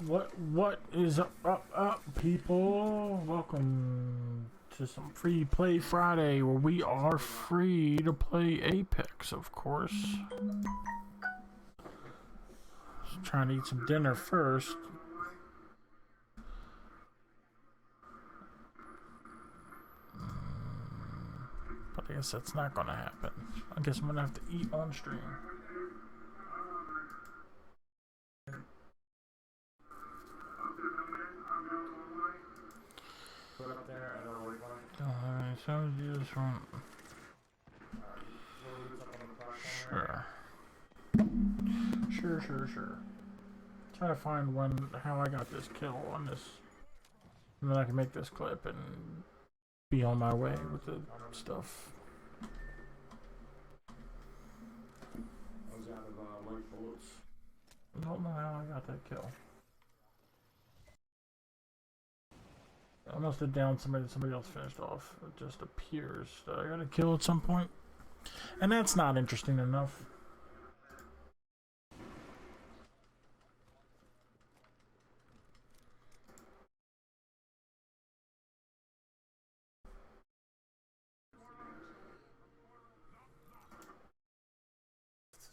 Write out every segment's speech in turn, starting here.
What is up, people? Welcome to some Free Play Friday, where we are free to play Apex, of course. Just trying to eat some dinner first. But I guess that's not gonna happen. I guess I'm gonna have to eat on stream. So you just want... Sure. Try to find how I got this kill on this, and then I can make this clip and be on my way with the stuff. I was out of light bullets. I don't know how I got that kill. I must have downed somebody else finished off. It just appears that I got a kill at some point. And that's not interesting enough.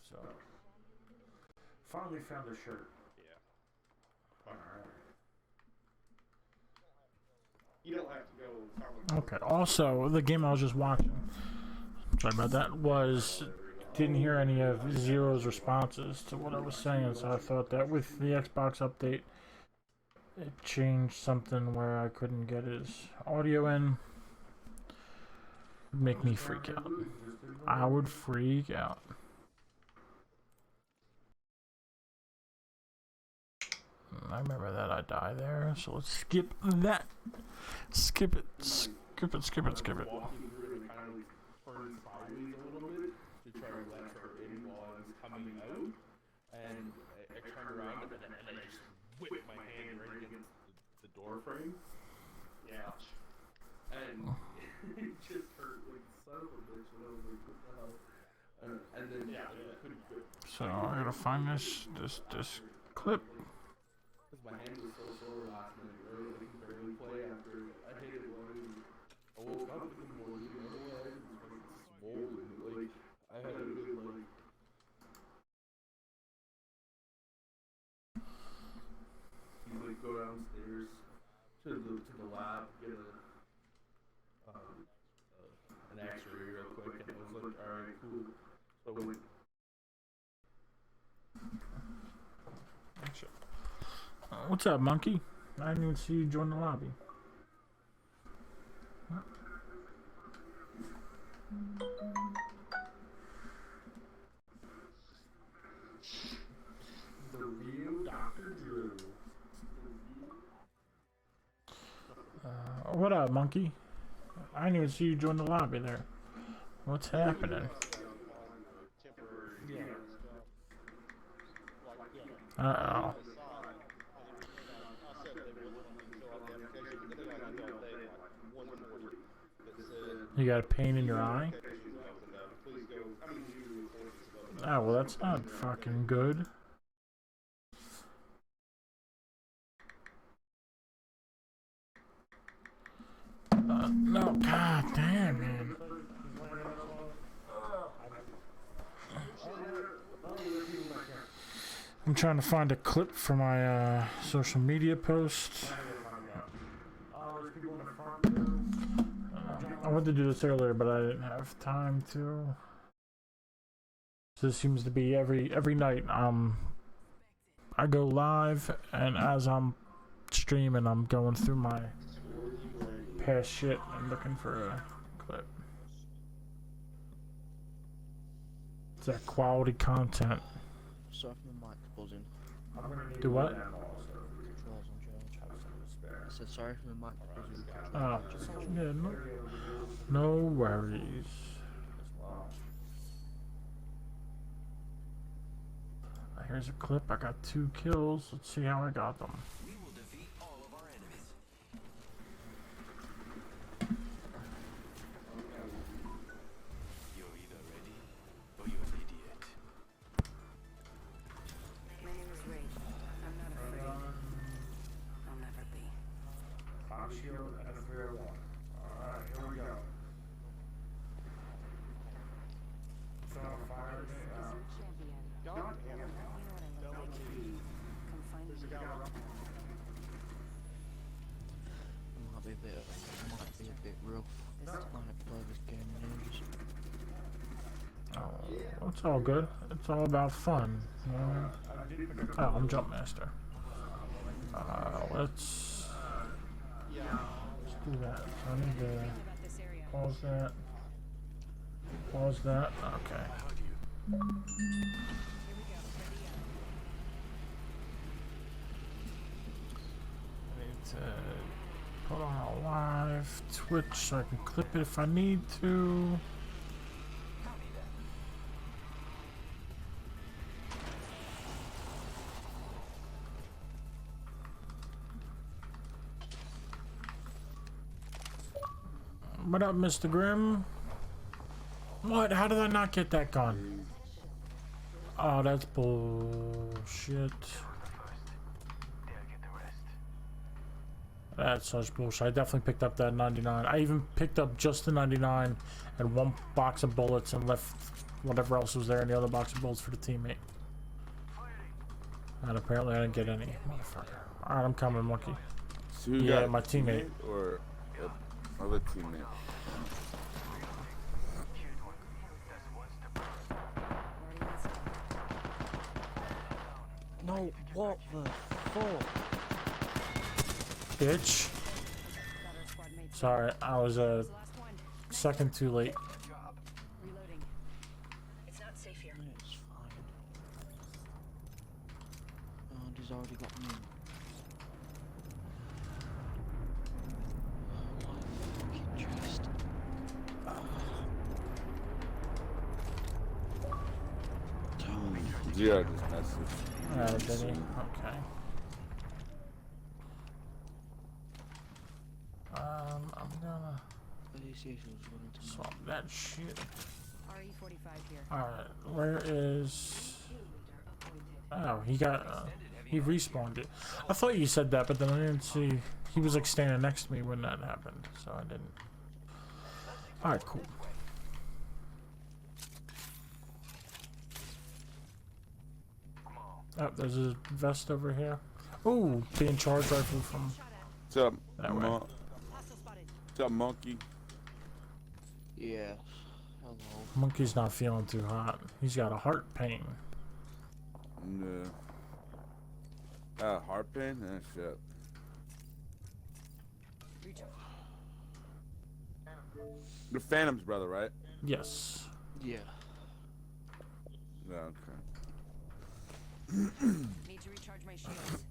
So, finally found a shirt. Yeah. Alright. You don't have to go. Okay, also, the game I was just watching, sorry about that, didn't hear any of Zero's responses to what I was saying, so I thought that with the Xbox update, it changed something where I couldn't get his audio in. It'd make me freak out. I would freak out. I remember that I die there, so let's skip that. Skip it. Walking through it kind of turned sideways a little bit to try to let her in while I was coming out, and I turned around and I just whipped my hand right against the door frame. Yeah. And it just hurt like son of a bitch, and I was like, what the hell? And then I couldn't quit. So I gotta find this clip. Because my hand was so sore last night, right? I could barely play after I hit it one. I woke up in the morning, and my head was fucking swollen. Like, I had a good, like... You, like, go downstairs to the lab, get an x-ray real quick, and I was like, alright, cool. So I went... What's up, monkey? I didn't even see you join the lobby. The real Dr. Drew. What up, monkey? I didn't even see you join the lobby there. What's happening? Uh-oh. You got a pain in your eye? Oh, well, that's not fucking good. No, god damn, man. I'm trying to find a clip for my social media post. I wanted to do this earlier, but I didn't have time to. So this seems to be every night. I go live, and as I'm streaming, I'm going through my past shit and looking for a clip. It's that quality content. Sorry for the mic buzzing. Do what? Controls on Joe. I said sorry for the mic buzzing. Oh, yeah, no worries. Here's a clip. I got 2 kills. Let's see how I got them. We will defeat all of our enemies. You're either ready or you're an idiot. My name is Ray. I'm not afraid. Alright, here we go. So fire Champion. You know what I look like? Come find me. Might be a bit rough. Might play this game news. Oh, it's all good. It's all about fun. You know? Oh, I'm Jump Master. Let's do that. So I need to About this area. pause that. Pause that. Okay. Here we go. Ready I need to put on a live Twitch so I can clip it if I need to. What up, Mr. Grimm? What? How did I not get that gun? Oh, that's bullshit. That's such bullshit. I definitely picked up that 99. I even picked up just the 99 and one box of bullets and left whatever else was there in the other box of bullets for the teammate. And apparently I didn't get any. Motherfucker. Alright, I'm coming, monkey. So who Yeah, got my teammate. or other teammate? No, what the fuck? Bitch. Got our squad mates. Sorry, I was a Last one. second too late. Reloading. It's not safe here. It's fine. Oh, he's already got me. My fucking chest. Yeah, just message. Alright, did he? Okay. I'm gonna PlayStation's running to swap that shit. RE45 here. Alright, where is... Oh, he got... he respawned it. I thought you said that, but then I didn't see... He was like standing next to me when that happened, so I didn't... Alright, cool. Oh, there's a vest over here. Ooh, being charged rifle from... What's up, That way. Hostile spotted. What's up, monkey? Yeah. Hello. Monkey's not feeling too hot. He's got a heart pain. No. Heart pain? Shit. Reach up. The Phantom's brother, right? Yes. Yeah. Yeah, okay. Need to recharge my shields.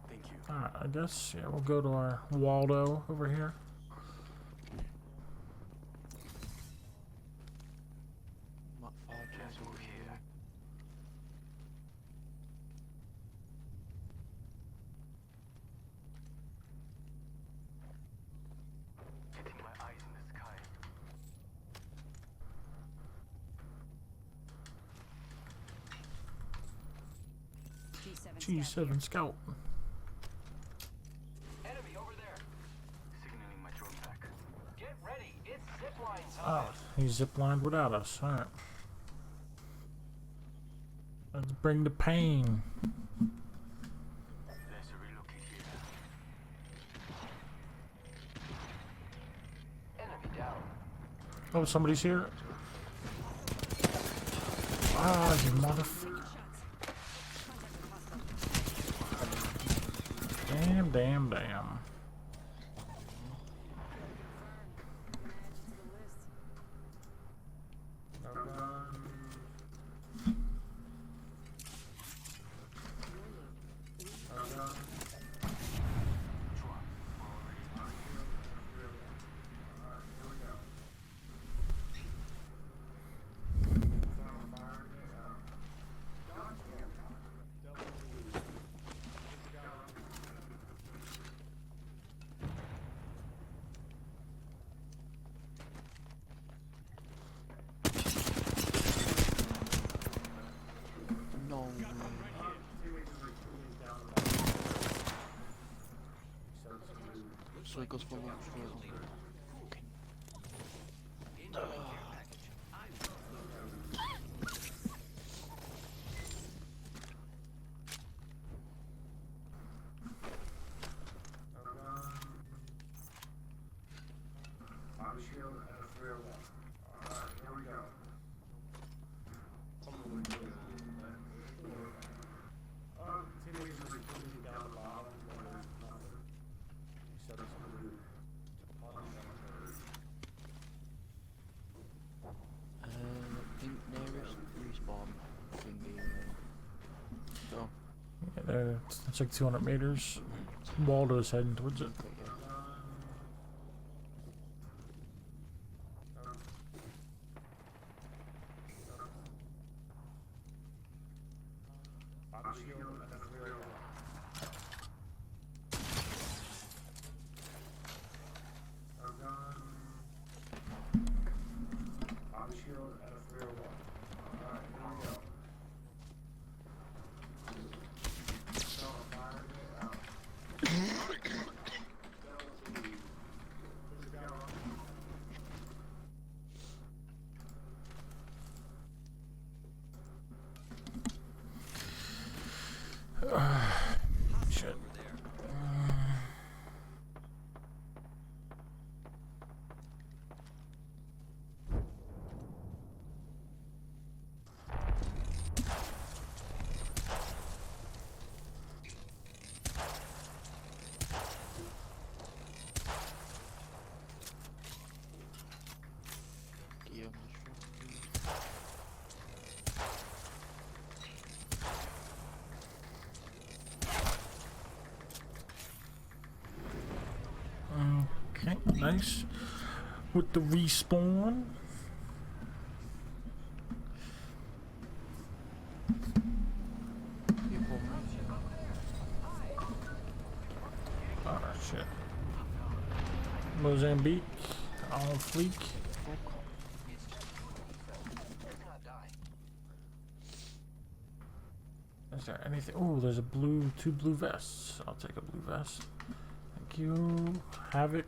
Thank you. Alright, I guess, yeah, we'll go to our Waldo over here. Matt Farges over here. Getting my eyes in the sky. G7 scan. G7 Scout. Enemy over there. Signaling my drone back. Get ready. It's zipline Oh, time. he ziplined without us. Alright. Let's bring the pain. Let's relocate here. Enemy down. Oh, somebody's here. Ah, you motherfucker. Damn, damn, damn. So it goes for lunch straight on. I think nearest respawn thingy. So, Yeah, there, it's like 200 meters. Waldo's heading towards it. okay, yeah. Shit. Gear on the truck. Okay, nice. With the respawn. People, Oh shit. Mozambique on fleek. Let's not die. Is there anything? Oh, there's a two blue vests. I'll take a blue vest. Thank you. Havoc.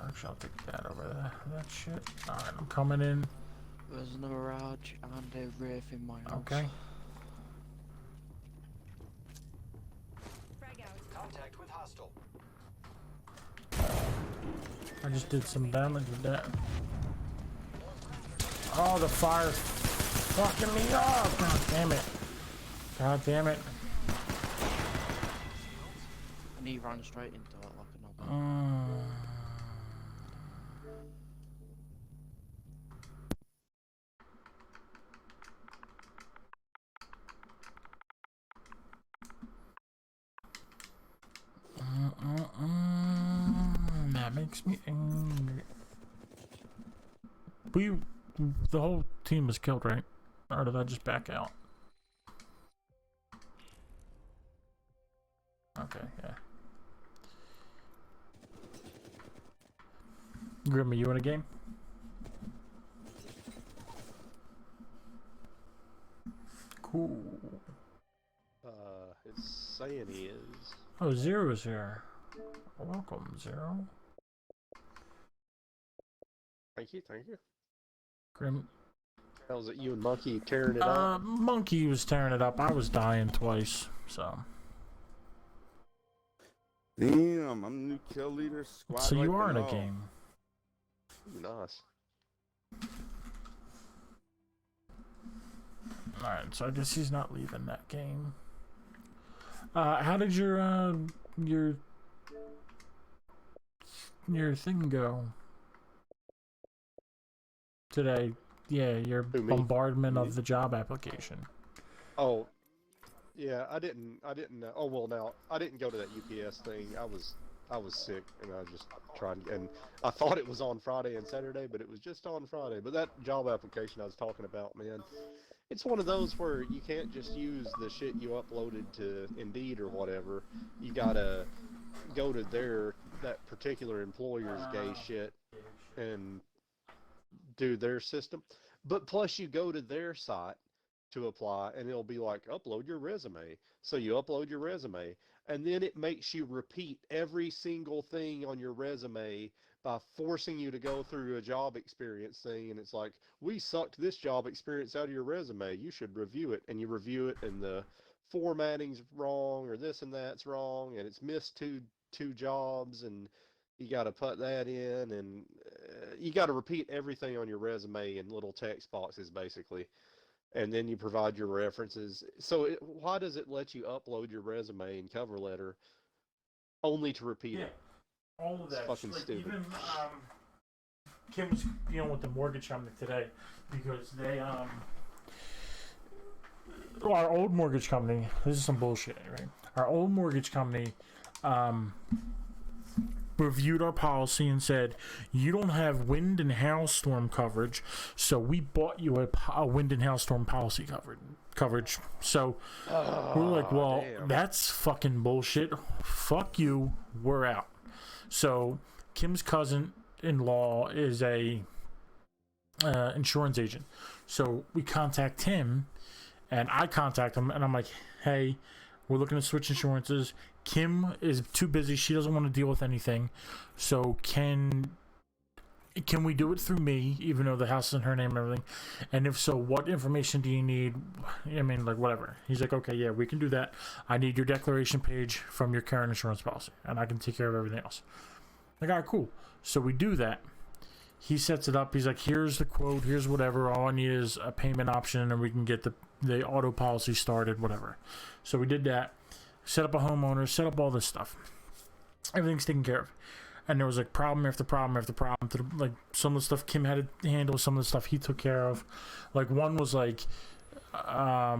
Actually, I'll take that over there. That shit. Alright, I'm coming in. there's a Mirage and a Wraith in my house. Okay. Frag out. Contact with hostile. I just did some damage with that. Oh, the fire's fucking me up! God damn it. God damn it. And he ran straight into it like a knob. That makes me angry. The whole team was killed, right? Or did I just back out? Okay, yeah. Grim, are you in a game? Cool. It's saying he is. Oh, Zero's here. Welcome, Zero. Thank you, thank you. Grim. How's it you and Monkey tearing it up? Monkey was tearing it up. I was dying twice, so. Damn, I'm the new kill leader. Squad So you wiping are in a all. game. Nice. Alright, so I guess he's not leaving that game. How did your thing go today? Yeah, your Who, me? bombardment Me? of the job application. Oh, yeah. I didn't. Oh well, now I didn't go to that UPS thing. I was sick, and I was just trying. And I thought it was on Friday and Saturday, but it was just on Friday. But that job application I was talking about, man, it's one of those where you can't just use the shit you uploaded to Indeed or whatever. You gotta go to that particular employer's gay shit and do their system. But plus you go to their site to apply, and it'll be like, upload your resume. So you upload your resume, and then it makes you repeat every single thing on your resume by forcing you to go through a job experience thing. And it's like, we sucked this job experience out of your resume. You should review it. And you review it, and the formatting's wrong, or this and that's wrong, and it's missed two jobs, and you got to put that in, and you got to repeat everything on your resume in little text boxes, basically. And then you provide your references. So why does it let you upload your resume and cover letter only to repeat it? All of that. It's fucking like, stupid. Even Kim was dealing with the mortgage company today because they our old mortgage company. This is some bullshit, right? Our old mortgage company reviewed our policy and said, you don't have wind and hailstorm coverage, so we bought you a wind and hailstorm policy coverage. So we're like, well, damn. that's fucking bullshit. Fuck you. We're out. So Kim's cousin-in-law is a insurance agent. So we contact him, and I contact him, and I'm like, hey, we're looking to switch insurances. Kim is too busy. She doesn't want to deal with anything. So can we do it through me, even though the house is in her name and everything? And if so, what information do you need? I mean, like, whatever. He's like, okay, yeah, we can do that. I need your declaration page from your current insurance policy, and I can take care of everything else. Like, all right, cool. So we do that. He sets it up. He's like, here's the quote. Here's whatever. All I need is a payment option, and we can get the auto policy started, whatever. So we did that. Set up a homeowner, set up all this stuff. Everything's taken care of. And there was like problem after problem after problem. Like some of the stuff Kim had to handle, some of the stuff he took care of. Like one was like, I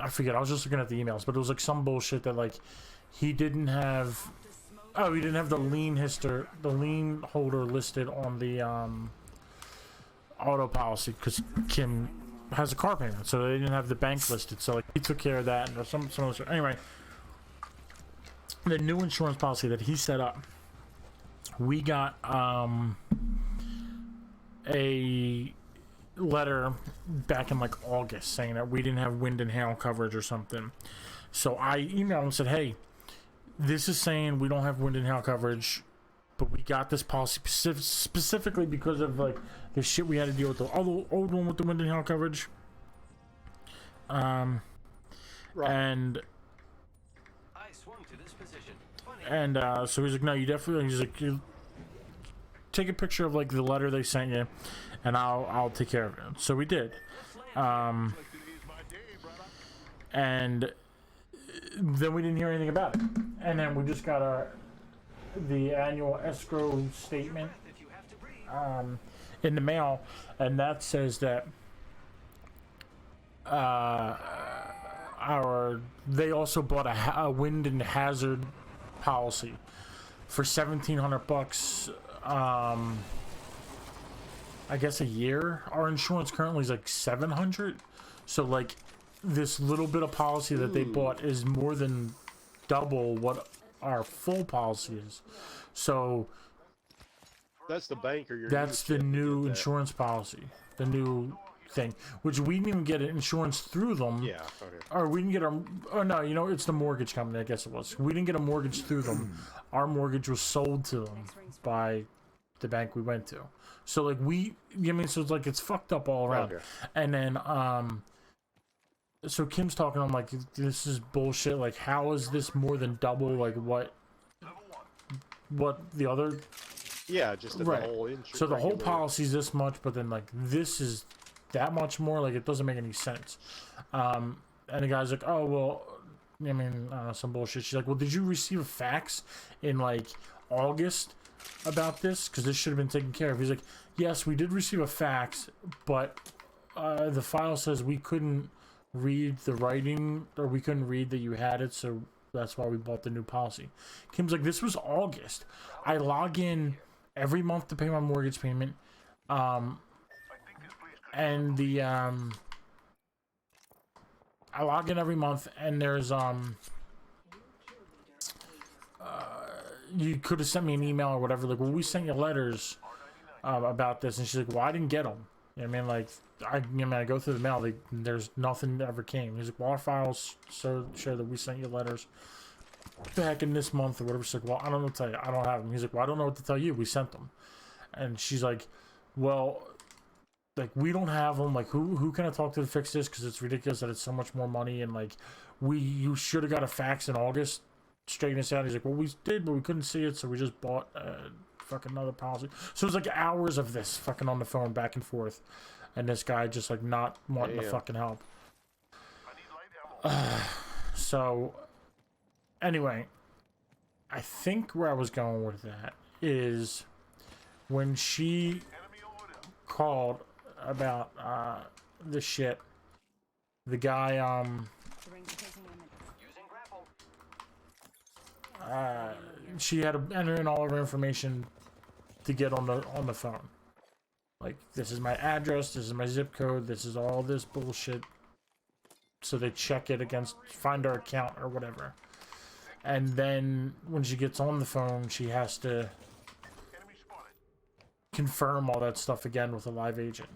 forget. I was just looking at the emails, but it was like some bullshit that like he didn't have. Oh, he didn't have the lien holder listed on the auto policy because Kim has a car payment, so they didn't have the bank listed. So like he took care of that, and some other. Anyway, the new insurance policy that he set up, we got a letter back in like August saying that we didn't have wind and hail coverage or something. So I emailed him and said, hey, this is saying we don't have wind and hail coverage, but we got this policy specifically because of like the shit we had to deal with, the old one with the wind and hail coverage. Right. And I swung to this position. so he's like, no, you definitely. He's like, you take a picture of like the letter they sent you, and I'll take care of it. So we did. And then we didn't hear anything about it, and then we just got the annual escrow statement in the mail, and that says that they also bought a wind and hazard policy for $1,700 I guess a year. Our insurance currently is like $700, so like this little bit of policy that they bought is more than double what our full policy is. So That's the bank or your. that's the new insurance policy, the new thing, which we didn't even get insurance through them. Yeah. Okay. Or we didn't get our. Oh no, it's the mortgage company. I guess it was. We didn't get a mortgage through them. Our mortgage was sold to them by the bank we went to. So like so it's like it's fucked up all around. Okay. And then so Kim's talking. I'm like, this is bullshit. Like, how is this more than double? Like what the other. Yeah, just the Right. whole insurance. So the whole policy's this much, but then like this is that much more. Like it doesn't make any sense. And the guy's like, oh well, I mean, some bullshit. She's like, well, did you receive a fax in like August about this? Because this should have been taken care of. He's like, yes, we did receive a fax, but the file says we couldn't read the writing, or we couldn't read that you had it, so that's why we bought the new policy. Kim's like, this was August. I log in every month to pay my mortgage payment, and the I log in every month, and there's you could have sent me an email or whatever, like, well, we sent you letters about this. And she's like, well, I didn't get them. I mean, like, I go through the mail. There's nothing that ever came. He's like, well, our files show that we sent you letters back in this month or whatever. She's like, well, I don't know what to tell you. I don't have them. He's like, well, I don't know what to tell you. We sent them. And she's like, well, like, we don't have them. Like, who can I talk to fix this? Because it's ridiculous that it's so much more money. And, like, you should have got a fax in August. Straighten this out. He's like, well, we did, but we couldn't see it, so we just bought fucking another policy. So it was like hours of this fucking on the phone back and forth, and this guy just like not wanting to fucking help. So anyway, I think where I was going with that is when she called about the shit, the guy Using grapple. she had to enter in all of her information to get on the phone. Like, this is my address, this is my zip code, this is all this bullshit. So they check it against, find her account or whatever. And then when she gets on the phone, she has to confirm all that stuff again with a live agent.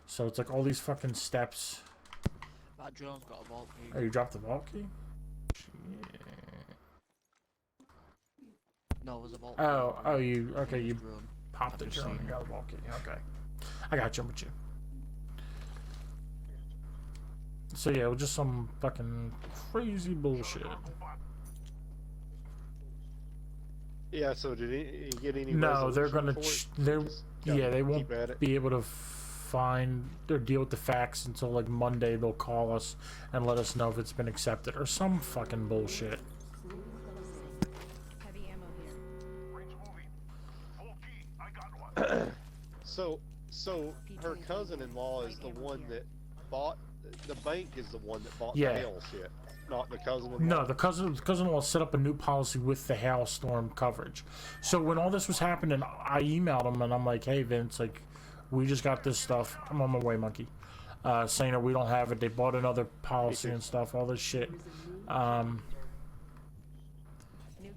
So it's like all these fucking steps. That drone's got a vault key. Oh, you dropped the vault key? No, it was a vault Oh, you drone. popped the I've just drone seen and it. got a vault key. Okay. I got you, with you. So yeah, it was just some fucking crazy bullshit. Yeah. So did he get any? No, they're resolution gonna. for it? They're Just gotta they won't keep at it. be able to find or deal with the facts until like Monday. They'll call us and let us know if it's been accepted or some fucking bullshit. Heavy ammo here. So her cousin-in-law is the one that bought. The bank is the one that bought Yeah. the hail shit, not the cousin-in-law. No, the cousin-in-law set up a new policy with the hailstorm coverage. So when all this was happening, I emailed him and I'm like, "Hey Vince, like, we just got this stuff. I'm on my way, monkey." Saying that we don't have it. They bought another policy and stuff. All this shit. New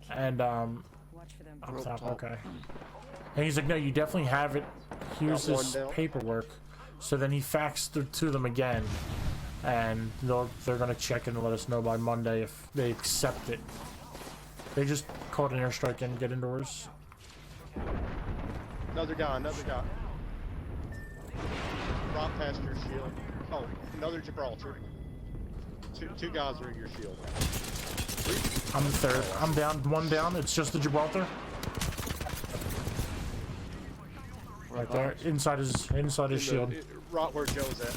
key. And Watch for them. up top, top. okay. And he's like, "No, you definitely have it. Here's Got one this down. paperwork." So then he faxed it to them again, and they're gonna check and let us know by Monday if they accept it. They just called an airstrike and get indoors. Another guy. Right past your shield. Oh, another Gibraltar. Two guys are in your shield. I'm the third. I'm down. One down. It's just the Gibraltar. Right there, inside his shield. Right where Joe's at.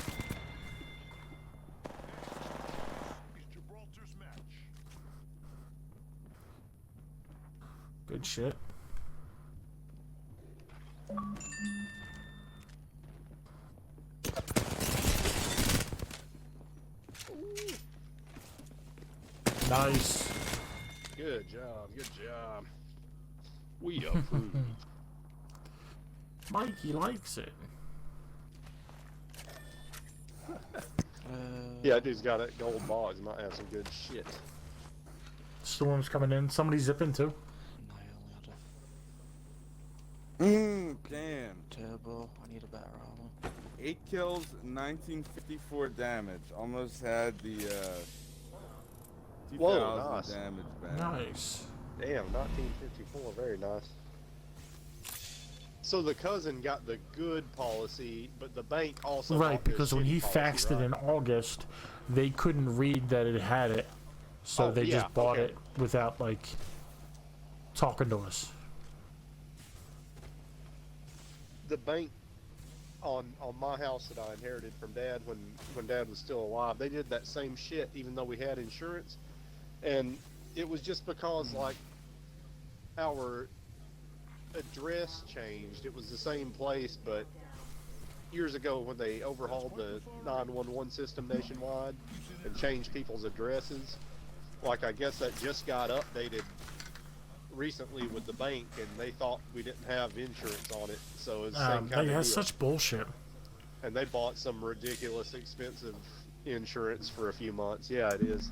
Good shit. Nice. Good job. We approve. Mikey likes it. Yeah, dude's got a gold box. Might have some good shit. Storm's coming in. Somebody zipping too. No, I only had Damn. a turbo. I need a better armor. 8 kills, 1954 damage. Almost had the 2000 Whoa, nice. damage back. Nice. Damn, 1954. Very nice. So the cousin got the good policy, but the bank also Right, got this because when shitty he policy, faxed it right? in August, they couldn't read that it had it, so Oh, they yeah, just bought okay. it without like talking to us. The bank on my house that I inherited from Dad when Dad was still alive, they did that same shit even though we had insurance, and it was just because like our address changed. It was the same place, but years ago when they overhauled the 911 system nationwide and changed people's addresses, like I guess that just got updated recently with the bank, and they thought we didn't have insurance on it, so it's the same That kind of has deal. such bullshit. And they bought some ridiculous expensive insurance for a few months. Yeah, it is.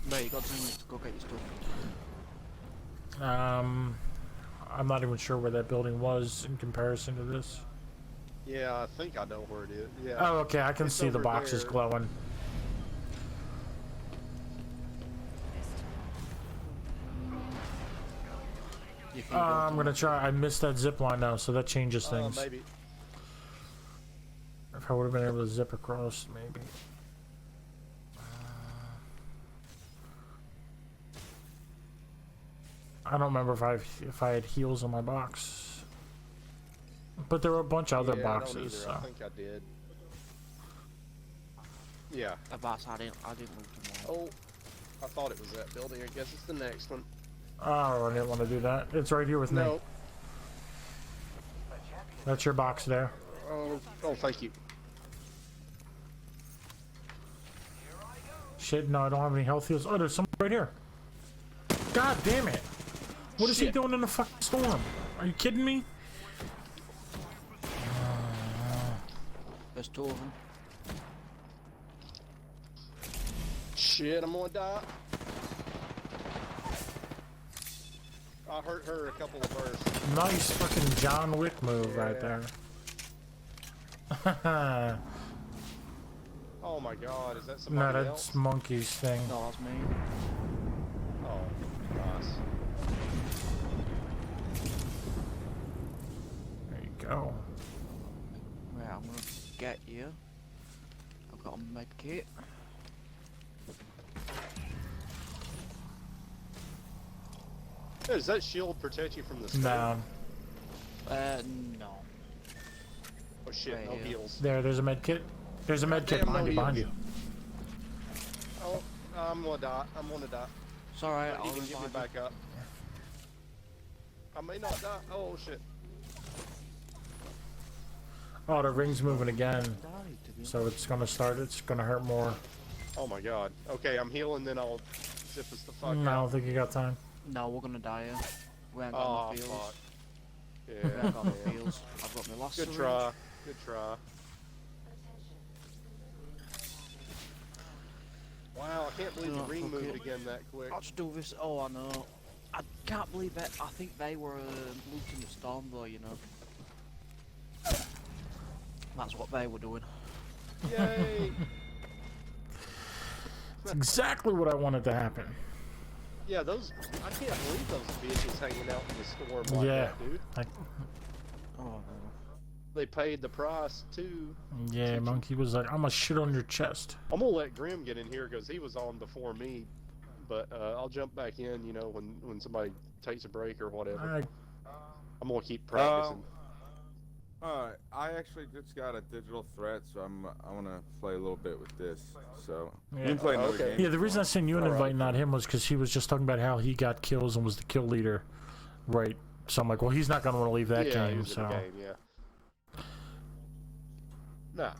Mate, you got 2 minutes to go get your stuff. I'm not even sure where that building was in comparison to this. Yeah, I think I know where it is. Yeah. Oh, okay, I can It's see the over boxes there. glowing. You think I'm gonna try. I missed that zip line now, so that changes things. Maybe. If I would have been able to zip across, maybe. I don't remember if I had heals on my box, but there were a bunch of other Yeah, boxes. I don't So. either. I think I did. Yeah. About I didn't look them all. Oh, I thought it was that building. I guess it's the next one. Oh, I didn't want to do that. It's right here with me. No. That's your box there. Oh, thank you. Shit, no, I don't have any health heals. Oh, there's someone right here. God damn it. What is he Shit. doing in the fucking storm? Are you kidding me? There's 2 of them. Shit, I'm gonna die. I hurt her a couple of bursts. Nice fucking John Wick move right Yeah. there. Oh my god, is that No, somebody that's else? Monkey's thing. No, that's me. Oh, nice. There you go. Right, I'm gonna get you. I've got a med kit. Hey, does that shield protect you from the storm? No. No. Oh shit, Right, no yeah. heals. There's a med kit. There's a med kit Goddamn, behind no you, behind you. Oh, I'm gonna die. I'm gonna die. It's alright, But I'll he can get me revive back up. I may not die. Oh shit. Oh, the ring's moving again. you. Die, to be So it's gonna start, it's gonna hurt more. Oh my god. Okay, I'm healing, then I'll zip us the fuck I out. don't think you got time. No, we're gonna die here. We ain't got Oh, no feels. fuck. We ain't Yeah. got no feels. I've got my last Good syringe. try. Good try. Wow, I can't believe the Oh, ring fuck moved it. again that quick. Let's do this. Oh, I know. I can't believe it. I think they were looting the storm though, you know. That's what they were doing. Yay! It's exactly what I wanted to happen. Yeah, those. I can't believe those bitches hanging out in the storm like Yeah. that, dude. Like, Oh no. They paid the price too. yeah, Monkey was like, I'm gonna shit on your chest. I'm gonna let Grim get in here because he was on before me, but I'll jump back in. You know, when somebody takes a break or whatever. I, I'm gonna keep practicing. Alright, I actually just got a digital threat, so I want to play a little bit with this. So, Yeah. you can play another Okay. game. yeah, the reason I sent you an Alright. invite, not him, was because he was just talking about how he got kills and was the kill leader. Right. So I'm like, well, he's not gonna want to leave that yeah, he game, was in so. the game, yeah. Nah.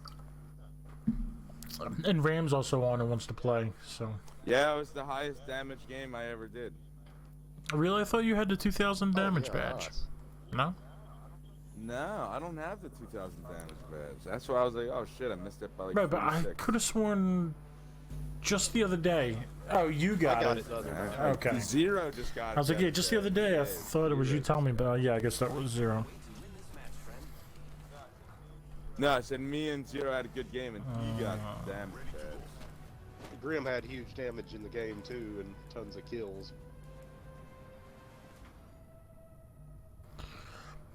And Ram's also on and wants to play, so. Yeah, it was the highest damage game I ever did. Really? I thought you had the 2000 damage Oh, yeah, badge. nice. No? No, I don't have the 2000 damage badge. That's why I was like, oh shit, I missed it by like Right, but I 46. could have sworn just the other day. Oh, you got, I got it. it the other Yeah, day. Okay. Zero just got I was like, that yeah, just the other day I yeah, thought it was you Zero. telling me, but yeah, I guess that was Zero. No, I said me and Zero had a good game, and he got the damage badge. Grim had huge damage in the game too, and tons of kills.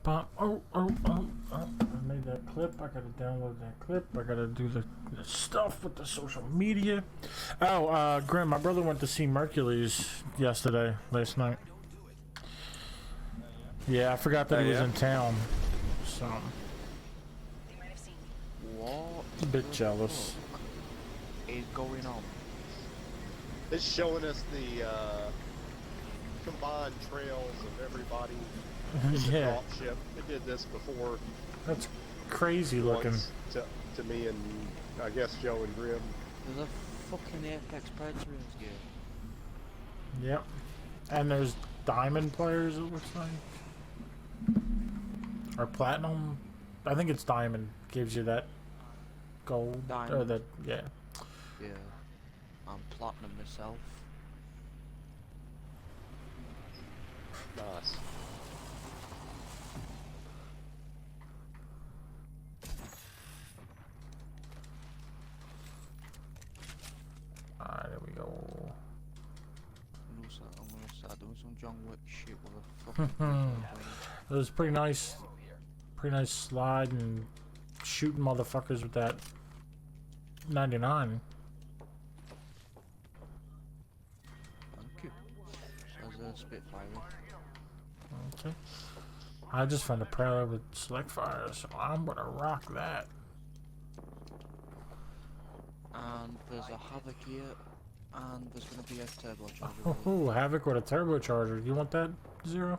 I made that clip. I gotta download that clip. I gotta do the stuff with the social media. Oh, Grim, my brother went to see Mercules last night. Yeah, I forgot that Oh, he was yeah? in town, so They might have seen me. What a bit jealous. is going on? It's showing us the combined trails of everybody in the Yeah, drop ship. It did this before that's crazy looking. once to me and I guess Joe and Grim. There's a fucking Apex Predators game. Yep. And there's diamond players, it looks like. Or platinum. I think it's diamond. Gives you that gold. Or Diamond. that, yeah. Yeah. I'm platinum myself. Nice. some John Wick shit with a fucking It was pretty nice slide and shooting motherfuckers with that 99. Thank you. Says Spitfire. Okay. I just found a Prowler with select fire, so I'm gonna rock that. And there's a Havoc here, and there's gonna be a turbocharger. Oh, Havoc with a turbocharger. You want that, Zero?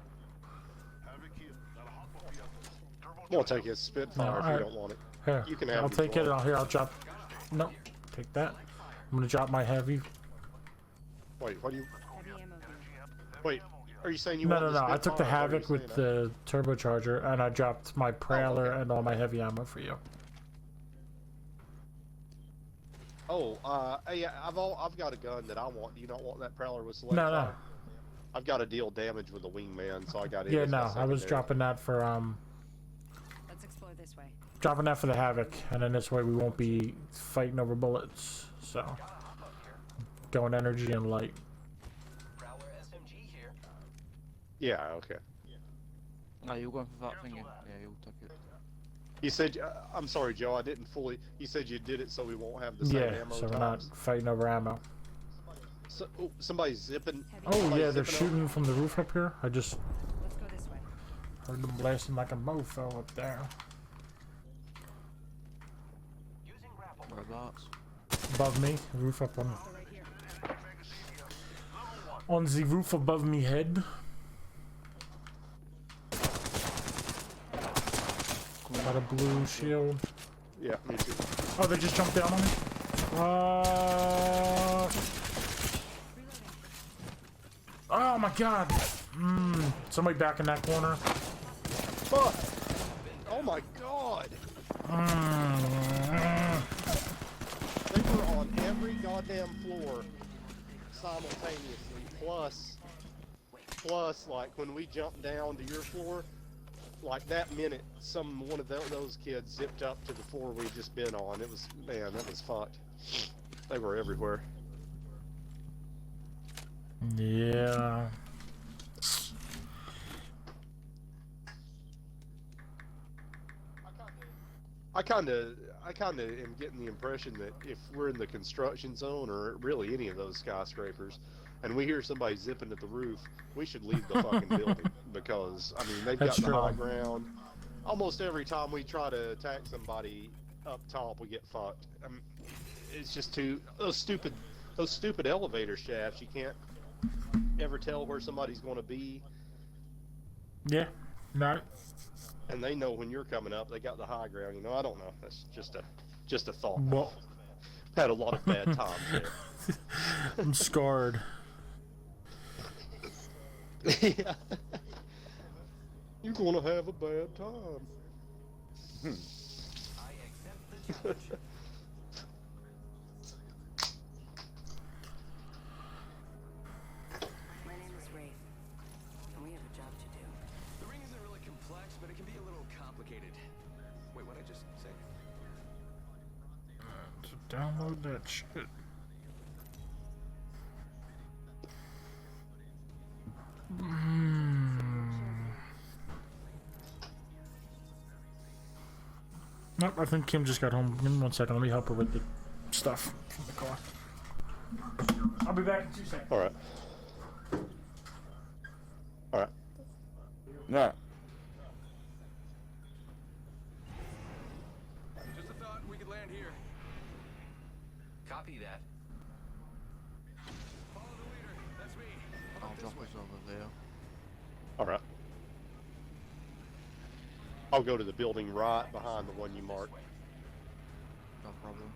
We'll take his Spitfire if alright. you don't want it. Here, You can have I'll it if take you it. want. I'll drop. No, take that. I'm gonna drop my heavy. Wait, what do you? Heavy ammo here. Wait, are you saying you No, want no, the no. I took the Spitfire, or what are you Havoc with saying? the turbocharger, and I dropped my Prowler okay. and all my heavy ammo for you. Oh, hey, I've got a gun that I want. Do you not want that Prowler with select No, no. fire? I've got to deal damage with the wingman, so I got it. Yeah, as my no. I was secondary. dropping that for Let's explore this way. dropping that for the Havoc, and then this way we won't be fighting over bullets. So, going energy and light. Prowler SMG here. Yeah, okay. No, you're going for that thing. Yeah, you'll take it. You said, I'm sorry, Joe, I didn't fully. You said you did it so we won't have the same Yeah, ammo so we're not times. fighting over ammo. So, oh, somebody's zipping. Oh somebody's yeah, they're zipping shooting from the roof up here. I just Let's go this way. heard them blasting like a mofo up there. Using grapple. Whereabouts? Above me, roof up on So right here. the roof above me head. Got a blue shield. Yeah, me too. Oh, they just jumped down on me. Oh my god. Somebody back in that corner. Fuck! Oh my god! They were on every goddamn floor simultaneously. Plus, like when we jumped down to your floor, like that minute, one of those kids zipped up to the floor we'd just been on. It was, man, that was fucked. They were everywhere. Yeah. I kind of am getting the impression that if we're in the construction zone or really any of those skyscrapers, and we hear somebody zipping at the roof, we should leave the fucking building because I mean they've That's got the true. high ground. Almost every time we try to attack somebody up top, we get fucked. It's just those stupid elevator shafts. You can't ever tell where somebody's going to be, Yeah. No. and they know when you're coming up. They got the high ground. You know, I don't know. That's just a thought. Well, Had a lot of bad times there. I'm scarred. Yeah. You're gonna have a bad time. I accept the challenge. My name is Wraith, and we have a job to do. The ring isn't really complex, but it can be a little complicated. Wait, what did I just say? To download that shit. Nope, I think Kim just got home. Give me 1 second. Let me help her with the stuff from the car. I'll be back in 2 seconds. All right. All right. No. Just a thought, we could land here. Copy that. Follow the leader. That's me. I'll drop us over there. All right. I'll go to the building right behind the one you marked. No problem.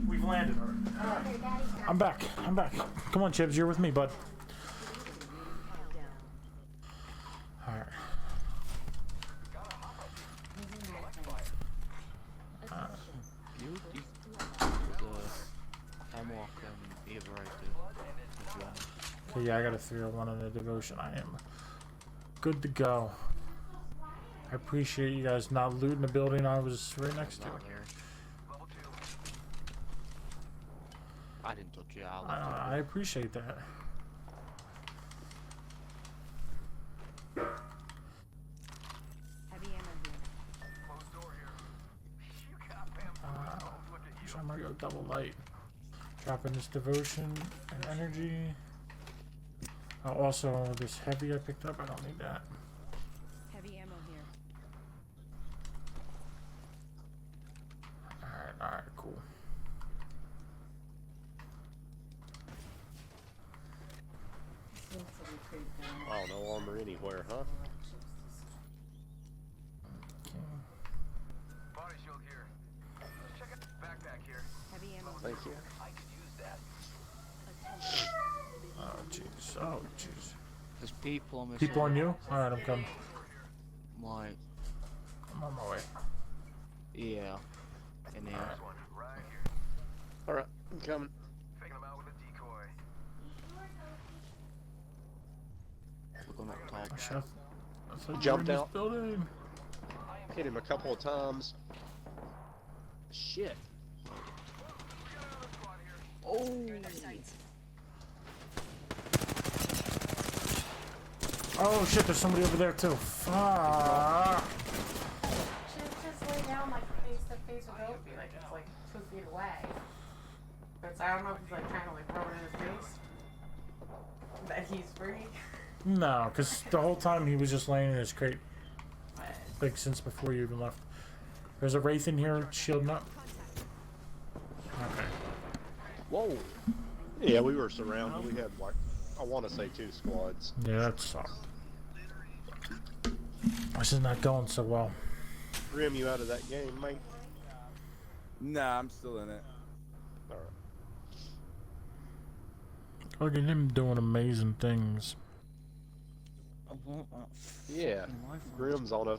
We've landed already. I'm back. Come on, Chibs. You're with me, bud. Okay, yeah, I got a 301 in the devotion. I am good to go. I appreciate you guys not looting the building I was right next to. Not here. I didn't touch it. I appreciate that. Heavy ammo here. I'm gonna go double light. Dropping this devotion and energy. Also, this heavy I picked up. I don't need that. Heavy ammo here. Alright, cool. Oh, no armor anywhere, huh? Body shield here. Check out backpack here. Heavy ammo. Thank you. I could use that. Oh, jeez. Oh, jeez. There's people on this. People on you? Alright, I'm coming. Like, I'm on my way. yeah. In here. Right here. Alright, I'm coming. Faking them out with a decoy. We're going up top. I thought you were Jumped in this out. building. Hit him a couple of times. Shit. Oh shit, there's somebody over there too. Fuck. Should just lay down like face to face with Opie, like it's like 2 feet away. But I don't know if he's like trying to like throw it in his face. That he's free. No, because the whole time he was just laying in his crate. But Like since before you even left. There's a Wraith in here shielding up. Okay. Whoa. Yeah, we were surrounded. We had like, I want to say 2 squads. Yeah, that sucked. This is not going so well. Grim, you out of that game, mate? Nah, I'm still in it. Alright. Look at him doing amazing things. I want that. Yeah. Grim's on a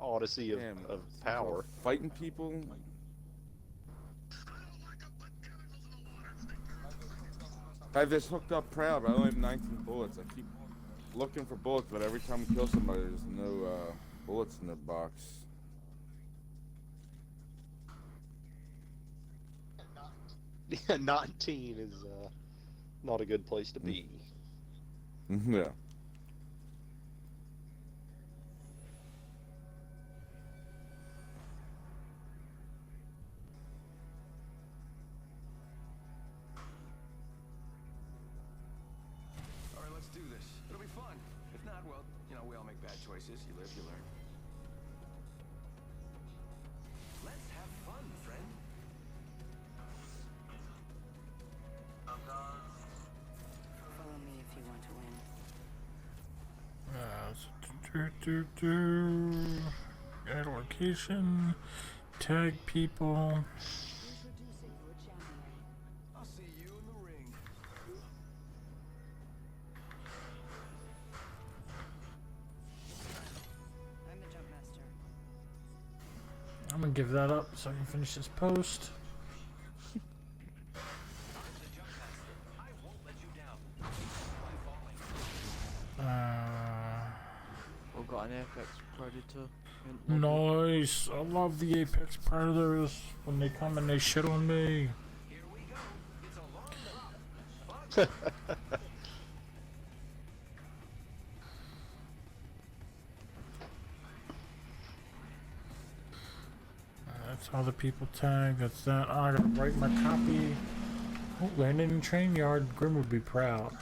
odyssey of, Damn, of power. Fighting people. I have this hooked up proud, but I only have 19 bullets. I keep looking for bullets, but every time I kill somebody, there's no bullets in the box. Yeah, 19 is not a good place to be. Yeah. All right, let's do this. It'll be fun. If not, well, you know, we all make bad choices. You live, you learn. Let's have fun, friend. Follow me if you want to win. Add location. Tag people. Introducing your champion. I'll see you in the ring. I'm the jump master. I'm gonna give that up so I can finish this post. We've got an Apex Predator. Nice. I love the Apex Predators when they come and they shit on me. That's all the people tag. That's that. I gotta write my copy. Oh, landing in train yard. Grim would be proud.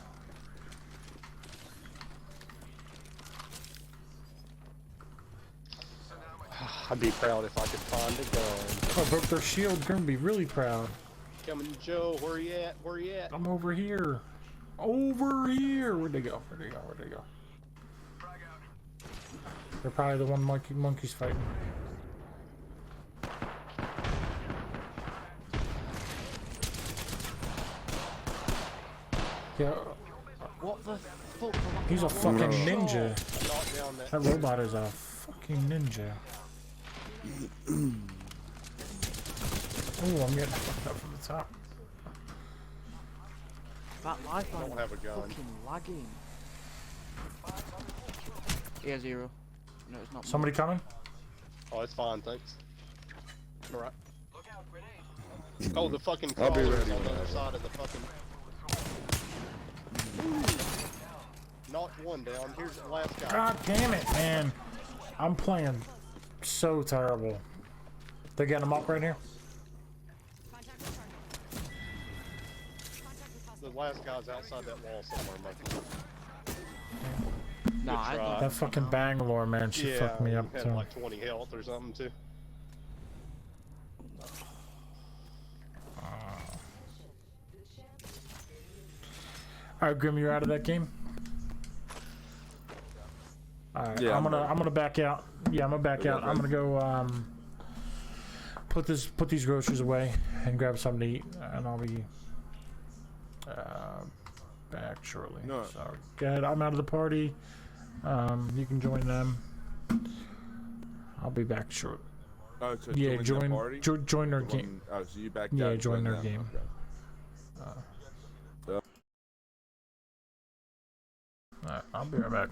I'd be proud if I could find a gun. Oh, broke their shield. Grim would be really proud. Coming, Joe. Where you at? Where you at? I'm over here. Over here. Where'd they go? Where'd they go? Where'd they go? They're probably the one monkey's fighting. Yeah. What the fuck? He's a fucking ninja. Knock down that. That robot is a fucking ninja. Oh, I'm getting fucked up from the top. That lifeline Don't have a gun. fucking lagging. Yeah, 0. No, it's not. Somebody coming? Oh, it's fine, thanks. Alright. Look out, grenade. Oh, the fucking I'll be crawler's ready on the other whenever. side of the fucking... Knocked one down. Here's the last guy. God damn it, man. I'm playing so terrible. They're getting them up right here? The last guy's outside that wall somewhere, Mikey. Nah, I try. don't. That fucking Bangalore, man, she Yeah, fucked me up had too. like 20 health or something too. Alright, Grim, you're out of that game? Alright, Yeah, I'm I'm gonna back out. Yeah, I'm gonna back out. I'm gonna go put these groceries away and grab something to eat, and I'll be back shortly. No. So go ahead, I'm out of the party. You can join them. I'll be back short. Oh, so Yeah, the join party? join their The game. one- Oh, so you backed Yeah, out and join joined their them. game. Okay. Alright, I'll be right back.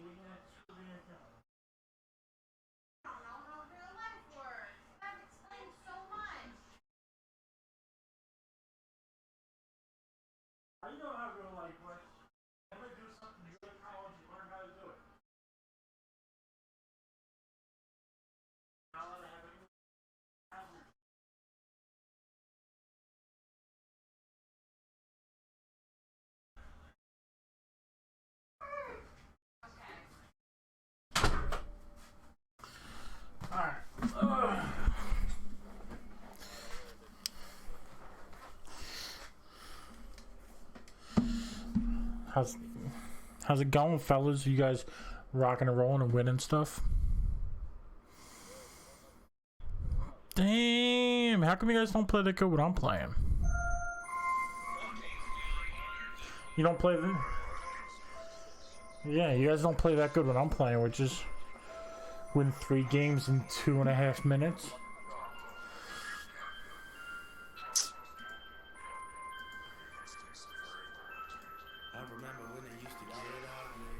I don't know how real life works. That explains so much. I know how real life works. Never do something you go to college and learn how to do it. Not allowed to have any hazard. Alright. How's it going, fellas? You guys rocking and rolling and winning stuff? Damn, how come you guys don't play that good when I'm playing? You don't play the... Yeah, you guys don't play that good when I'm playing, which is win 3 games in 2.5 minutes. I remember when they used to get ugly.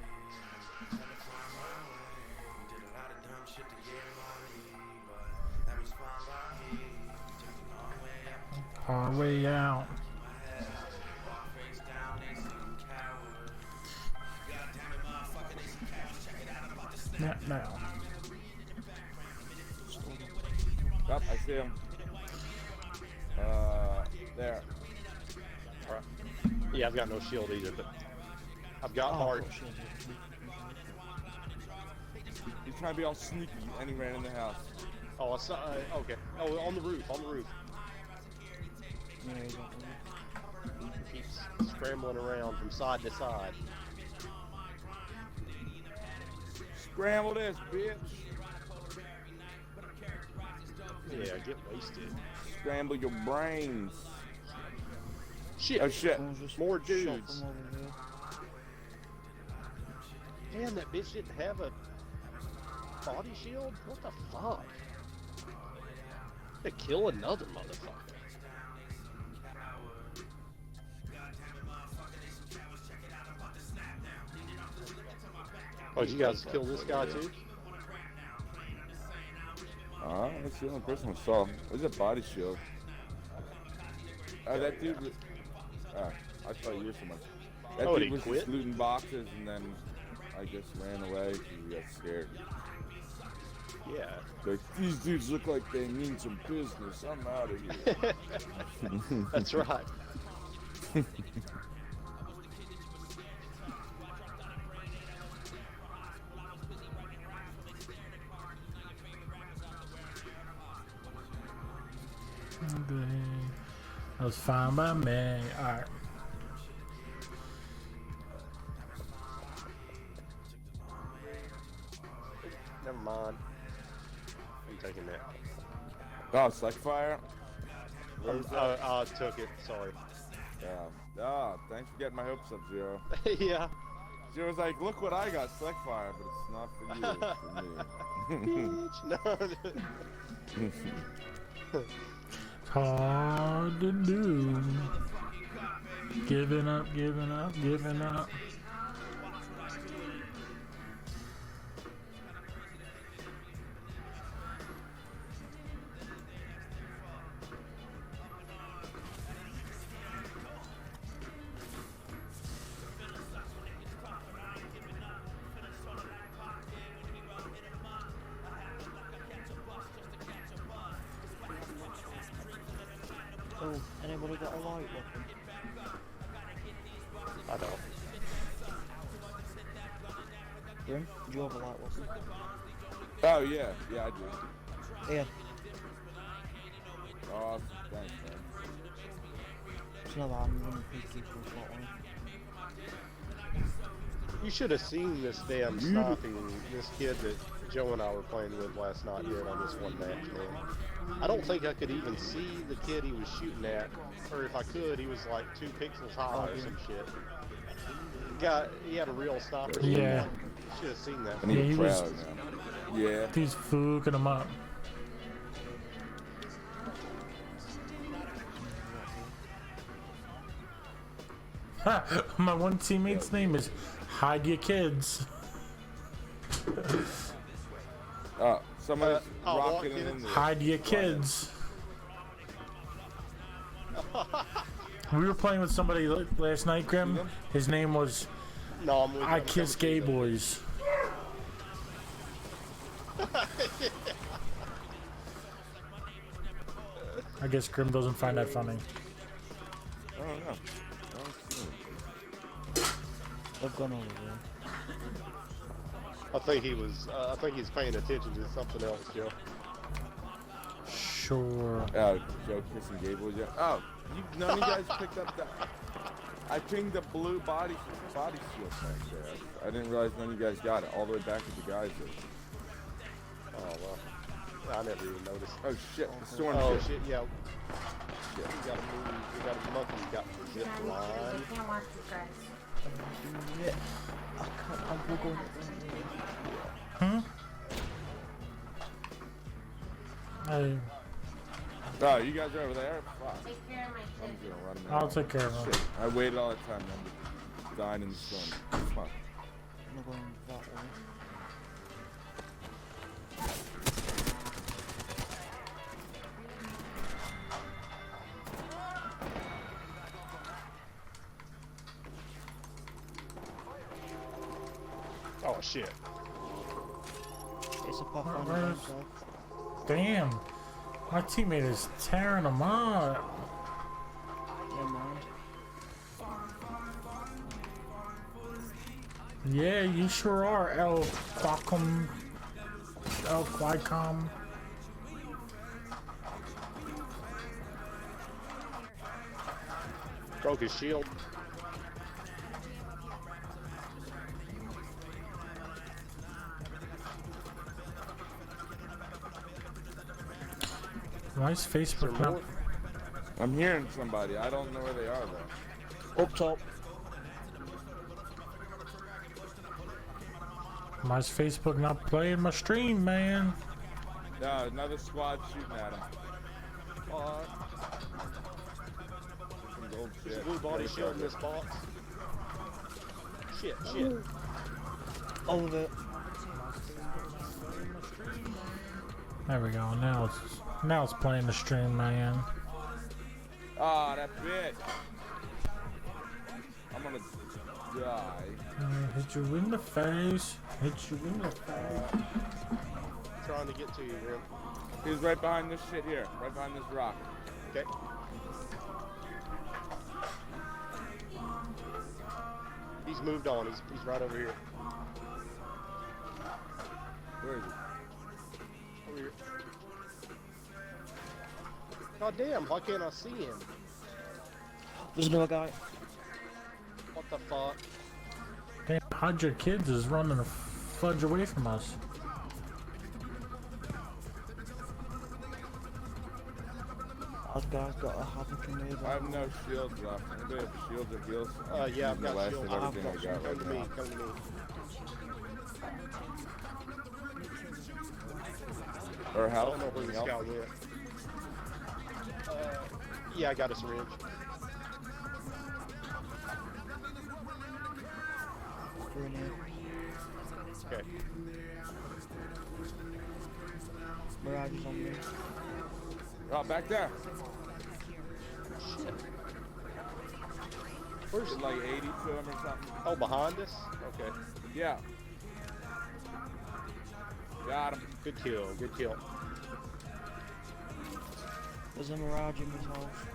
Had to find my way. We did a lot of dumb shit to get money, but that was fine by me. Took the long way up. Hard way out. My head walk face down, they some coward. Goddamn it, motherfucker, they some cowards. Check it out, I'm about to snap. Now. Yep, I see him. There. Alright. Yeah, I've got no shield either, but I've got heart. He's trying to be all sneaky, and he ran in the house. Oh, I saw. Okay. Oh, on the roof. On the roof. He keeps scrambling around from side to side. Scramble this, bitch. Yeah, get wasted. Scramble your brains. Shit. Oh shit. More dudes. Damn, that bitch didn't have a body shield? What the fuck? To kill another motherfucker. Oh, did you guys kill this guy too? That's the only person I saw. There's a body shield. That dude was... I thought you were so much. That dude was just looting boxes and then I just ran away because he got scared. Yeah. Like, these dudes look like they mean some business. I'm out of here. That's right. That was fine by me. Alright. Never mind. I'm taking that. Oh, Select Fire? I took it. Sorry. Yeah. Thanks for getting my hopes up, Zero. Yeah. Zero's like, look what I got, Select Fire, but it's not for you, it's for me. Bitch, no. Hard to do. Giving up, giving up, giving up. Oh, anybody got a light weapon? I don't. Grim, do you have a light weapon? Oh, yeah. Yeah, I do. Yeah. Oh, thanks, man. It's another I'm running through people who've got one. You should have seen this damn sniping, this kid that Joe and I were playing with last night here on this one match, man. I don't think I could even see the kid he was shooting at, or if I could, he was like 2 pixels high or some shit. He had a real sniper. Yeah. Should have seen that. I need he a was- crowd, man. Yeah. He's fucking him up. Ha! My one teammate's name is Hide Your Kids. Somebody's I'll walk rocking in. in there. Hide your kids. We were playing with somebody last night, Grim. His name was No, I'm with you. I I'm Kiss coming Gay to you, though. Boys. I guess Grim doesn't find that funny. I don't know. I don't see it. They've gone over there. I think he was. I think he's paying attention to something else, Joe. Sure. Joe kissing Gable. Yeah. Oh, none of you guys picked up that. I pinged the blue body shield back there. I didn't realize none of you guys got it. All the way back at the guys. Oh well. I never even noticed. Oh shit! The storm Oh shit. shit! Yeah. Shit. We gotta move. We got a monkey. Got the zip Yeah, line. you can't watch these guys. Yeah. I can't. I'm going. Hmm? Hey, Oh, you guys are over there? Fuck. Take care of my I'm kids. gonna run I'll around. take care of him. Shit. I waited all the time. I'm dying in the storm. Fuck. I'm going that way. Oh shit! It's a puff on Where's- the Damn. My teammate is tearing them up. Never mind. Yeah, you sure are, El Qualcomm. El Qualcomm. Broke his shield. Why is Facebook not? I'm hearing somebody. I don't know where they are though. Up top. Why is Facebook not playing my stream, man? No, another squad shooting at him. Some gold There's a shit. blue body Gotta shield in go. this box. Shit! Shit! Over it. There we go. Now it's playing the stream, man. Ah, that bitch. I'm gonna die. Hit you in the face. Hit you in the face. Trying to get to you, Grim. He's right behind this shit here. Right behind this rock. Okay. He's moved on. He's right over here. Where is he? Over here. God damn! Why can't I see him? There's another guy. What the fuck? Damn, hide your kids is running a fudge away from us. That guy's got a havoc in there. I have no shields left. Anybody have shields or heals? Yeah, I've Using the got last shield. of I've everything got I shield. got Come to me. right now. Come to me. Or I health? don't know where this Anything guy else? went. Yeah, I got a syringe. We're in here. Okay. Mirage is on me. Oh, back there. Shit. Where's like 80 to him or something? Oh, behind us? Okay. Yeah. Got him. Good kill. Good kill. There's a Mirage in his house.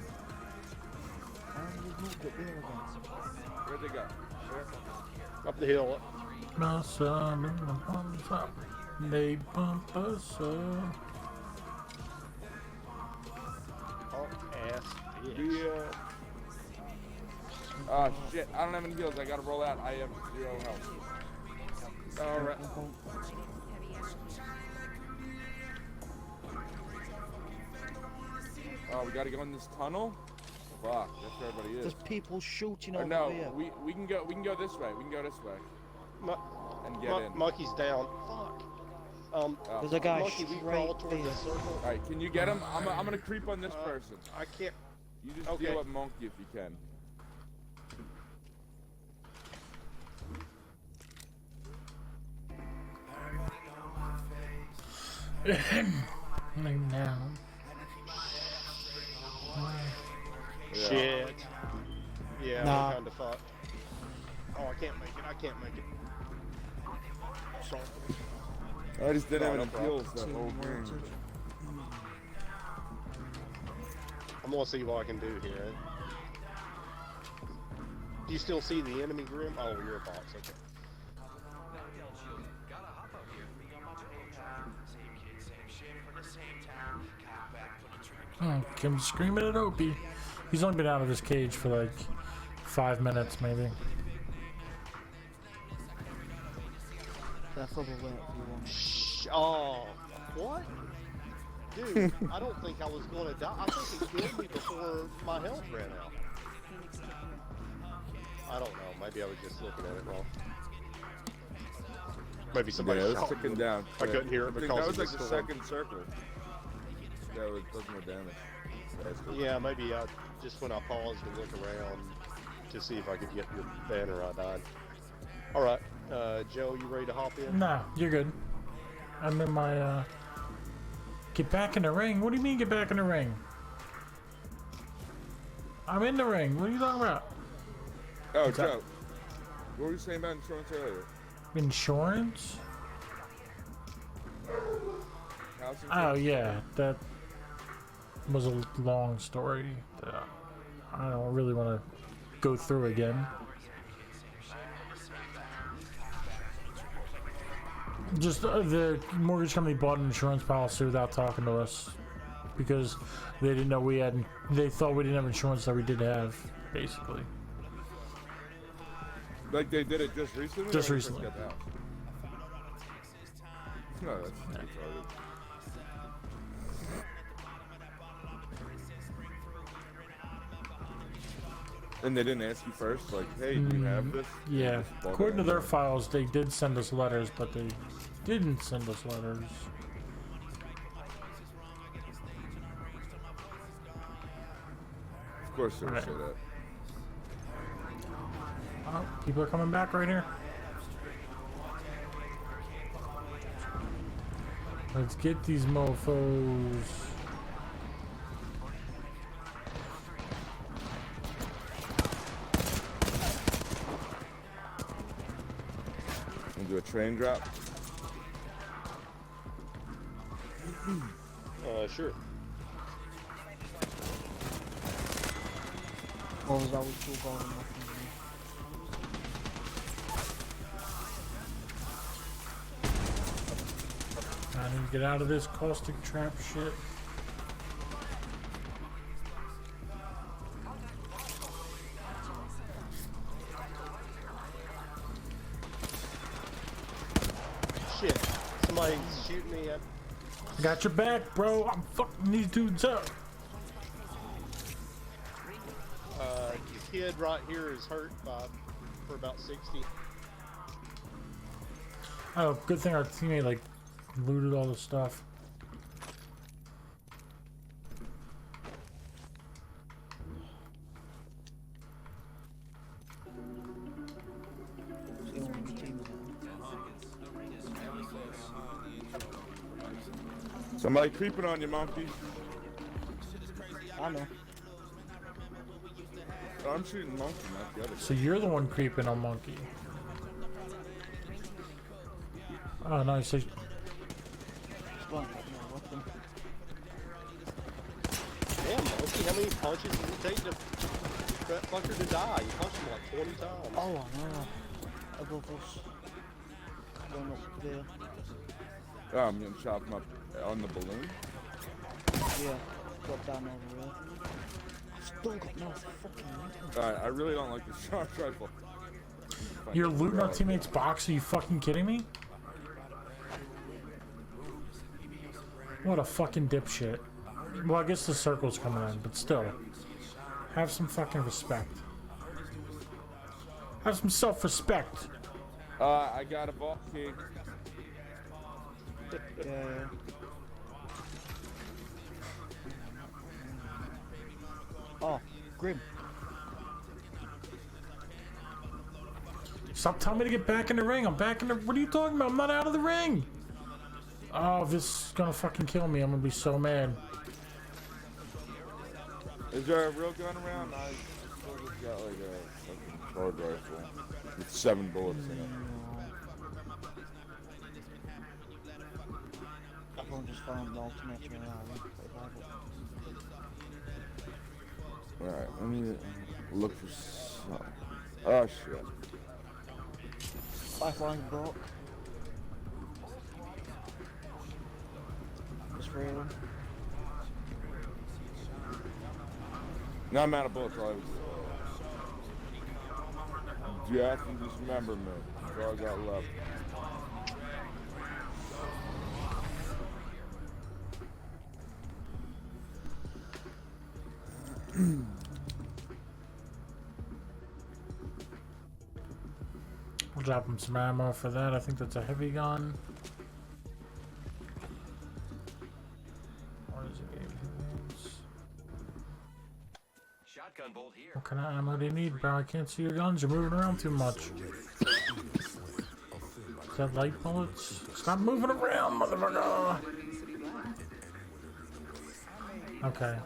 And he's moved up here again. Where'd they go? Where? Up the hill. My son and the bumps up. They bump us up. Oh, ass bitch. Yeah. Oh shit, I don't have any heals. I gotta roll out. I have 0 health. Alright. Oh, we gotta go in this tunnel? Fuck, that's where everybody is. There's people shooting Or over no, here. we can go this way. We can go this way. And get in. Monkey's down. Fuck. Oh. There's a guy Monkey, we crawl straight towards there. the circle. Alright, can you get him? I'm gonna creep on this person. I can't. You just Okay. deal with Monkey if you can. now. Shit. Yeah, Nah. I'm kind of fucked. Oh, I can't make it. I can't make it. Sorry. I just didn't No, have no any problem. kills that whole game. I'm gonna see what I can do here. Do you still see the enemy Grim? Oh, you're a box. Okay. Oh, Kim screaming at Opie. He's only been out of his cage for like 5 minutes, maybe. That probably went if you want. Shh. Oh, what? Dude, I don't think I was gonna die. I think it killed me before my health ran out. I don't know. Maybe I was just looking at it wrong. Maybe somebody Yeah, it was shot ticking me. down. I couldn't hear it I think because that of was the like the storm. second circle. That was does more damage. Yeah, maybe just when I paused to look around to see if I could get your banner, I died. All right, Joe, you ready to hop in? Nah, you're good. I'm in my, get back in the ring? What do you mean get back in the ring? I'm in the ring. What are you talking about? Oh, What's that? Joe. What were you saying about insurance earlier? Insurance? House Oh, insurance? yeah. That was a long story that I don't really want to go through again. Just the mortgage company bought an insurance policy without talking to us because they didn't know we had. They thought we didn't have insurance that we did have, basically. Like they did it just recently? Just or when you first recently. got the house? No, that's retarded. And they didn't ask you first, like, hey, do you have this? They Yeah. just bought According it. to their files, they did send us letters, but they didn't send us letters. Of course they would Right. say that. Oh, people are coming back right here. Let's get these mofos. And do a train drop? Sure. What was that with two ball and nothing? I need to get out of this caustic trap shit. Shit. Somebody's shooting me at. I got your back, bro. I'm fucking these dudes up. The kid right here is hurt for about 60. Oh, good thing our teammate like looted all the stuff. Somebody creeping on you, monkey. I know. Oh, I'm shooting monkey, not the other guy. So you're the one creeping on Monkey. Oh, nice. It's one, no weapon. Damn, Loki, how many punches does it take to that fucker to die? You punched him like 20 times. Oh, I know. Above us. Going up there. Oh, I'm gonna chop him up on the balloon. Yeah. Got down over there. I've still got no fucking weapon. Alright, I really don't like the sharp rifle. You're looting our teammate's box? Are you fucking kidding me? What a fucking dipshit. Well, I guess the circle's coming in, but still. Have some fucking respect. Have some self-respect. I got a vault key. Yeah. Oh, Grim. Stop telling me to get back in the ring. I'm back in the... What are you talking about? I'm not out of the ring. Oh, this is gonna fucking kill me. I'm gonna be so mad. Is there a real gun around? I still just got like a fucking sword rifle with 7 bullets in it. Everyone just found the ultimate Alright, let me look for some. Oh shit. Lifeline broke. Just for you. Now I'm out of bullets. All I was. You have to just remember me. That's all I got left. We'll drop him some ammo for that. I think that's a heavy gun. What is it? Shotgun bolt here. What kind of ammo do you need, bro? I can't see your guns. You're moving around too much. Is that light bullets? Stop moving around, motherfucker! Okay.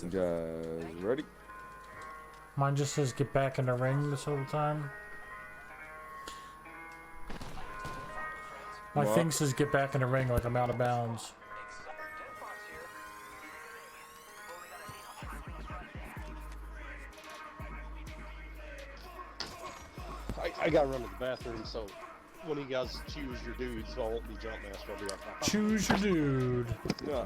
You guys ready? Mine just says get back in the ring this whole time. My What? thing says get back in the ring like I'm out of bounds. I gotta run to the bathroom, so when you guys choose your dudes, so I won't be jump master. I'll be right back. Choose your dude. Yeah.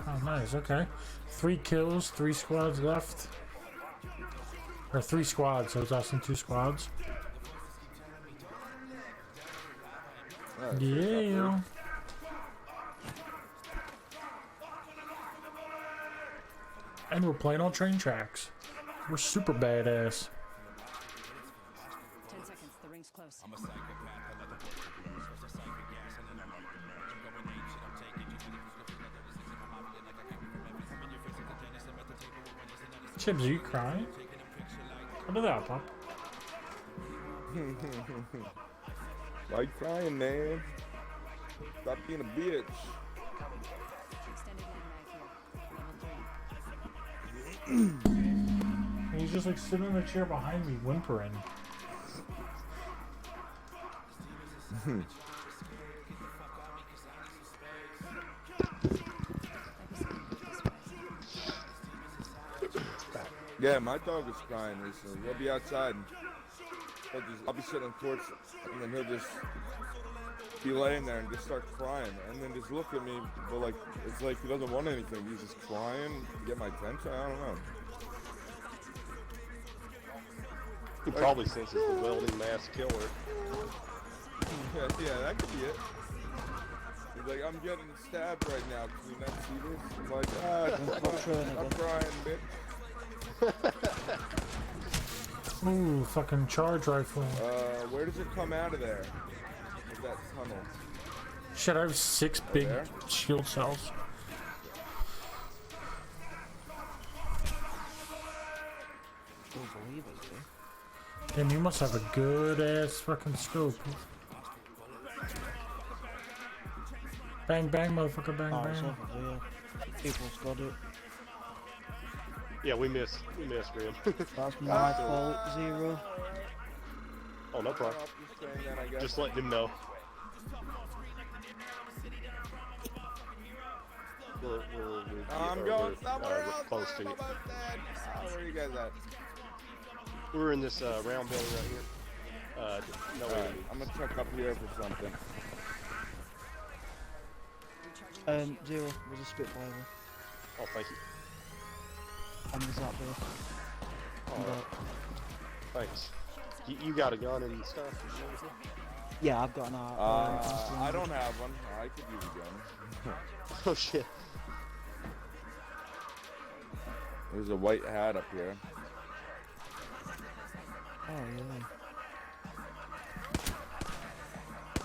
Oh, nice. Okay. 3 kills, 3 squads left. Or 3 squads, so it's us and 2 squads. Alright, Yeah. And we're playing on train tracks. We're super badass. 10 seconds. The ring's close. Chibs, are you crying? What did that pop? Why you crying, man? Stop being a bitch. Extended mag here. He's just like sitting in the chair behind me, whimpering. Yeah, my dog was crying recently. He'll be outside. And I'll be sitting on the porch, and then he'll just be laying there and just start crying, and then just look at me, but like it's like he doesn't want anything. He's just crying to get my attention. I don't know. He probably thinks it's the welding mass killer. Yeah, that could be it. He's like, I'm getting stabbed right now. Can you not see this? I'm like, I'm crying, bitch. Ooh, fucking charge rifle. Where does it come out of there? With that tunnel? Shit, I have 6 big there? shield cells. Don't believe it, dude. Damn, you must have a good ass fucking scope. Bang bang, motherfucker, bang Oh, it's bang. over there. People's got it. Yeah, we missed Graham. That's my fault, Zero. Oh, no problem. Just letting him know. I'm we're, going somewhere we're else. close to Sorry it. about that. Where are you guys at? We're in this round building right here. No Alright, enemy. I'm gonna check up here for something. Zero, there's a Spitfire. Oh, thank you. And there's that there. Alright. Thanks. You got a gun and stuff? Yeah, I've got an I don't have one. I could use a gun. Oh shit. There's a white hat up here. Oh, yeah.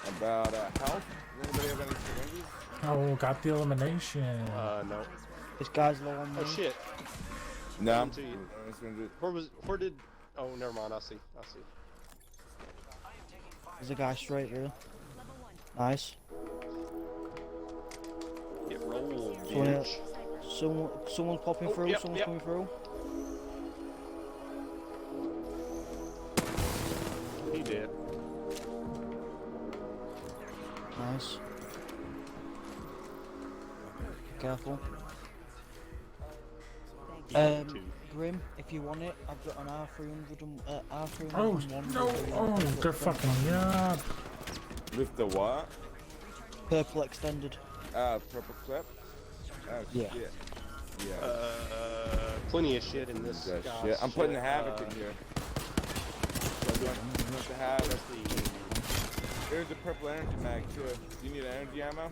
I'm About health. Anybody have any syringes? Oh, got the elimination. No. This guy's low on Oh me. shit. No. Into you. Where did? Oh, never mind. I see. There's a guy straight here. Nice. Get rolled, Someone, bitch. someone's popping Oh, through. yep, Someone's yep. coming through. He did. Nice. Careful. Grim, if you want it, I've got an R300 and R301. Oh, no. Oh, they're fucking me up. With the what? Purple extended. Purple clip? Oh, Yeah. shit. Yeah. Plenty of shit in this. That guy's shit. I'm putting the shit, havoc in here. So I'm going to have Here's the purple energy mag, too. Do you need energy ammo?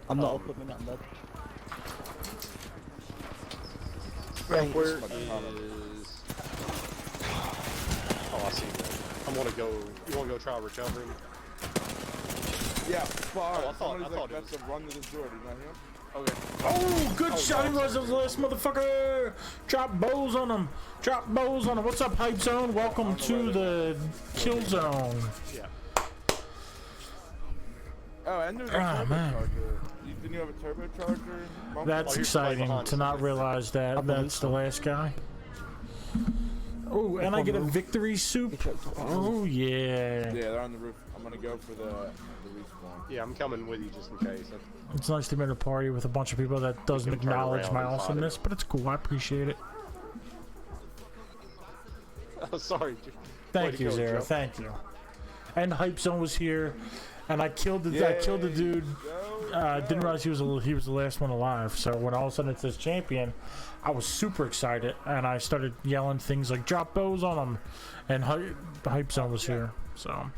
I'm not equipment, I'm dead. Right, where This is... motherfucker. Oh, I see that. You wanna go try recovering? Yeah, far. Oh, I thought Somebody's it like, was- that's a run to this door. Did you not hear him? Okay. Oh, good shot. He was the last motherfucker. Drop bows on him. Drop bows on him. What's up, Hype Zone? Welcome to the kill zone. Yeah. Oh, and there's a Man. turbocharger. Didn't you have a turbocharger? That's you're exciting behind to us. not realize that that's the last guy. Oh, and I get a victory soup. Oh, yeah. Yeah, they're on the roof. I'm gonna go for the respawn. Yeah, I'm coming with you just in case. It's nice to be at a party with a bunch of people that doesn't can turn acknowledge around my and fight awesomeness, it. but it's cool. I appreciate it. Oh, sorry. Thank Way to you, go, Zara. Joe. Thank you. And Hype Zone was here, and I killed the dude. Didn't realize he was the last one alive. So when all of a sudden it says champion, I was super excited, and I started yelling things like "drop bows on him," and Hype Zone was here. So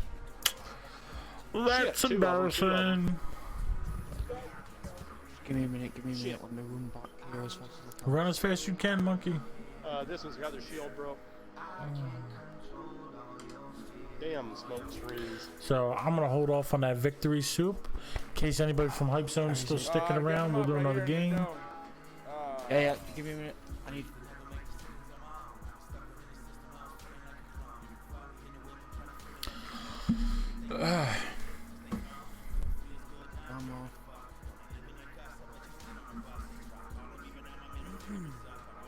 that's Shit, 2 of 'em, 2 of 'em. embarrassing. Give me a minute, let me run back here as fast as I can. Run as fast as you can, monkey. This one's got their shield broke. Damn, smoke screens. So I'm gonna hold off on that victory soup in case anybody from Hype Zone is still sticking around. We'll do another game. Yeah, give me a minute. I need. Ammo.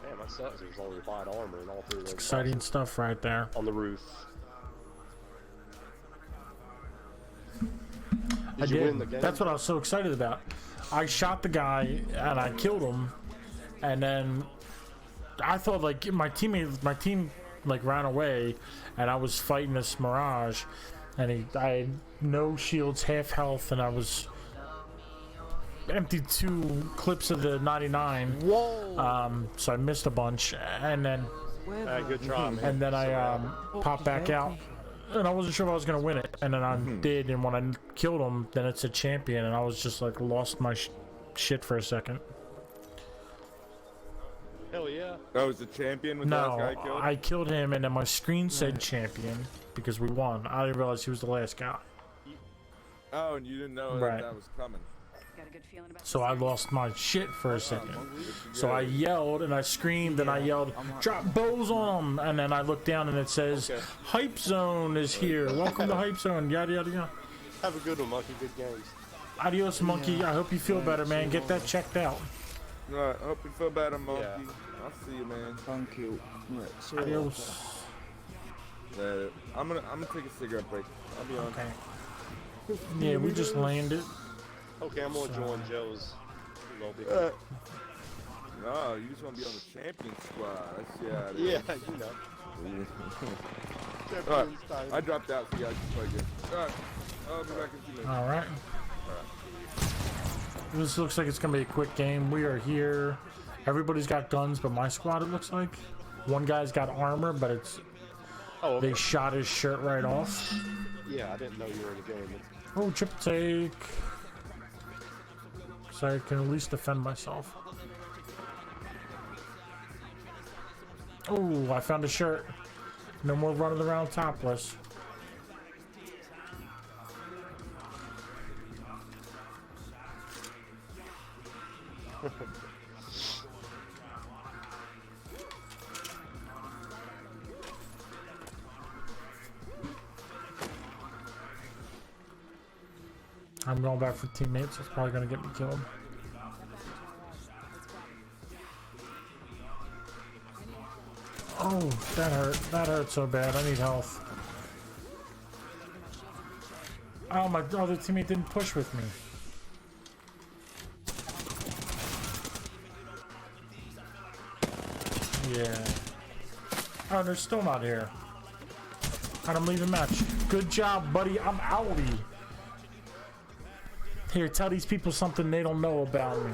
Damn, that sucks. There's only light armor and all 3 of those. Exciting stuff right there. On the roof. I you did. win the game? That's what I was so excited about. I shot the guy and I killed him, and then I thought like my team like ran away, and I was fighting this Mirage, and I had no shields, half health, and I was emptied 2 clips of the 99. Whoa! So I missed a bunch, and then Good try, man. and then I popped back out. And I wasn't sure if I was gonna win it, and then I did. And when I killed him, then it's a champion, and I was just like lost my shit for a second. Hell yeah. Oh, was the champion with No, that guy killed? I killed him, and then my screen said champion because we won. I didn't realize he was the last guy, Oh, and you didn't know Right. that was coming. Got a good feeling about so I lost my shit for a second. So I yelled and I screamed and I yelled, "Drop bows on him!" And then I looked down and it says, "Hype Zone is here. Welcome to Hype Zone." Yada yada yada. Have a good one, Monkey. Good games. Adios, monkey. I hope you feel better, man. Get that checked out. Alright, I hope you feel better, monkey. I'll see you, man. Thank you. Right, see you Adios. Later. I'm gonna take a cigarette break. I'll be on. Okay. Yeah, we just landed. Okay, I'm gonna join Joe's lobby. No, you just want to be on the champion squad. That's Yeah, you know. Alright, I dropped out, so yeah, I just play good. Alright, I'll be back in 2 minutes. All right. This looks like it's gonna be a quick game. We are here. Everybody's got guns, but my squad, it looks like. One guy's got armor, but it's Oh, okay. they shot his shirt right off. Yeah, I didn't know you were in the game. Oh, chip take. So I can at least defend myself. Oh, I found a shirt. No more running around topless. I'm going back for teammates. It's probably gonna get me killed. Oh, that hurt. That hurt so bad. I need health. Oh, my other teammate didn't push with me. Yeah. Oh, they're still not here. And I'm leaving match. Good job, buddy. I'm outie. Here, tell these people something they don't know about me.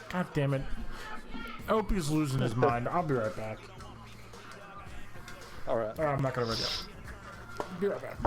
God damn it. I hope he's losing his mind. I'll be right back. Alright. I'm not gonna ready up. Be right back.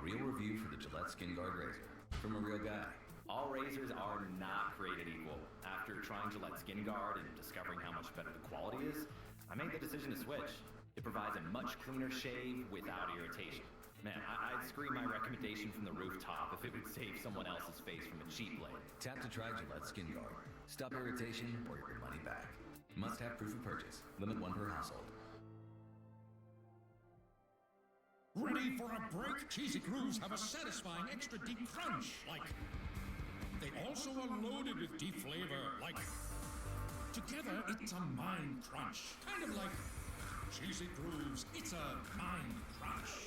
real review for the Gillette Skin Guard razor from a real guy. All razors are not created equal. After trying Gillette Skin Guard and discovering how much better the quality is, I made the decision to switch. It provides a much cleaner shave without irritation. Man, I'd scream my recommendation from the rooftop if it would save someone else's face from a cheap blade. Tap to try Gillette Skin Guard. Stop irritation or your money back. Must have proof of purchase. Limit 1 per household. Ready for a break? Cheesy Grooves have a satisfying extra deep crunch, like... They also are loaded with deep flavor, like... Together, it's a mind crunch. Kind of like... Cheesy Grooves, it's a mind crunch.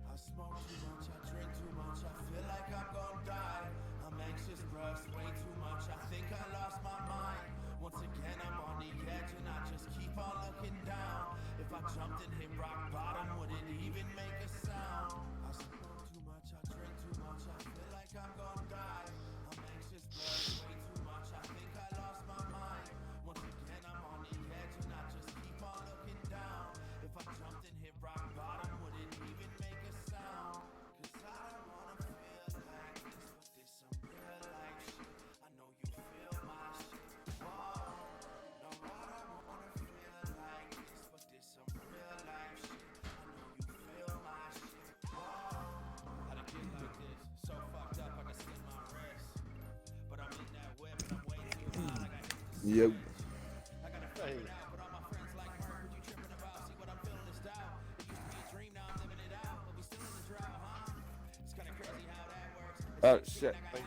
I smoke too much, I drink too much, I feel like I'm gonna die. I'm anxious, bruh, way too much, I think I lost my mind. Once again, I'm on the edge and I just keep on looking down. If I jumped and hit rock bottom, would it even make a sound? I smoke too much, I drink too much, I feel like I'm gonna die. I'm anxious, bruh, way too much, I think I lost my mind. Once again, I'm on the edge and I just keep on looking down. If I jumped and hit rock bottom, would it even make a sound? Cause I don't wanna feel like this, but this some real life shit. I know you feel my shit. Whoa. No, I don't wanna feel like this, but this some real life shit. I know you feel my shit. Whoa. How'd it get like this? So fucked up, I can slit my wrist. But I'm in that whip and I'm way too high, like I hit the Yep. I gotta figure it out, but all my friends like Merc, what you tripping about? See what I'm feeling is doubt. It used to be a dream, now I'm living it out. But we still in the drought, huh? It's kinda crazy how that works. Oh shit. I think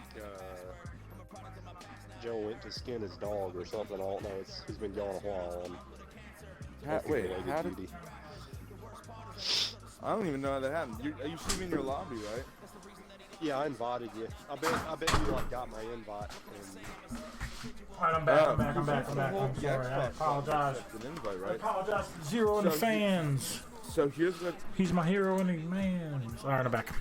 Joe went to skin his dog or something. I don't know. He's been gone a while. Wait, how did... I don't even know how that happened. You see me in your lobby, right? Yeah, I invited you. I bet you like got my invite. And... Alright, I'm back. I'm sorry. I apologize. An invite, right? I apologize to Zero and the fans. So here's what... He's my hero and he's man. Alright, I'm back.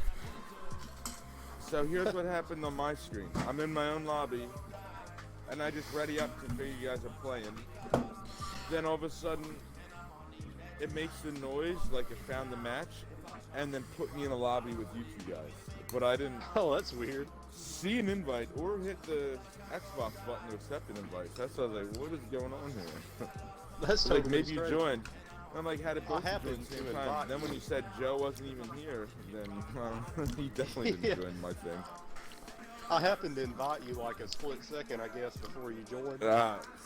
So here's what happened on my screen. I'm in my own lobby, and I just ready up to figure you guys are playing. Then all of a sudden, it makes the noise like it found the match, and then put me in a lobby with you two guys. But I didn't. Oh, that's weird. See an invite or hit the Xbox button to accept an invite. That's why I was like, what is going on here? That's like totally maybe you strange. joined. I'm like, had it both I of you at happened the same to time. invite Then when you said Joe wasn't even here, then he definitely didn't join my thing. I happened to invite you like a split second, I guess, before you joined.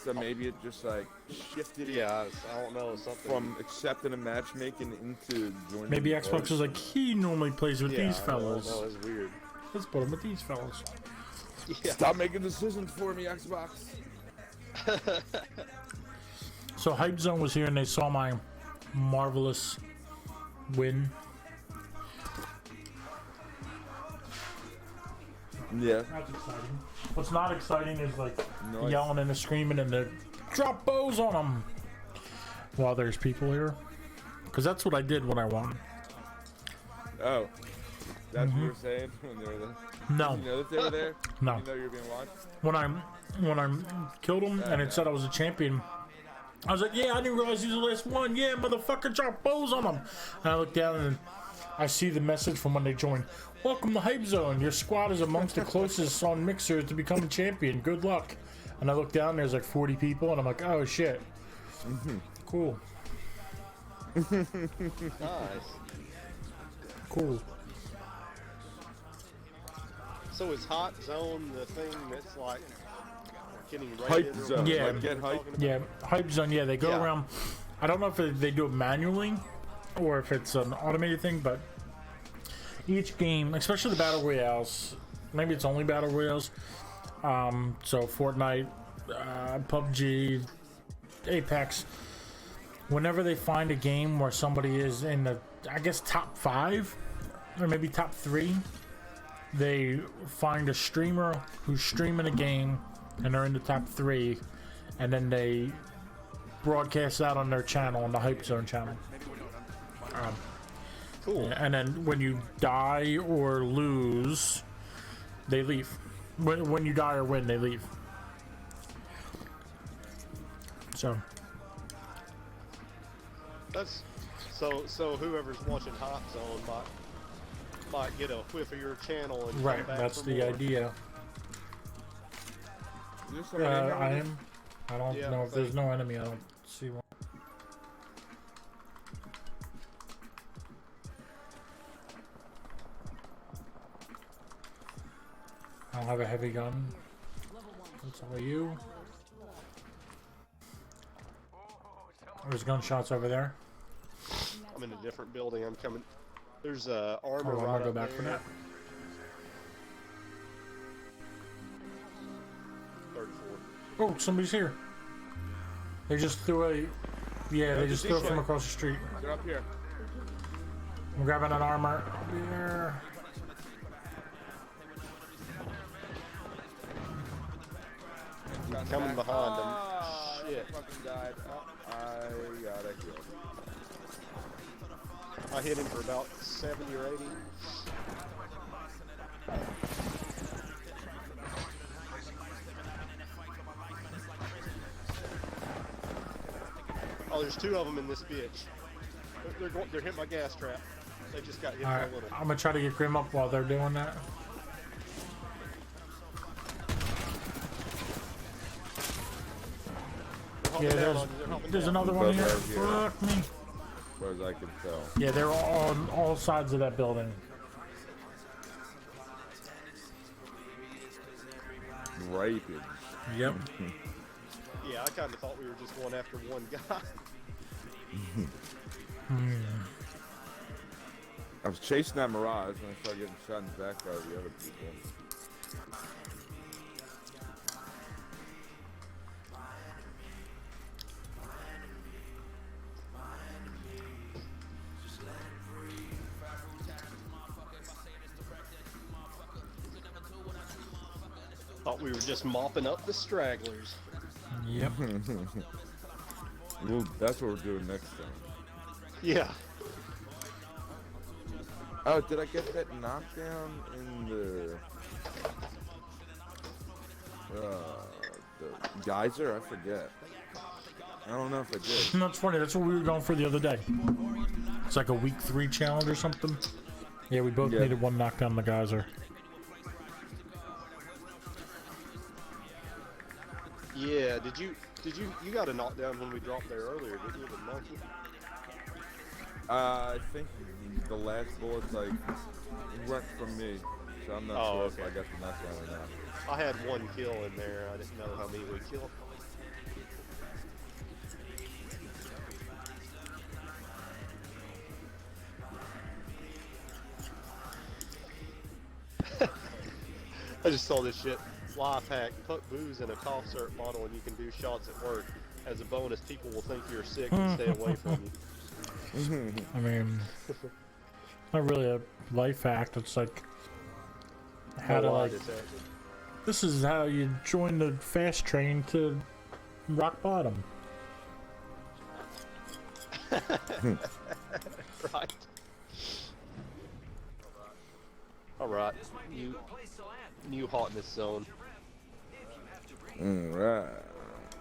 So maybe it just like shifted. Yeah, I don't know, something from accepting a matchmaking into joining. Maybe Xbox was like, he normally plays with these fellas. No, it's weird. Let's put him with these fellas. Yeah. Stop making decisions for me, Xbox. So Hype Zone was here and they saw my marvelous win. Yeah. That's exciting. What's not exciting is like Nice. yelling and screaming and the drop bows on them while there's people here. Because that's what I did when I won. Oh. That's what you were saying when they were there? No. Did you know that they were there? No. You know you were being watched? When I killed him and it said I was a champion, I was like, yeah, I didn't realize he was the last one. Yeah, motherfucker, drop bows on him. And I look down and I see the message from when they joined. Welcome to Hype Zone. Your squad is amongst the closest on Mixer to become a champion. Good luck. And I look down, there's like 40 people, and I'm like, oh shit. Cool. Nice. Cool. So is Hot Zone the thing that's like getting rated? Hype or Zone. Yeah. Like get hype. Yeah, Hype Zone, yeah, they go Yeah. around. I don't know if they do it manually or if it's an automated thing, but each game, especially the Battle Royales, maybe it's only Battle Royales, so Fortnite, PUBG, Apex, whenever they find a game where somebody is in the, I guess, top 5 or maybe top 3, they find a streamer who's streaming a game and they're in the top 3, and then they broadcast that on their channel, on the Hype Zone channel. Cool. Yeah, and then when you die or lose, they leave. When you die or win, they leave. So. That's so whoever's watching Hot Zone might get a whiff of your channel and Right, come back that's for the more. idea. Is there somebody in here I with am. I don't Yeah, know if there's no enemy. I don't see one. I don't have a heavy gun. That's all you. There's gunshots over there. I'm in a different building. I'm coming. There's armor Oh, I'm right gonna go up back for there. that. Third floor. Oh, somebody's here. They just threw a. Yeah, they just threw it from across the street. They're up here. I'm grabbing an armor. Here. Coming behind them. Ah, Shit. I fucking died. Oh, I got a heal. I hit him for about 70 or 80. Oh, there's two of them in this bitch. They're hitting my gas trap. They just got hit All for right, a little. I'm gonna try to get Grim up while they're doing that. They're Yeah, hopping down there's on you, they're hopping there's down. another one Both here. right here. Fuck me. As far as I can tell. Yeah, they're all on all sides of that building. Raping. Yep. Yeah, I kind of thought we were just going after one guy. I was chasing that Mirage and I started getting shot in the back by the other people. Thought we were just mopping up the stragglers. Yep. Well, that's what we're doing next time. Yeah. Oh, did I get that knockdown in the geyser? I forget. I don't know if I did. That's funny. That's what we were going for the other day. It's like a week 3 challenge or something. Yeah, we both Yeah. needed one knockdown in the geyser. Yeah, did you got a knockdown when we dropped there earlier, didn't you, the monkey? I think the last bullets like went from me, so I'm not sure if I got the knockdown or not. I had one kill in there. I didn't know how many we killed. I just saw this shit. Life hack. Put booze in a cough syrup bottle and you can do shots at work. As a bonus, people will think you're sick and stay away from you. I mean, not really a life hack. It's like how to like. This is how you join the fast train to rock bottom. Right. Alright. New hotness zone. Alright.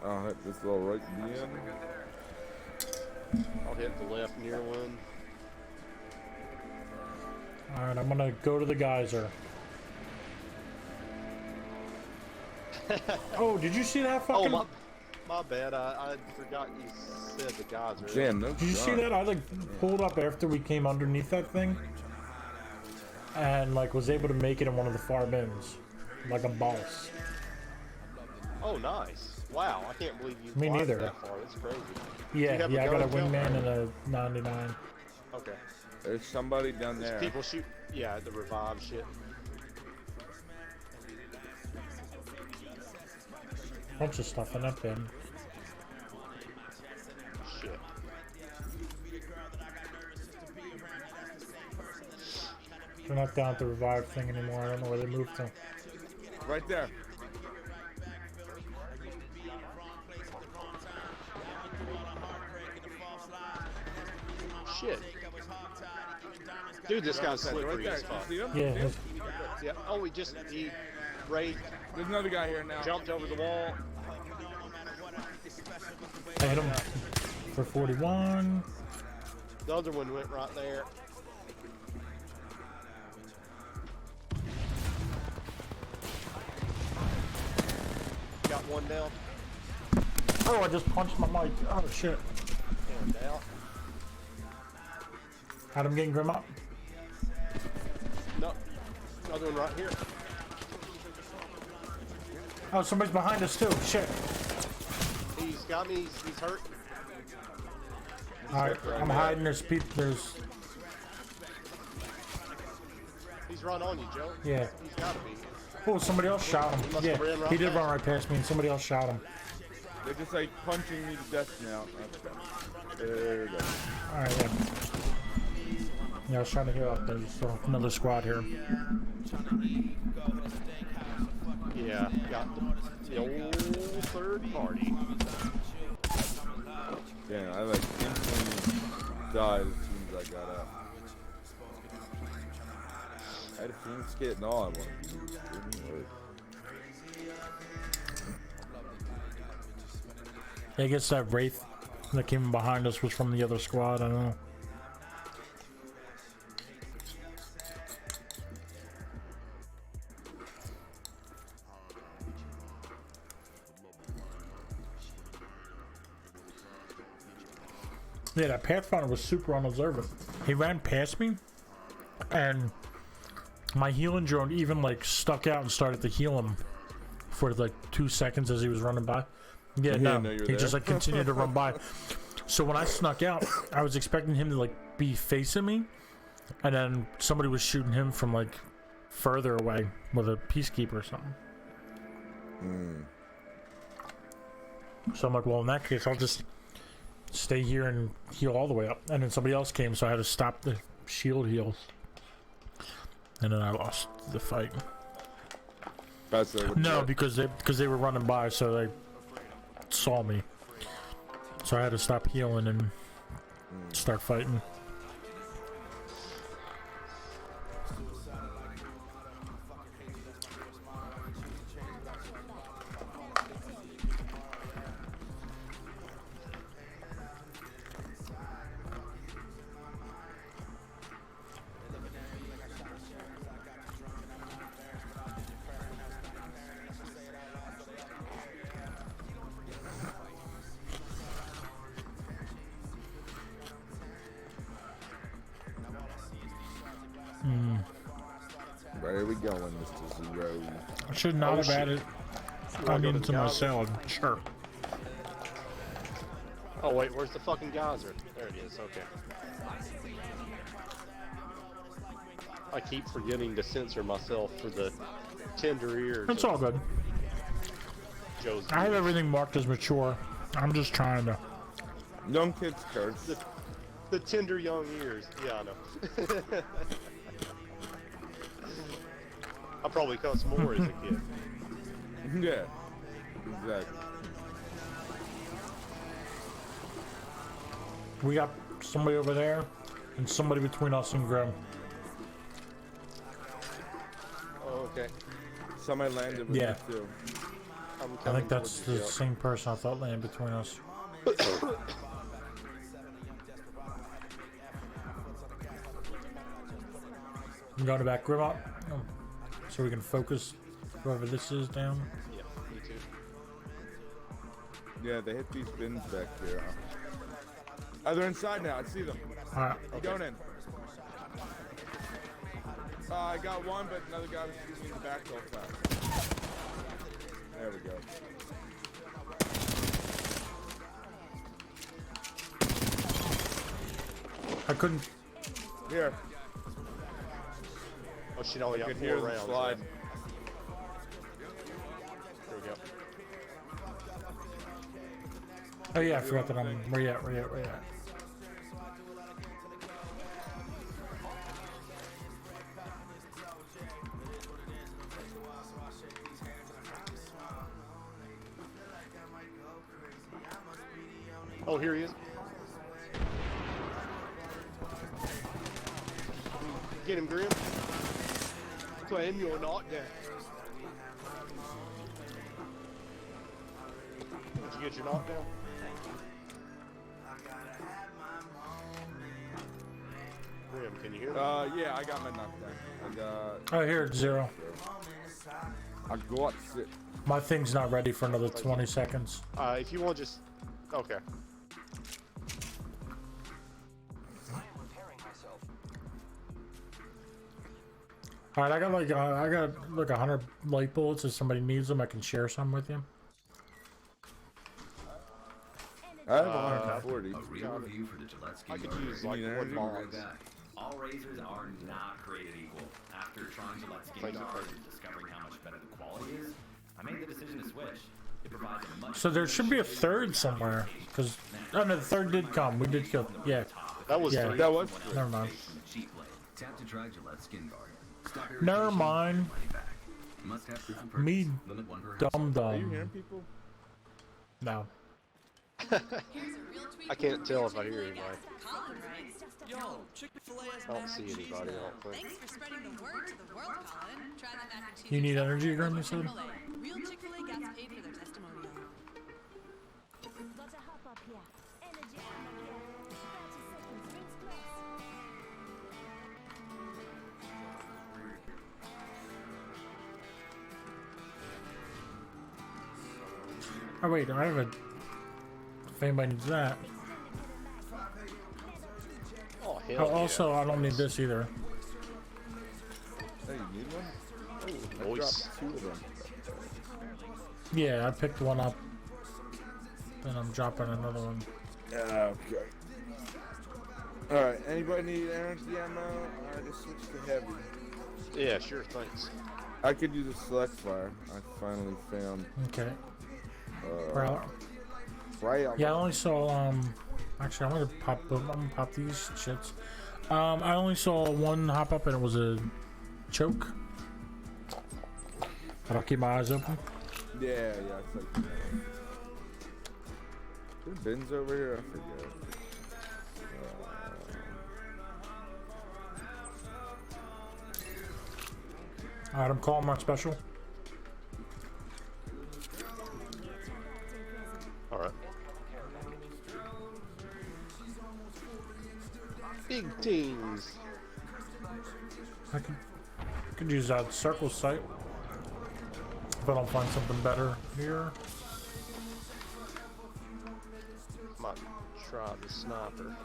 I'll hit this little right in the end. I'll hit the left near one. Alright, I'm gonna go to the geyser. Oh, did you see that fucking... Oh, my bad. I forgot you said the geyser. Damn, no Did you see that? I like pulled up after we came underneath that thing. And like was able to make it in one of the far bins. Like a boss. Oh, nice. Wow, I can't believe you Me climbed neither. that far. That's crazy. Yeah, You have yeah, I got a gun wingman kill? and a 99. Okay. There's somebody down There's there. people shoot. Yeah, the revive shit. Bunch of stuff in that bin. Shit. They're not down at the revive thing anymore. I don't know where they moved to. Right there. Shit. Dude, this guy's Right slippery there. as fuck. You see him? Yeah. See him? Yeah. Oh, he raked, There's another guy here now. jumped over the wall. I hit him for 41. The other one went right there. Got one down. Oh, I just punched my mic. Oh shit. One down. Adam getting Grim up. No. Another one right here. Oh, somebody's behind us too. Shit. He's got me. He's hurt. Alright, I'm hiding. There's people. There's. He's run on you, Joe. Yeah. He's got to be. Oh, somebody else shot him. He must Yeah, have ran right he did past run right past me, and somebody else shot him. They're just like punching me to death now. Okay. There we go. Alright, yeah. Yeah, I was trying to hear out there. So another squad here. Yeah, got the old third party. Yeah, I like instantly died as soon as I got out. I had a Phoenix kit and all I wanted to do. It didn't work. I guess that Wraith that came behind us was from the other squad. I don't know. Yeah, that Pathfinder was super unobservant. He ran past me, and my healing drone even like stuck out and started to heal him for like 2 seconds as he was running by. Yeah, He no, didn't know you were he just there. like continued to run by. So when I snuck out, I was expecting him to like be facing me, and then somebody was shooting him from like further away with a peacekeeper or something. So I'm like, well, in that case, I'll just stay here and heal all the way up. And then somebody else came, so I had to stop the shield heals. And then I lost the fight. That's No, because they were running by, so they saw me. So I had to stop healing and start fighting. Where are we going, Mr. Zero? I should not have added onion to my salad. Sure. Oh wait, where's the fucking geyser? There it is. Okay. I keep forgetting to censor myself for the tender ears. It's all good. Joe's. I have everything marked as mature. I'm just trying to. Young kids curse. The tender young ears. Yeah, I know. I probably cussed more as a kid. Yeah, exactly. We got somebody over there and somebody between us and Grim. Oh, okay. Somebody landed with Yeah. me too. I think that's the same person I thought landed between us. I'm going to back Grim up so we can focus whoever this is down. Yeah, me too. Yeah, they hit these bins back here. Oh, they're inside now. I see them. Alright. Okay. Going in. I got one, but another guy was shooting me in the back the whole time. There we go. I couldn't. Here. Oh shit, only I got could 4 hear them rounds. slide. left. There we go. Oh yeah, I forgot that I'm. Where you at? Where you at? Where you at? Oh, here he is. Get him, Grim. Claim your knockdown. Did you get your knockdown? Grim, can you hear me? Yeah, I got my knockdown. And, Oh, here it's 0. I got it. My thing's not ready for another 20 seconds. If you want, just okay. All right, I got like 100 light bullets. If somebody needs them, I can share some with you. I have 140. A real review for the Gillette Skin I could Guard use Razor. like one box. All razors are not created equal. After trying Gillette Skin Guard and discovering how much better the quality is, I made the decision to switch. It provides a much So there should be a third somewhere, because oh no, the third did come. We did kill. Yeah, That was yeah. three. That was Never mind. cheap blade. Tap to try Gillette Skin Guard. Stop Never irritation, mind. money back. Must have proof of purchase. Me, Limit one per dumb Are you dumb. hearing people? No. I can't tell if I hear anybody. Yo, Chick-fil-A has I don't see anybody. I don't think. Thanks for spreading the word to the world, Colin. Try the mac and cheese. You need energy, Grim, you said? Chick-fil-A. Real Chick-fil-A gets paid for their testimonial. Got to hop up here. Energy on up here. 30 seconds, rings close. Oh wait, I have a. If anybody needs that. Oh Oh, hell also, I don't need this either. Hey, you need one? yeah. I Voice. dropped 2 of them. Yeah, I picked one up. Then I'm dropping another one. Okay. Alright, anybody need energy ammo? I just switched to heavy. Yeah, sure. Thanks. I could use a select fire. I finally found. Okay. Right. Yeah, I only saw actually I'm gonna pop these shits. I only saw one hop up and it was a choke. But I'll keep my eyes open. Yeah, it's like. There bins over here? I forget. Alright, I'm calling my special. Alright. Big teams. I could use that circle sight. If I don't find something better here. Might try the sniper.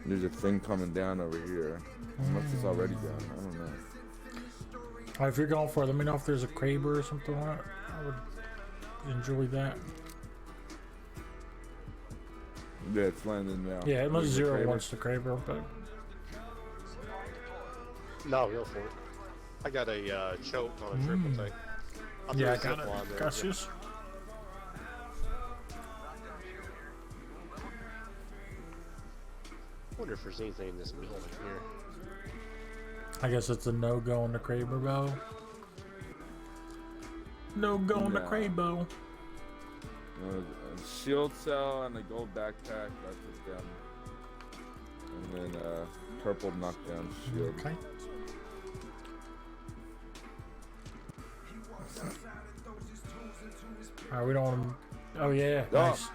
There's a thing coming down over here. Unless it's already down. I don't know. Alright, if you're going for it, let me know if there's a Kraber or something on it. I would enjoy that. Yeah, it's landing now. Yeah, unless There's a Zero Kraber. wants the Kraber, but No, go for it. I got a choke on a triple take. I'll yeah, I throw a got zip line it. there. Gracias. Wonder if there's anything in this building here. I guess it's a no-go on the Kraber bow. No-go on the No. Kraber. A shield cell and a gold backpack. That's just them. And then purple knockdown shield. Okay. Alright, we don't want him. Oh, yeah. Oh. Nice.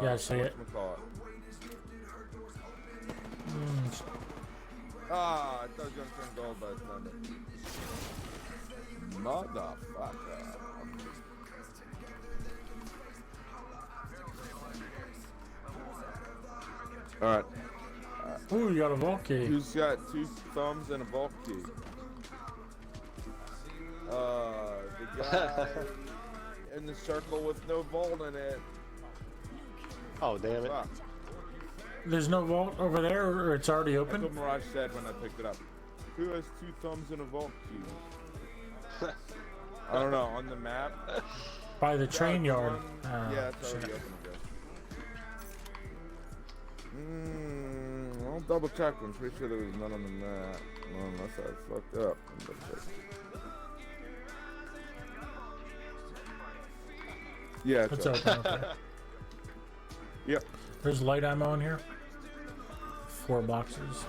Yeah, I see it. whatchamacallit? Mm, Ah, I thought it was gonna turn gold by the time. Motherfucker. Alright. Ooh, you got a vault key. Who's got 2 thumbs and a vault key? The guy in the circle with no vault in it. Oh, damn it. Fuck. There's no vault over there, or it's already That's open? what Mirage said when I picked it up. Who has 2 thumbs and a vault key? I don't know, on the map. By the train Yeah, yard. one- Ah, yeah, it's already shit. open, I guess. I'll double check. I'm pretty sure there was none on the map. Well, unless I fucked up. I'll double check. Yeah, It's it's open. Okay. Yep. There's light ammo in here. 4 boxes.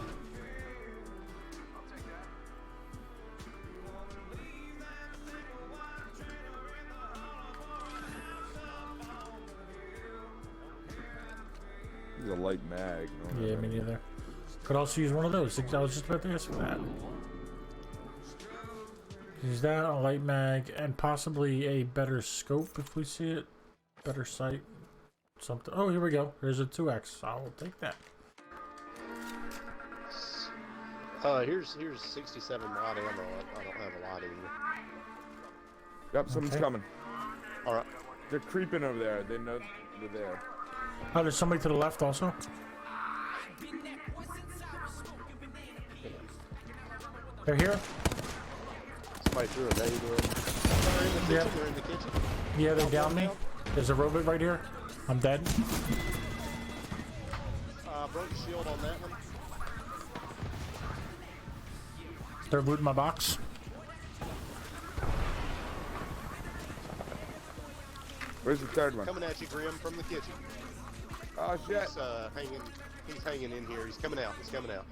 He's a light mag. Yeah, me neither. Could also use one of those. I was just about to ask for that. Use that, a light mag, and possibly a better scope if we see it. Better sight. Something. Oh, here we go. There's a 2x. I will take that. Here's 67 light ammo. I don't have a lot in here. Yep, someone's Okay. coming. All right. They're creeping over there. They know they're there. Oh, there's somebody to the left also. They're here. Somebody threw a nade in. They're in the kitchen. Yeah. They're in the kitchen. Yeah, they downed me. There's a robot right here. I'm dead. Broke the shield on that one. They're looting my box. Where's the third one? Coming at you, Grim, from the kitchen. Oh shit! He's hanging in here. He's coming out. He's coming out.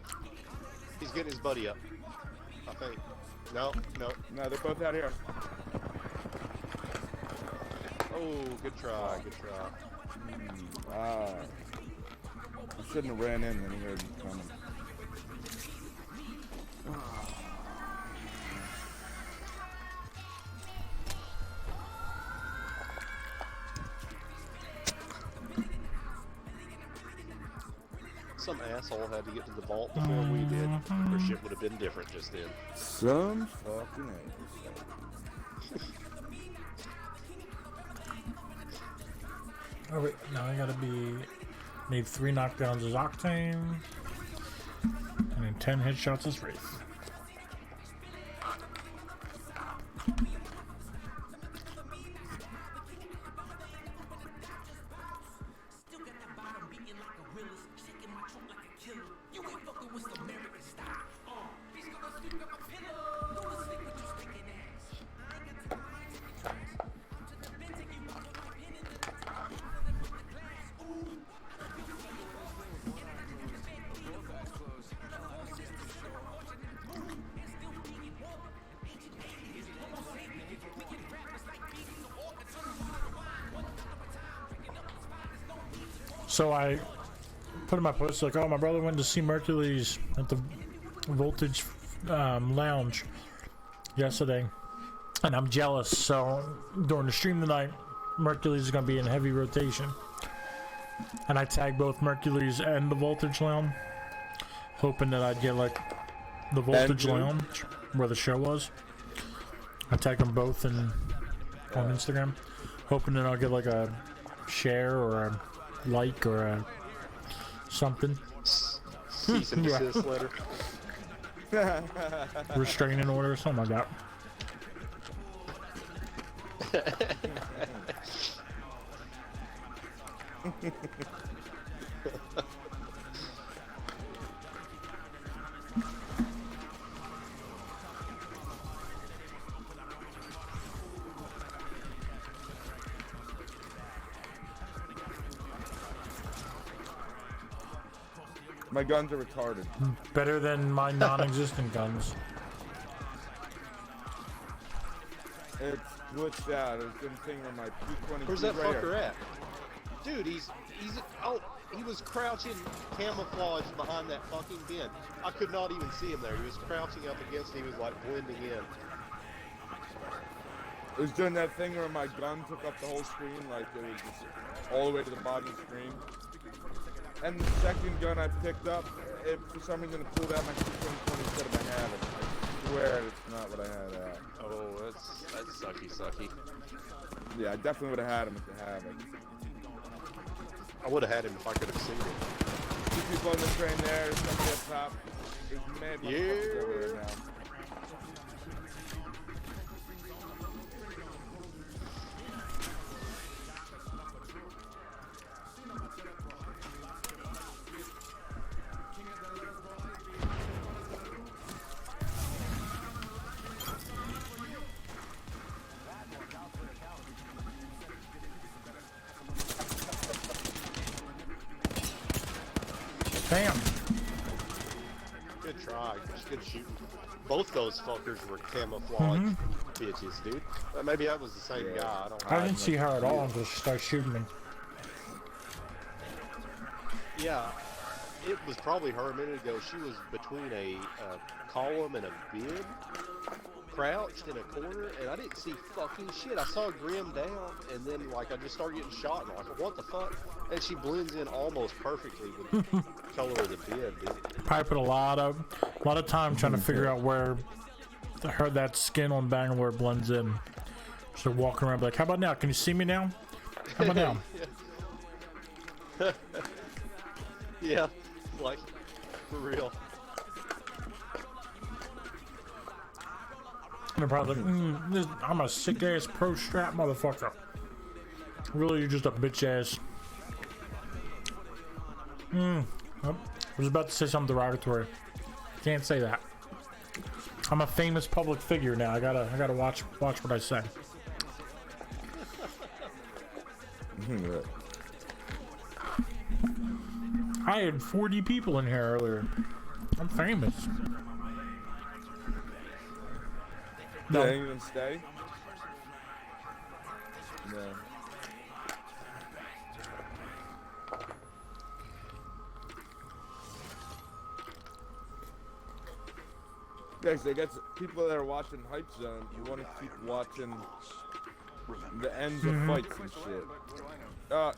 He's getting his buddy up. I think. No. No, they're both out here. Oh, good try. Good try. I shouldn't have ran in when he heard him coming. Some asshole had to get to the vault before we did, or shit would have been different just then. Some fucking ass. Oh wait, now I gotta be. Need 3 knockdowns as Octane. And then 10 headshots as Wraith. So I put in my post like, oh, my brother went to see Mercules at the Voltage Lounge yesterday, and I'm jealous. So during the stream tonight, Mercules is going to be in heavy rotation, and I tagged both Mercules and the Voltage Lounge, hoping that I'd get like the Voltage Lounge where the show was. I tagged them both on Instagram, hoping that I'll get like a share or a like or a something. Cease and desist letter. Restraining order or something like that. My guns are retarded. Better than my non-existent guns. It's glitched out. It's been thing on my P-22 Where's that right fucker here. at? Dude, he was crouching camouflaged behind that fucking bin. I could not even see him there. He was crouching up against it. He was like blending in. It was doing that thing where my gun took up the whole screen, like it was just all the way to the bottom of the screen. And the second gun I picked up, it for some reason it pulled out my P-22 instead of my Havoc. I swear it's not what I had at. Oh, that's sucky. Yeah, I definitely would have had him with the Havoc. I would have had him if I could have seen him. 2 people on the train there, somebody up top. There's mad motherfuckers over there now. Damn. Good try. Good shooting. Both those fuckers were camouflage bitches, dude. Maybe that was the same guy. I didn't see her at all until she started shooting me. Yeah, it was probably her a minute ago. She was between a column and a bid, crouched in a corner, and I didn't see fucking shit. I saw Grim down, and then like I just started getting shot, and I'm like, what the fuck? And she blends in almost perfectly with the color of the bid, dude. Probably put a lot of time trying to figure out where that skin on Bangalore blends in. So walking around like, how about now? Can you see me now? How about now? Yeah, like, for real. And they're probably like, I'm a sick ass pro strap motherfucker. Really, you're just a bitch ass. I was about to say something derogatory. Can't say that. I'm a famous public figure now. I gotta watch what I say. I had 40 people in here earlier. I'm famous. No. Yeah, you gonna stay? Yeah. Guys, I guess people that are watching Hype Zone, you want to keep watching the ends of fights and shit. No,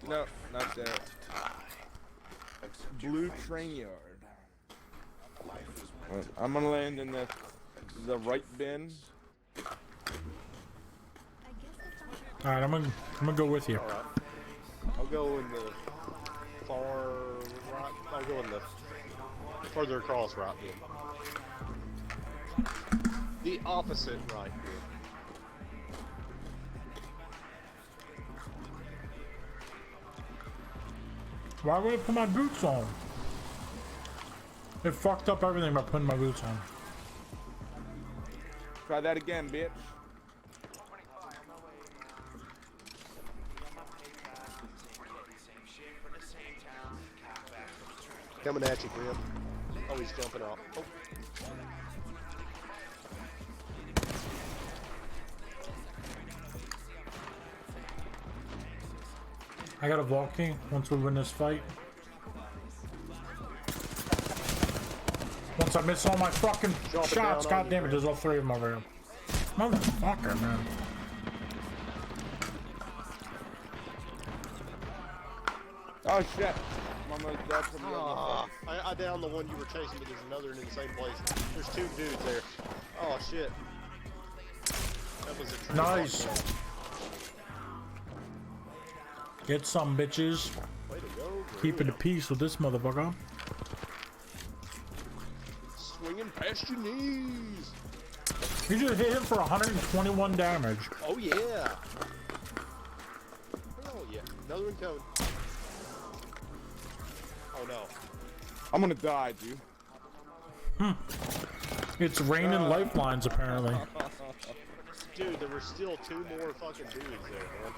not there. Blue Train Yard. I'm gonna land in the right bin. Alright, I'm gonna go with you. Alright. I'll go in the far right. I'll go in the further across right bin. The opposite right bin. Why would I put my boots on? It fucked up everything by putting my boots on. Try that again, bitch. Coming at you, Grim. Oh, he's jumping off. Oh. I got a Valky once we win this fight. Once I miss all my fucking shots, god damn it, there's all three of them over here. Motherfucker, man. Oh shit. I downed the one you were chasing, but there's another one in the same place. There's two dudes there. Oh shit. That was a nice. Get some bitches. Way to go, Keeping the peace with this motherfucker. Swinging past your knees. You just hit him for 121 damage. Oh yeah. Oh yeah. Another one coming. Oh no. I'm gonna die, dude. It's raining lifelines, apparently. Dude, there were still two more fucking dudes there, man.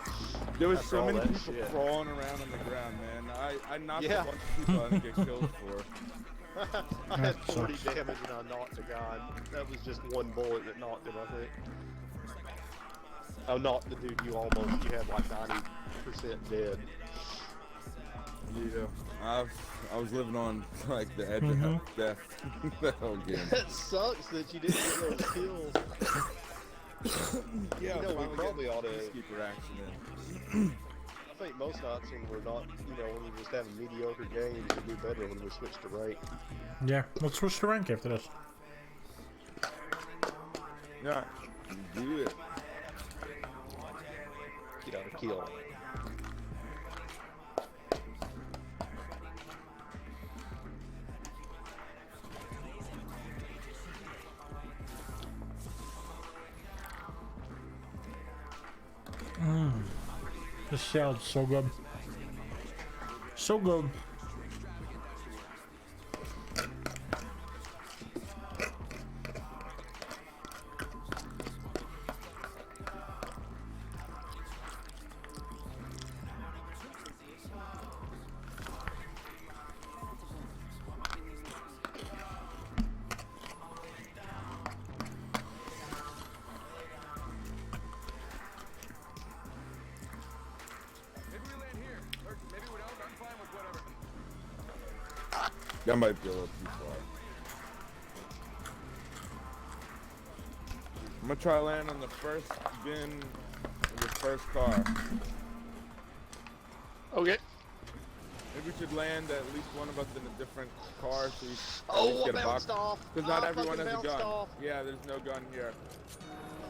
There was so many people crawling around on the ground, man. I knocked a bunch of people I didn't get killed for. I had 40 damage and I knocked a guy. That was just one bullet that knocked him, I think. Oh, knocked the dude you had like 90% dead. Yeah, I was living on like the edge of death the whole game. That sucks that you didn't get those kills. Yeah, you know, we probably ought to keeper action I think most nights when we're not, when we're just having mediocre games, we do better when we switch to rank. Yeah, let's switch to rank after this. Yeah, do it. Get out of kill. This salad's so good. So good. That might be a little too far. I'm gonna try land on the first bin of the first car. Okay. Maybe we should land at least one of us in a different car so we at Oh, least I get a box. bounced off. Because not I everyone has fucking a gun. bounced off. Yeah, there's no gun here.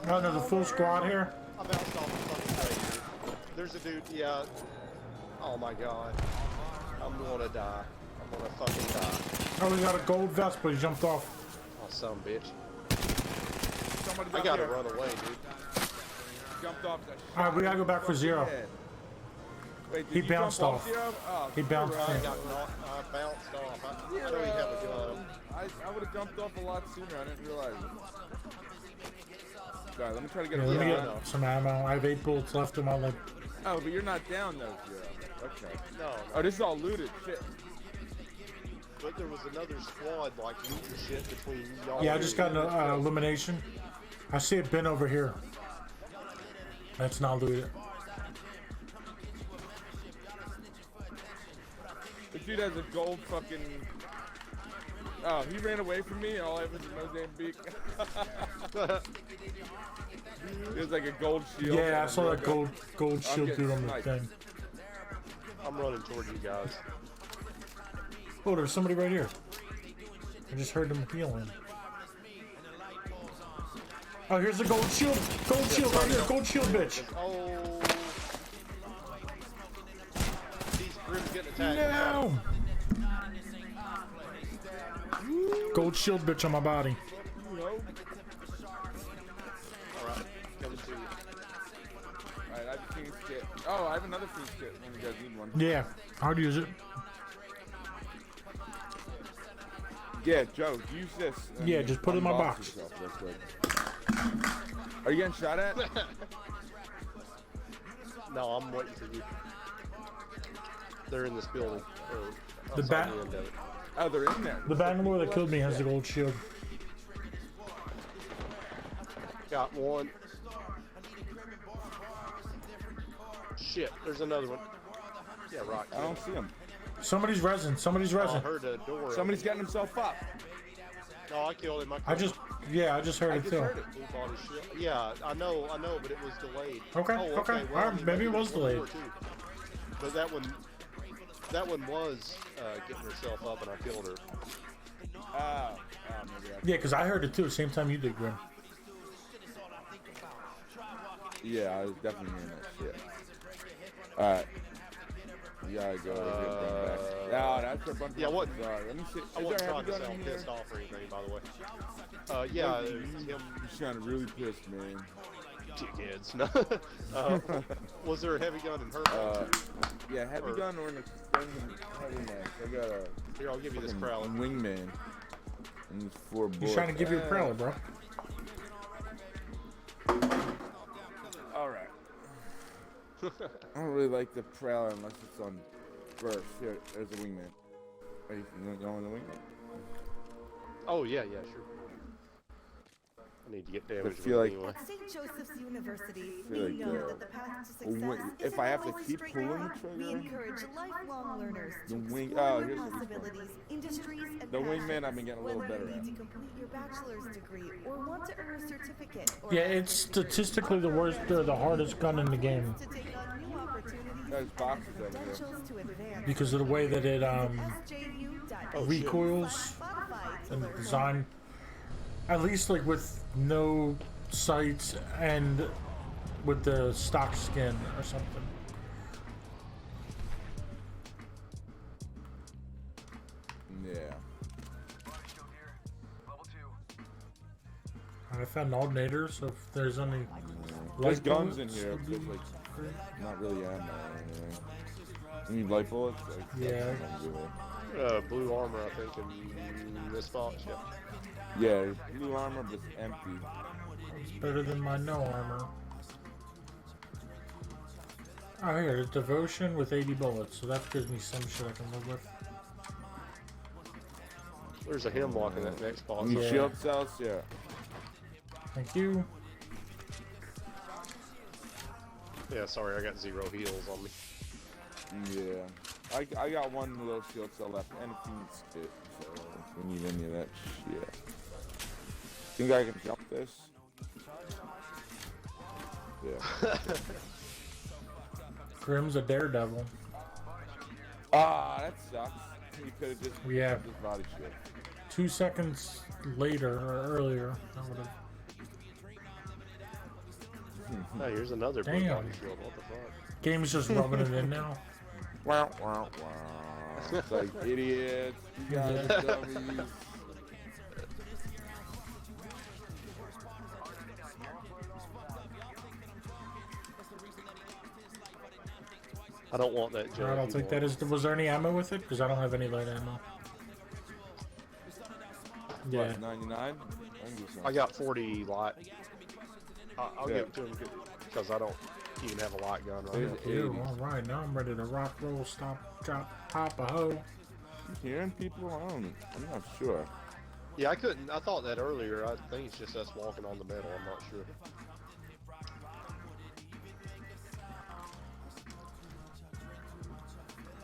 Oh, there's a full squad here. I bounced off the fucking thing, dude. There's a dude, yeah. Oh my god. I'm gonna die. I'm gonna fucking die. Oh, we got a gold vest, but he jumped off. Oh, son of a bitch. Somebody's I up gotta here. run away, dude. Jumped off that shot. Alright, we gotta go back for Zero. Head. Wait, did He you bounced jump off. Zero? Oh, He bounced Zero. I in. got knocked. I bounced off. I know you have a gun. I would have jumped off a lot sooner. I didn't realize it. Alright, let me try to get Yeah, a let me gun. get some ammo. I have 8 bullets left in my leg. Oh, but you're not down though, Zero. Okay. No, Oh, this is all looted. Shit. but there was another squad like looting shit between y'all. Yeah, I just got an elimination. I see a bin over here. That's not looted. This dude has a gold fucking. Oh, he ran away from me. All I have is a Mozambique. He has like a gold shield. Yeah, I and a saw real that gun. gold I'm shield getting dude on the sniped. thing. I'm running toward you guys. Oh, there's somebody right here. I just heard them healing. Oh, here's the gold shield. Gold shield right here. Gold shield, bitch. Oh. He's Grim's getting attacked. No. Gold shield, bitch, on my body. Alright, coming to you. Alright, I have a Phoenix kit. Oh, I have another Phoenix kit when you guys need one. Yeah, I'd use it. Yeah, Joe, use this. and Yeah, just put it in my unbox box. yourself real quick. Are you getting shot at? No, I'm waiting for you. They're in this building. The outside bat- the end of it. Oh, they're in there. The Bangalore that killed me has the gold shield. Got one. Shit, there's another one. Yeah, right. I don't see him. Somebody's resin. Somebody's Oh, I resin. heard a door. Somebody's getting himself up. No, I killed him. I just heard I it just too. heard it. He bought his shit. Yeah, I know, but it was delayed. Okay, Oh, okay. Well, Alright, maybe it was there's one delayed. more, too. But that one was getting herself up, and I killed her. Oh, maybe I. Yeah, because I heard it too. Same time you did, Grim. Yeah, I was definitely hearing that shit. Alright. You gotta go over here and bring back. No, that's a bunch of. Yeah, what? Sorry. Let me see. I Is wasn't there a trying heavy to gun sound in here? pissed off or anything, by the way. Yeah, You there's him. sounded really pissed, man. Dickheads. No. Was there a heavy gun in her? Yeah, heavy gun or an extended heavy max. I got a. Here, I'll give you this fucking prowler. wingman. And these 4 bullets. He's trying to give you a prowler, bro. Alright. I don't really like the prowler unless it's on burst. Here, there's a wingman. Wait, you want the wingman? Oh yeah, sure. I need to get damage. I feel like anyway. At St. Joseph's University, feel we like, know that the path to well, success if isn't I have to always keep straight pulling the line. We trigger? encourage lifelong learners The to wing- explore oh, new here's what it's possibilities, industries, and The passions. wingman I've been getting a little Whether better you at. need to complete your bachelor's degree or want to earn a certificate or Yeah, it's statistically the worst or the hardest gun in the game to take on new opportunities There's boxes over there. credentials to advance. because of the way that it SJU.edu. recoils Spotify to and learn design. At least like with no sights and with the stock skin or something. Yeah. I found an alternator, so if there's any There's light guns in bullets, here, it'd but be like great. not really ammo or anything. You need light bullets? Like, Yeah. that's good. Blue armor, I think, in this box. Yeah. Yeah, there's blue armor, but it's empty. It's better than my no armor. Oh, here, devotion with 80 bullets, so that gives me some shit I can live with. There's a hemlock in that next box. Any Yeah. shield cells? Yeah. Thank you. Yeah, sorry, I got 0 heals on me. Yeah. I got one little shield cell left and a Phoenix kit, so if we need any of that shit. Think I can jump this? Yeah. Grim's a daredevil. Ah, that sucks. You could have just Yeah. just body shit. 2 seconds later or earlier, I would have. Oh, here's another blue Damn. body shield. What the fuck? Game's just rubbing it in now. Wow, wow, wow. It's like idiots. You guys are dummies. I don't want that. Alright, I'll take that. Was there any ammo with it? Because I don't have any light ammo. Yeah. What, 99? I got 40 light. I'll Yeah. give it to him because I don't even have a light gun right now. Ew, alright, now I'm ready to rock, roll, stop, drop, pop a hoe. You hearing people? I'm not sure. Yeah, I couldn't. I thought that earlier. I think it's just us walking on the metal. I'm not sure.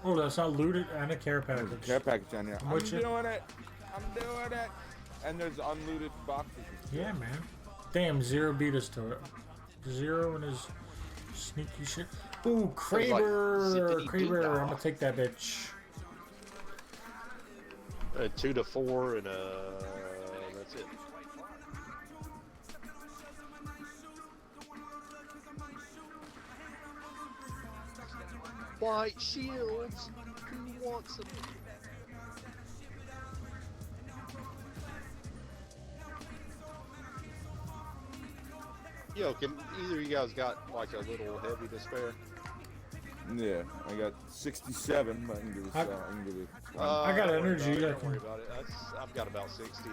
Oh, that's not looted and a care package. There's a care package down here. I'm I'm with you. doing it. I'm doing it. And there's unlooted boxes. Yeah, man. Damn, Zero beat us to it. Zero and his sneaky shit. Ooh, Kraber! Kraber, I'm gonna take that bitch. 2 to 4 and that's it. White shields. Who wants them? Yo, can either of you guys got like a little heavy to spare? Yeah, I got 67, but I can give it. I can give it. I got don't worry energy, about it, I Don't worry can- about it. I've got about 60.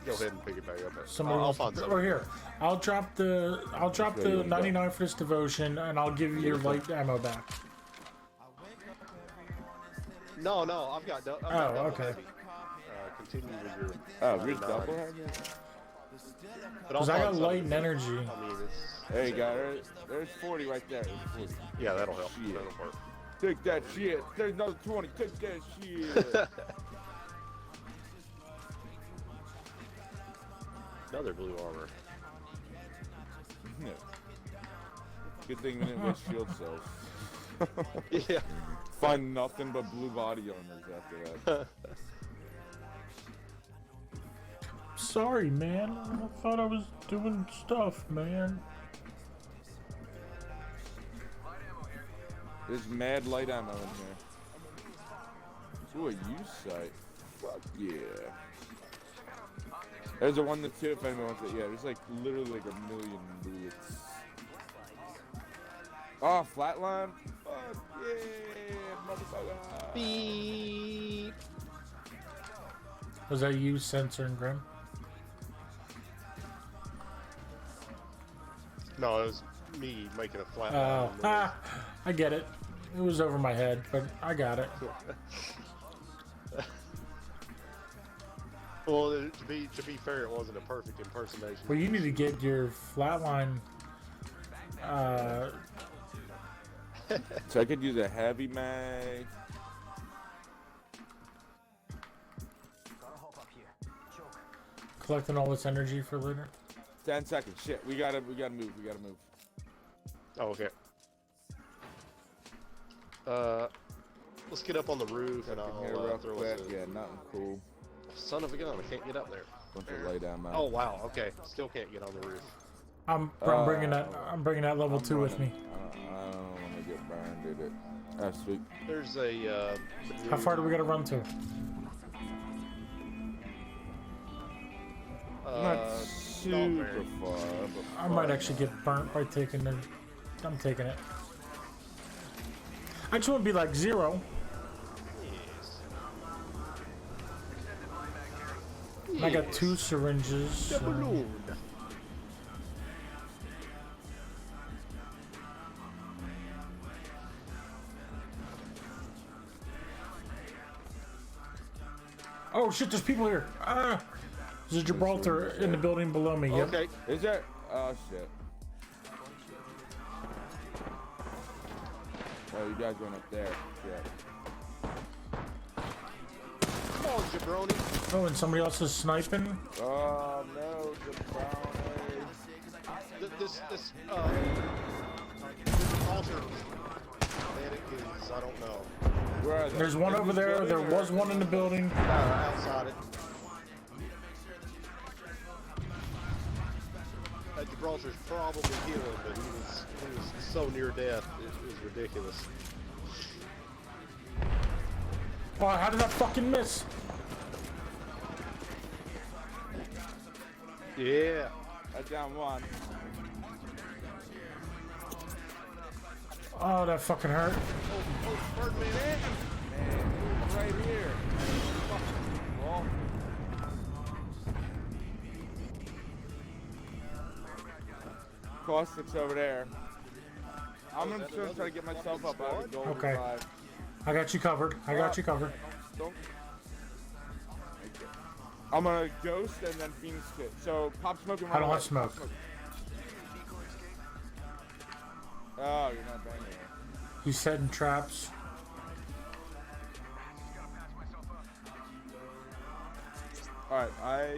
Go ahead and pick it back up. Somebody I'll wants find to, something. or here, I'll drop the 99 for this devotion, and I'll give you your light ammo back. No, I've got. I've got Oh, double okay. heavy. Continue with your. Oh, you're 99. double heavy? But I'll Because I got find light something. and energy. I mean, it's. There you go. There's 40 right there. There's 40. Yeah, that'll help. Shit. That'll work. Take that shit. There's another 20. Take that shit. Another blue armor. Yeah. Good thing we didn't waste shield cells. Yeah. Find nothing but blue body owners after that. Sorry, man. I thought I was doing stuff, man. There's mad light ammo in here. Ooh, a use site. Fuck yeah. There's a 1 to 2 if anyone wants it. Yeah, there's like literally like a million bullets. Oh, flatline? Fuck yeah, motherfucker. Beep. Was that you censoring Grim? No, it was me making a flat. Oh, I get it. It was over my head, but I got it. Well, to be fair, it wasn't a perfect impersonation. Well, you need to get your flatline. So I could use a heavy mag. Collecting all this energy for later. 10 seconds. Shit, we gotta move. We gotta move. Oh, okay. Let's get up on the roof and I'll Here real throw quick. us a... Yeah, nothing cool. Son of a gun, I can't get up there. Bunch of lay down Oh wow, okay. Still can't get on the roof. I'm bringing that level 2 with me. I don't want to get burned, did it? That's sweet. There's a. How far do we gotta run to? Not super far, but I might actually get burnt by taking the. I'm taking it. I just want to be like Zero. And I got 2 syringes. The balloon. Oh shit! There's people here. Ah, there's a Gibraltar in the building below me. Yep. Okay. Is there? Oh shit. Oh, you guys going up there? Yeah. on, jabroni. Oh, and somebody else is sniping. Oh no, jabroni. This altar medic is, I don't know. Where are they? There's one In over this there. building, There or- was one in the building. Outside it. Gibraltar's probably healing, but he was so near death, it was ridiculous. Oh, how did I fucking miss? Yeah. I down one. Oh, that fucking hurt. Oh, Birdman, Man, he's right here. Well, Caustic's over there. I'm gonna try to get myself up out of the gold Okay. revive. I got you covered. I got you covered. Don't. I'm gonna ghost and then Phoenix kit. So pop smoke and I run don't away. have smoke. Pop Oh, you're not banging it. He's setting traps. Alright, I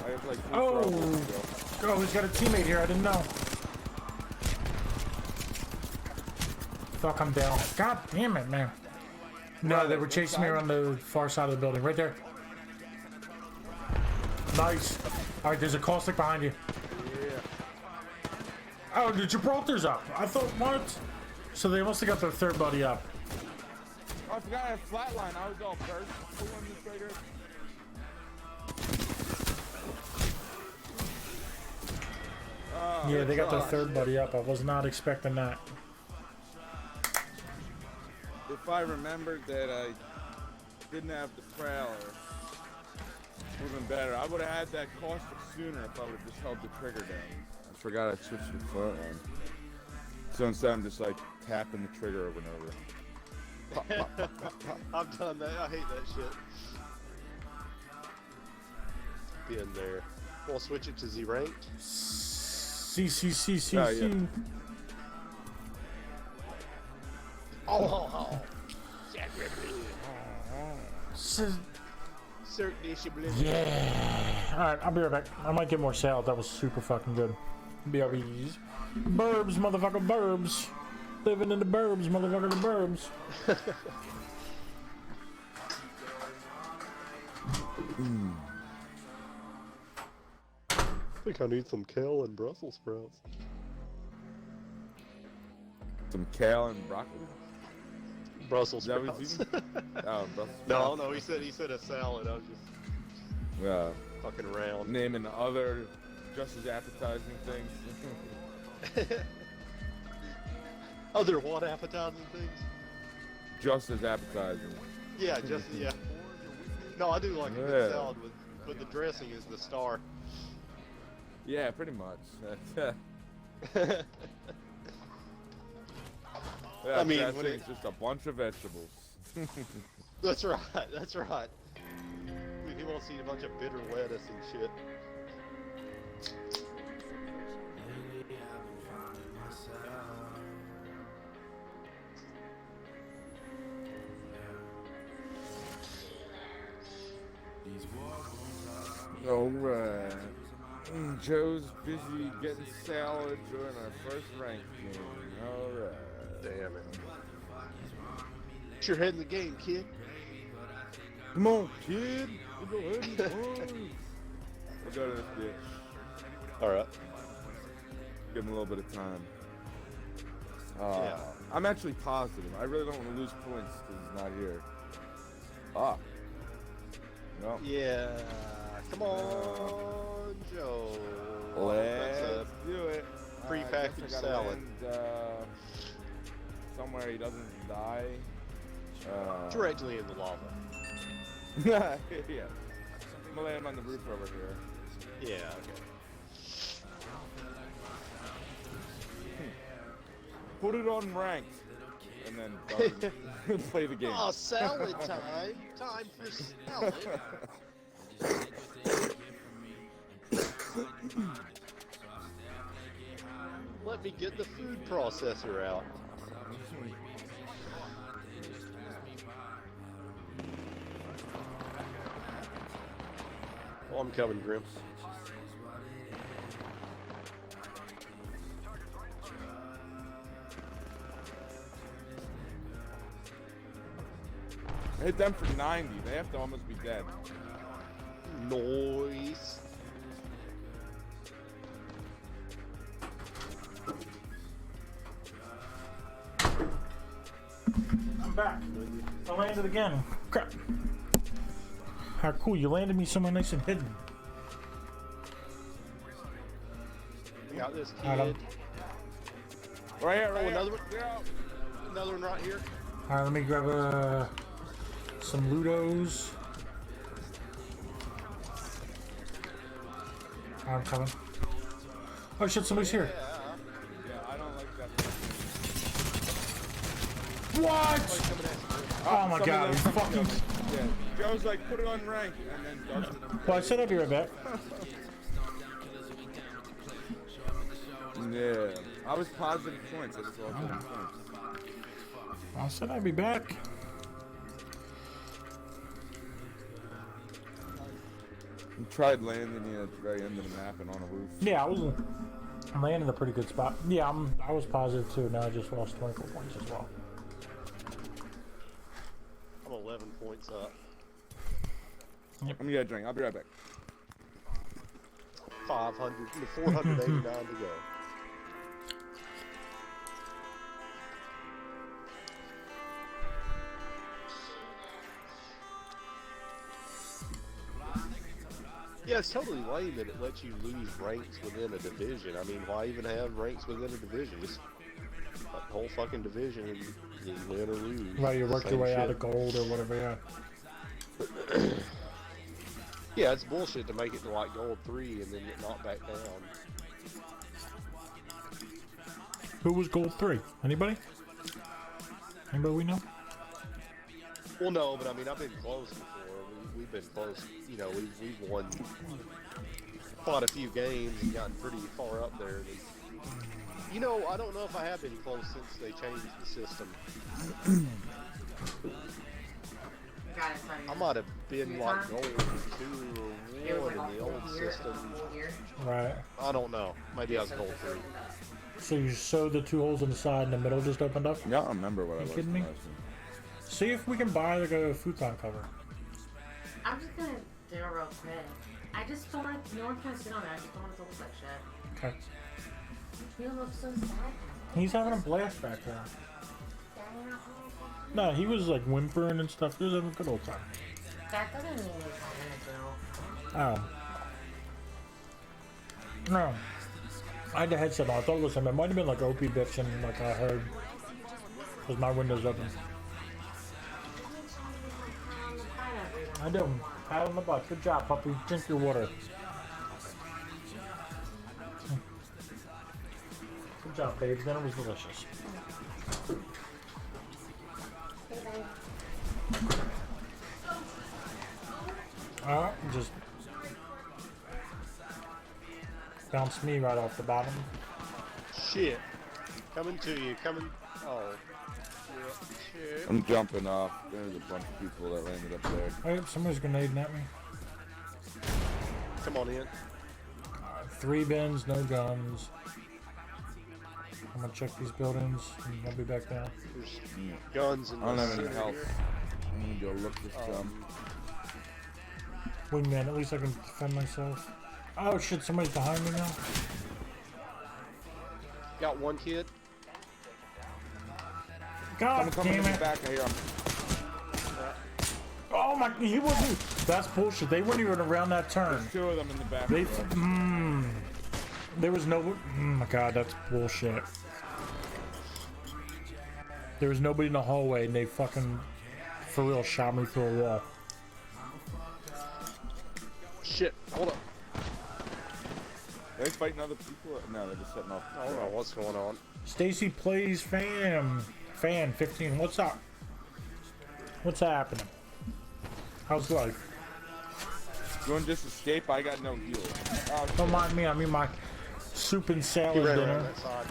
have like 3 Oh! throws to go. Oh, he's got a teammate here. I didn't know. Fuck, I'm down. God damn it, man. No, they were chasing me around the far side of the building. Right there. Nice. Alright, there's a caustic behind you. Yeah. Oh, the Gibraltar's up. I thought, what? So they must have got their third buddy up. Oh, I forgot I had flatline. I was all burst pulling the trigger. Oh, Yeah, they got their gosh. third buddy up. I was not expecting that. If I remembered that I didn't have the Prowler, would have been better. I would have had that caustic sooner if I would have just held the trigger down. I forgot I switched to flatline. So instead I'm just like tapping the trigger over and over. Pop, pop, pop, pop, pop. I've done that. I hate that shit. Been there. We'll switch it to Z ranked. C. Oh, yeah. Oh. Yeah. Alright, I'll be right back. I might get more salad. That was super fucking good. BRBs. Burbs, motherfucker, burbs. Living in the burbs, motherfucker, the burbs. I think I need some kale and Brussels sprouts. Some kale and broccoli? Brussels Is that what sprouts. he's eating? Oh, Brussels No, sprouts. no, he said a salad. I was just fucking around. Naming other just as appetizing things. Other what appetizing things? Just as appetizing. Yeah, just yeah. No, I do like a Yeah. good salad with the dressing is the star. Yeah, pretty much. Yeah, I mean, that when thing's just a bunch of vegetables. That's right. That's right. He wants to eat a bunch of bitter lettuce and shit. Alright. Joe's busy getting salad during our first ranked game. Alright. Damn it. Get your head in the game, kid. Come on, kid. We'll go ahead and run. We'll go to this bitch. Alright. Give him a little bit of time. Yeah. I'm actually positive. I really don't want to lose points because he's not here. Ah. No. Yeah. Come on, Joe. Let's That's a do it. prepackaged I guess I gotta salad. land, somewhere he doesn't die. Directly in the lava. Yeah. I'm gonna land on the roof over here. Yeah, okay. Put it on ranked. And then play the game. Oh, salad time. Time for salad. Let me get the food processor out. I'm coming, Grim. I hit them for 90. They have to almost be dead. Noise. I'm back. I landed again. Crap. How cool, you landed me somewhere nice and hidden. We got this Got him. kid. Right here, right here. Another one. Another one right here. Alright, let me grab some Ludos. I'm coming. Oh shit, somebody's here. Yeah, I don't like that. What? Oh my god, he's fucking... Yeah, Joe's like, put it on rank, and then Dustin. Well, I said I'd be right back. Yeah, I was positive points. I was positive points. I said I'd be back. You tried landing at the very end of the map and on a roof. Yeah, I'm landing in a pretty good spot. Yeah, I was positive too. Now I just lost 24 points as well. I'm 11 points up. Yep. I'm gonna get a drink. I'll be right back. 489 to go. Yeah, it's totally lame that it lets you lose ranks within a division. I mean, why even have ranks within a division? Just a whole fucking division and you win or lose. Right, you work your Same way out shit. of gold or whatever, yeah. Yeah, it's bullshit to make it to like gold 3 and then get knocked back down. Who was gold 3? Anybody? Anybody we know? Well, no, but I mean, I've been close before. We've been close. You know, we've won quite a few games and gotten pretty far up there. You know, I don't know if I have been close since they changed the system. I might have been like gold 2 or 1 in the old system. Right. I don't know. Maybe I was gold 3. So you sewed the 2 holes in the side and the middle just opened up? Yeah, I don't remember what I was. You kidding me? See if we can buy like a futon cover. I'm just gonna do it real quick. I just don't want to, no one can sit on it. I just don't want it to look like shit. Okay. You look so sad. He's having a blast back there. No, he was like whimpering and stuff. He was having a good old time. That doesn't mean he's having a Oh. No. I had the headset on. I thought it was him. It might have been like OP bitching like I heard. Because my window's open. I do. Pat on the butt. Good job, puppy. Drink your water. Good job, babe. Dinner was delicious. Just bounced me right off the bottom. Shit. Coming to you. Coming. Oh. Shit. I'm jumping off. There's a bunch of people that landed up there. Wait, somebody's grenading at me. Come on in. 3 bins, no guns. I'm gonna check these buildings and I'll be back down. There's guns in I don't the have any center health. here. I'm gonna go look this jump. Wingman, at least I can defend myself. Oh shit, somebody's behind me now. Got one kid. God Coming damn in it. the back. I hear him. Oh my, he wasn't. That's bullshit. They weren't even around that turn. There's 2 of them in the back. They, there was no. Oh my god, that's bullshit. There was nobody in the hallway, and they fucking, for real, shot me through a wall. Shit. Hold up. Are they fighting other people? No, they're just setting off. I don't know what's going on. Stacy plays fan 15. What's up? What's happening? How's life? You want to just escape? I got no heal. Oh, Don't mind me. I'm in my soup and He salad ran dinner. around that side.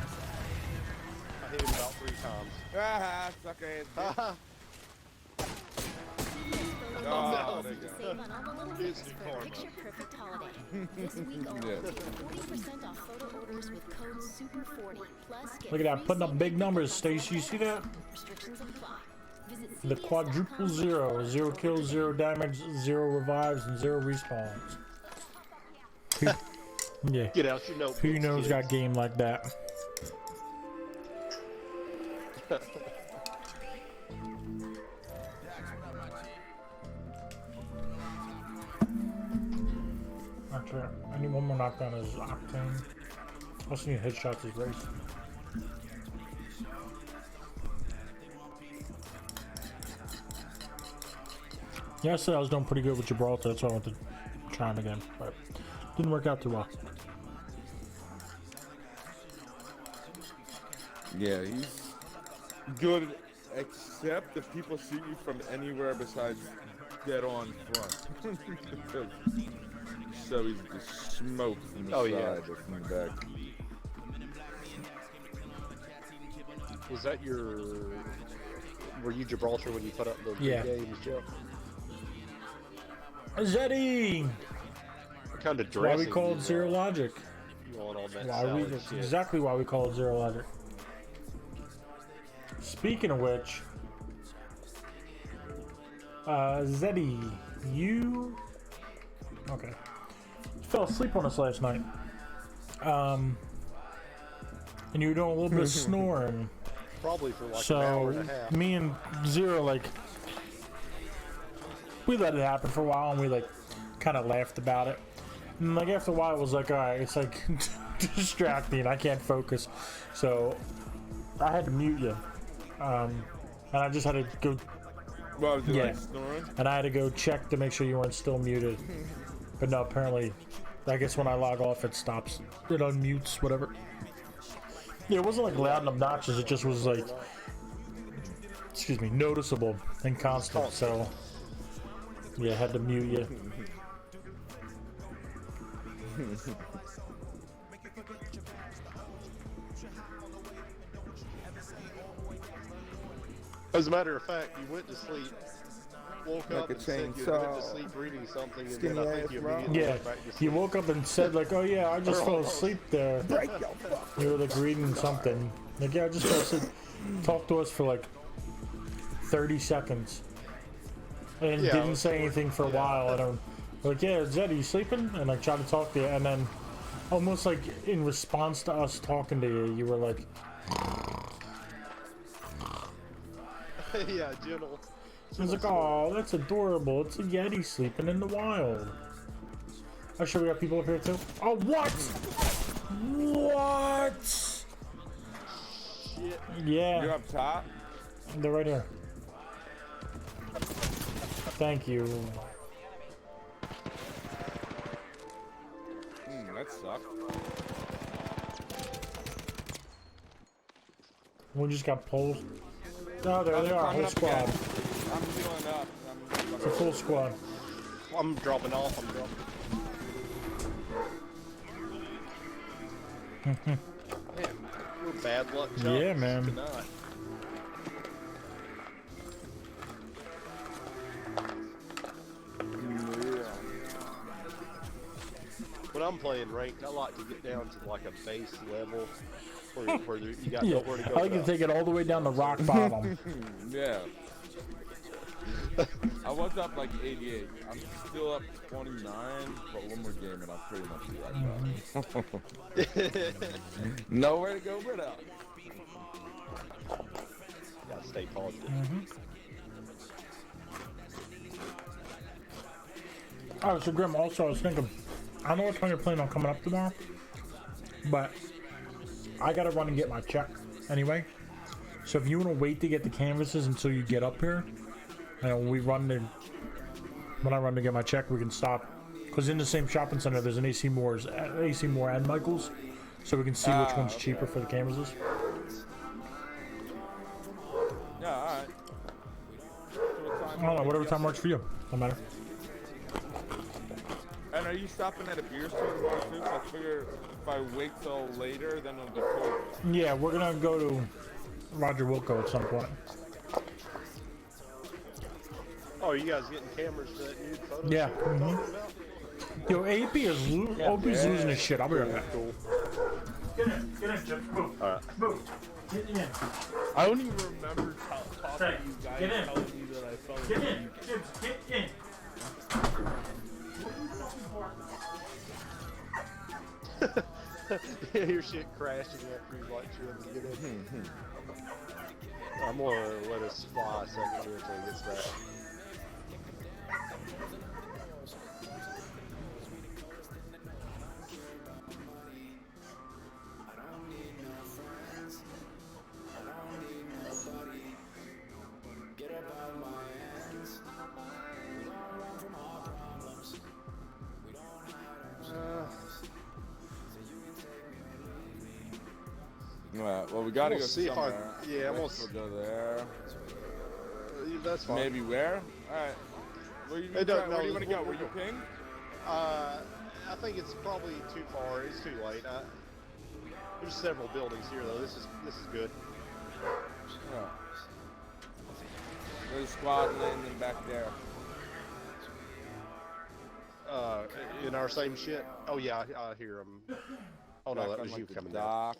I hit him about 3 times. Ah, sucker. Oh, there you go. Save on all the little things for a picture-perfect holiday. This week only, Yeah. get 40% off photo orders with code SUPER40. Plus, get Look at that, free putting up same big day numbers, shipping. Stacy. You see that? Restrictions apply. Visit The quadruple zero. 0 kills, 0 damage, 0 revives, and 0 respawns. Yeah. Get out your notebooks, Who knows kids. got game like that? Actually, I need one more knockdown as Octane. I also need headshots as Race. Yeah, I said I was doing pretty good with Gibraltar, that's why I went to try him again, but didn't work out too well. Yeah, he's good, except if people see you from anywhere besides dead on front. So he's just smoke from the Oh, side yeah. or from the back. Was that your? Were you Gibraltar when you put up the Yeah. games, Jeff? Zeddy! What kind of That's why we dressing call it you, Zero Logic. You want on that Why we, salad that's shit? exactly why we call it Zero Logic. Speaking of which, Zeddy, you okay? Fell asleep on us last night. And you were doing a little bit of snoring. Probably for like an hour So and a half. me and Zero, like, we let it happen for a while, and we like kind of laughed about it. And like after a while, it was like, all right, it's like distracting. I can't focus, so I had to mute you. And I just had to go. Well, was you Yeah. like snoring? And I had to go check to make sure you weren't still muted. But no, apparently, I guess when I log off, it stops. It unmutes, whatever. Yeah, it wasn't like loud and obnoxious. It just was like, excuse me, noticeable and constant. So, yeah, I had to mute you. As a matter of fact, you went to sleep, woke Like up, a and said you went to chainsaw. sleep reading something, and Skinny then I think ass you rock. immediately Yeah, went back to sleep. you woke up and said like, oh yeah, I just fell asleep there. Break your fuck. You were like reading something. Like, yeah, I just fell asleep. Talk to us for like 30 seconds. And Yeah, I didn't was say bored. anything for a Yeah. while. And I'm like, yeah, Zed, are you sleeping? And I tried to talk to you. And then almost like in response to us talking to you, you were like, Yeah, gentle. I was like, oh, that's adorable. It's a Yeti sleeping in the wild. I'm sure we got people up here too. Oh, what? What? Shit. Yeah. You're up top? They're right here. Thank you. That sucked. We just got pulled. Oh, there they are. Whole squad. I'm healing up. It's a full squad. I'm dropping off. I'm dropping. Man, we're bad luck. Yeah, junks man. Tonight. When I'm playing ranked, I like to get down to like a base level where you got Yeah, nowhere to go. I like to take it all the way down to rock bottom. Yeah. I was up like 88. I'm still up 29, but one more game and I'll pretty much be right back. Nowhere to go but up. Gotta stay positive. Oh, so Grim, also I was thinking, I don't know what time you're planning on coming up tomorrow, but I gotta run and get my check anyway. So if you want to wait to get the canvases until you get up here, and when I run to get my check, we can stop. Because in the same shopping center, there's an AC Moore and Michael's, so we can see which one's cheaper for the canvases. Yeah, alright. I don't know, whatever time works for you. No matter. And are you stopping at a beer store tomorrow too? 'Cause I figure if I wait till later, then it'll get cold. Yeah, we're gonna go to Roger Wilco at some point. Oh, are you guys getting cameras for that new photo Yeah. shoot we're talking about? Yo, AP is OP's losing his shit. I'll be right back. Cool. Get in, Chip. Move. Alright. Move. Get in. I don't even remember talking Say, to you guys get in. telling me that I fell Get asleep. in. Chips, get in. Your shit crashing after you like Chibs get in. I'm gonna let us fly a second here until he gets back. Alright, well, we gotta We'll go see if I- somewhere. yeah, I'm We'll go there. That's fine. Maybe where? Alright. Where do you want to go? Where you ping? I think it's probably too far. It's too late. There's several buildings here though. This is good. Yeah. There's a squad landing back there. In our same shit. Oh yeah, I hear them. Oh no, Back that on, was like, you the coming down. dock.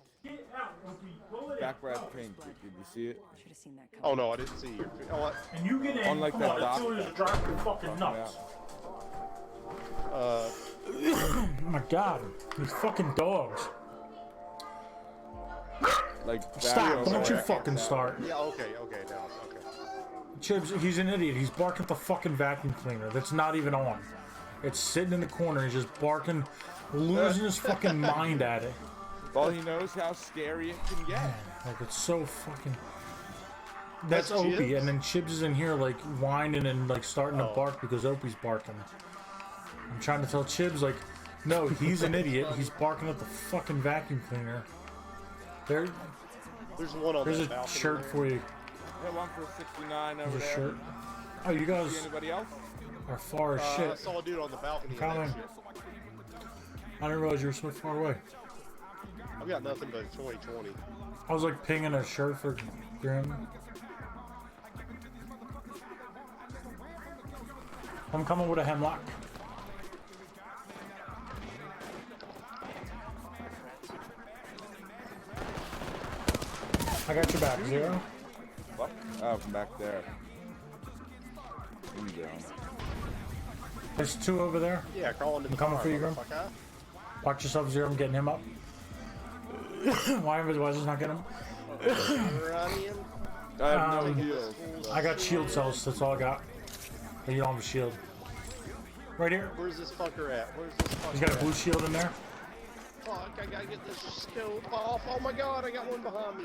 Back where I pinged. Did you see it? Should have seen that coming. Oh no, I didn't see your. Oh, what? And you get in. On, like, come that on, dock. as soon as you drop your fucking nuts. Uh. Oh my god. These fucking dogs. Like, Stop. Don't you back fucking down. start. Yeah. Okay. Now. Okay. Chips, he's an idiot. He's barking at the fucking vacuum cleaner that's not even on. It's sitting in the corner. He's just barking, losing his fucking mind at it. All he knows how scary it can get. Like, it's so fucking... That's That's Opie, Chibs? and then Chibs is in here, like, whining and, like, starting to bark because Opie's barking. I'm trying to tell Chibs, like, no, he's an idiot. He's barking at the fucking vacuum cleaner. There's one on There's that a balcony shirt there. for you. Yeah, one for 69 over There's a there. shirt. Oh, you guys See anybody else? are far as I shit. saw a dude on the balcony. I'm in that coming. shit. I didn't realize you were so far away. I've got nothing but 2020. I was like pinging a shirt for Grim. I'm coming with a hemlock. I got your back, Zero. What? Oh, from back there. I'm down. There's two over there. Yeah, crawling to I'm the coming car, for you, Grim. motherfucker. Watch yourself, Zero. I'm getting him up. Why is not getting him? Run in. I have no Um, heals. I got shield cells. That's all I got. But you don't have a shield. Right here. Where's this fucker at? Where's this fucker He's got a at? blue shield in there. Fuck, I gotta get this scope off. Oh my god, I got one behind me.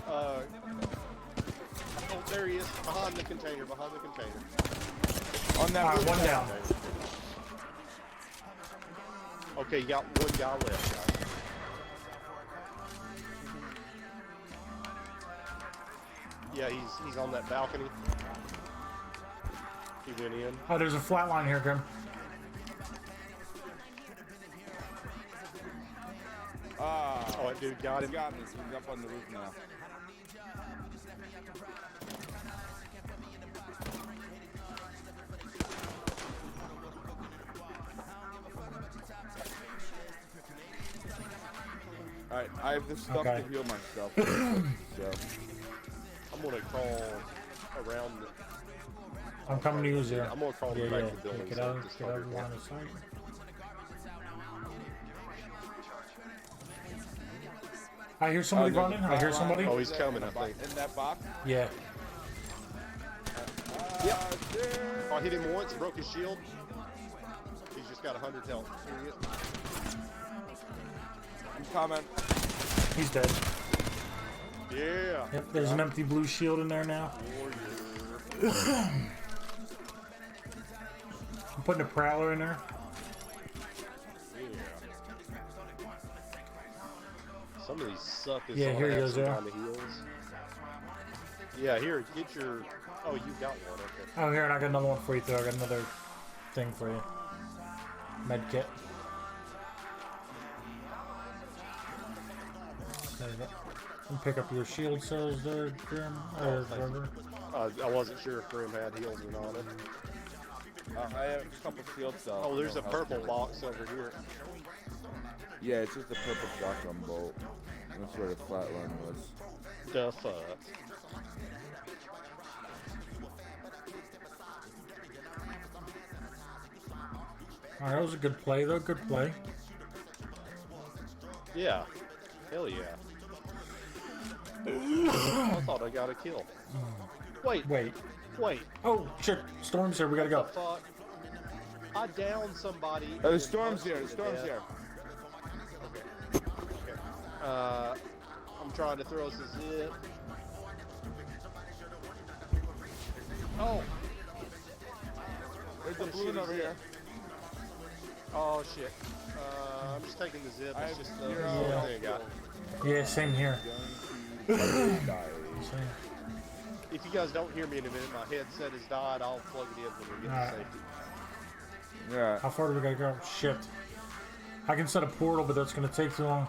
Oh, there he is. Behind the container, behind the container. On that Alright, roof one now. down. Okay, you got one guy left, guys. Yeah, he's on that balcony. He went in. Oh, there's a flat line here, Grim. Ah. Oh, that dude got him. He's got me. He's up on the roof now. Alright, I have the stuff Okay. to heal myself. So. I'm gonna crawl around the... I'm coming to you, Zero. I'm gonna crawl yeah, back yeah. to the building. Get so out, just get out fucker of can- line of sight. I hear somebody there's a running. I hear flat somebody. line Oh, he's coming, I in that think. box- In that box? Yeah. Yep. Oh, I hit him once, broke his shield. He's just got 100 health. Here he is. I'm coming. He's dead. Yeah. Yep, there's an empty blue shield in there now. I'm putting a prowler in there. Some of these suck as Yeah, all here he have goes, some yeah. kind of heals. Yeah, here, get your... Oh, you got one, okay. Oh, here, and I got another one for you, too. I got another thing for you. Med kit. There you go. And pick up your shield cells there, Grim. Trevor. I wasn't sure if Grim had heals or not. I have a couple shield cells. Oh, there's a No purple health box over here. Yeah, it's just a purple shotgun bolt. That's where the flatline was. The fuck? Alright, that was a good play though, good play. Yeah. Hell yeah. I thought I got a kill. Wait. Wait. Wait. Oh, shit. Storm's here, we gotta go. What the fuck? I downed somebody. Oh, the storm's here, the storm's here. I'm trying to throw us a zip. Oh! There's a balloon over here. Oh shit. I'm just taking the zip. It's just the only thing I got. Yeah, same here. If you guys don't hear me in a minute, my headset has died. I'll plug it in when we get to safety. Yeah. How far do we gotta go? Shit. I can set a portal, but that's gonna take too long.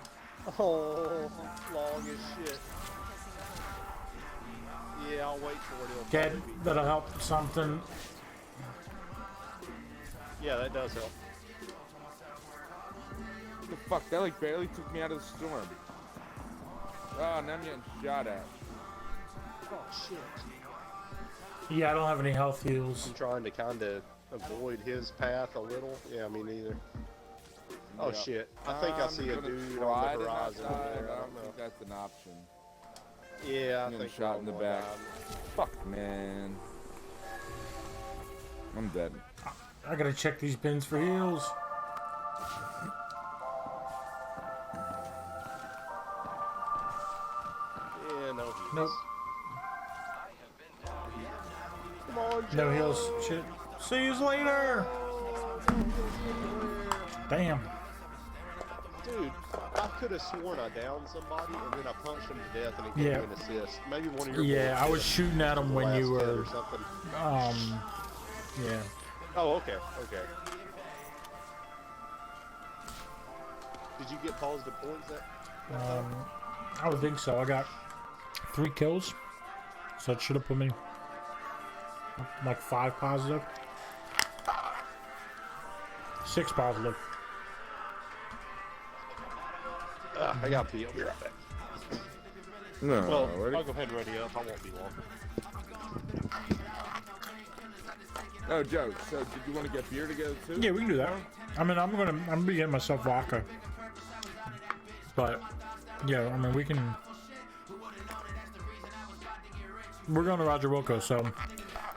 Oh, long as shit. Yeah, I'll wait for it. Okay, that'll help something. Yeah, that does help. What the fuck? That like barely took me out of the storm. Oh, now I'm getting shot at. Oh shit. Yeah, I don't have any health heals. I'm trying to kind of avoid his path a little. Yeah, me neither. Oh Yeah. shit. I think I see a gonna dude try on the to not horizon over die, there. but I I don't don't know. think that's an option. Yeah, I I'm getting think shot in the we're back. all Fuck, man. I'm dead. I gotta check these bins for heals. Yeah, no heals. Nope. Come on, Joe. No heals. Shit. See you later. Damn. Dude, I could have sworn I downed somebody and then I punched him to death and it gave Yeah. me an assist. Maybe one of your Yeah, boys I was did. shooting at him when Last you hit were. or something. Yeah. Oh, okay, okay. Did you get positive points there? I would think so. I got 3 kills, so that should have put me like 5 positive, 6 positive. I got pee. I'll be right back. No, Well, ready? I'll go ahead and ready up. I won't be long. Oh, Joe, so did you want to get beer together too? Yeah, we can do that. I mean, I'm gonna be getting myself vodka, but yeah, I mean, we can. We're going to Roger Wilco, so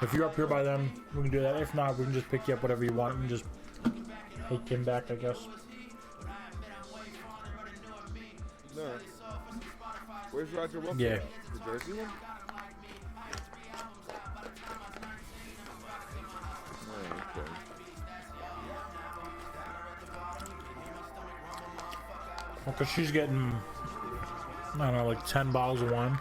if you're up here by them, we can do that. If not, we can just pick you up whatever you want and just take him back, I guess. No. Where's Roger Wilson? Yeah. The Jersey one? Oh, okay. Well, cause she's getting, I don't know, like 10 bottles of wine.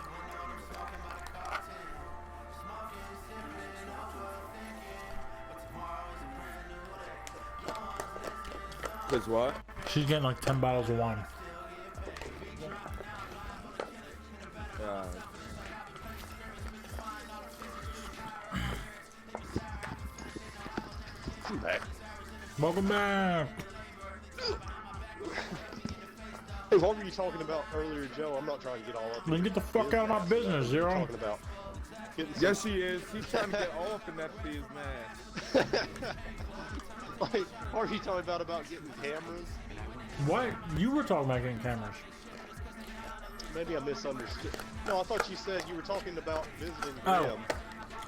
Cause what? She's getting like 10 bottles of wine. I'm back. Welcome back. Hey, what were you talking about earlier, Joe? I'm not trying to get all up. Then get the fuck out of my business, Zero. Talking about. Yes, he is. He's trying to get all up in that beer's man. Like, what are you talking about getting cameras? What? You were talking about getting cameras. Maybe I misunderstood. No, I thought you said you were talking about visiting Oh. Grim.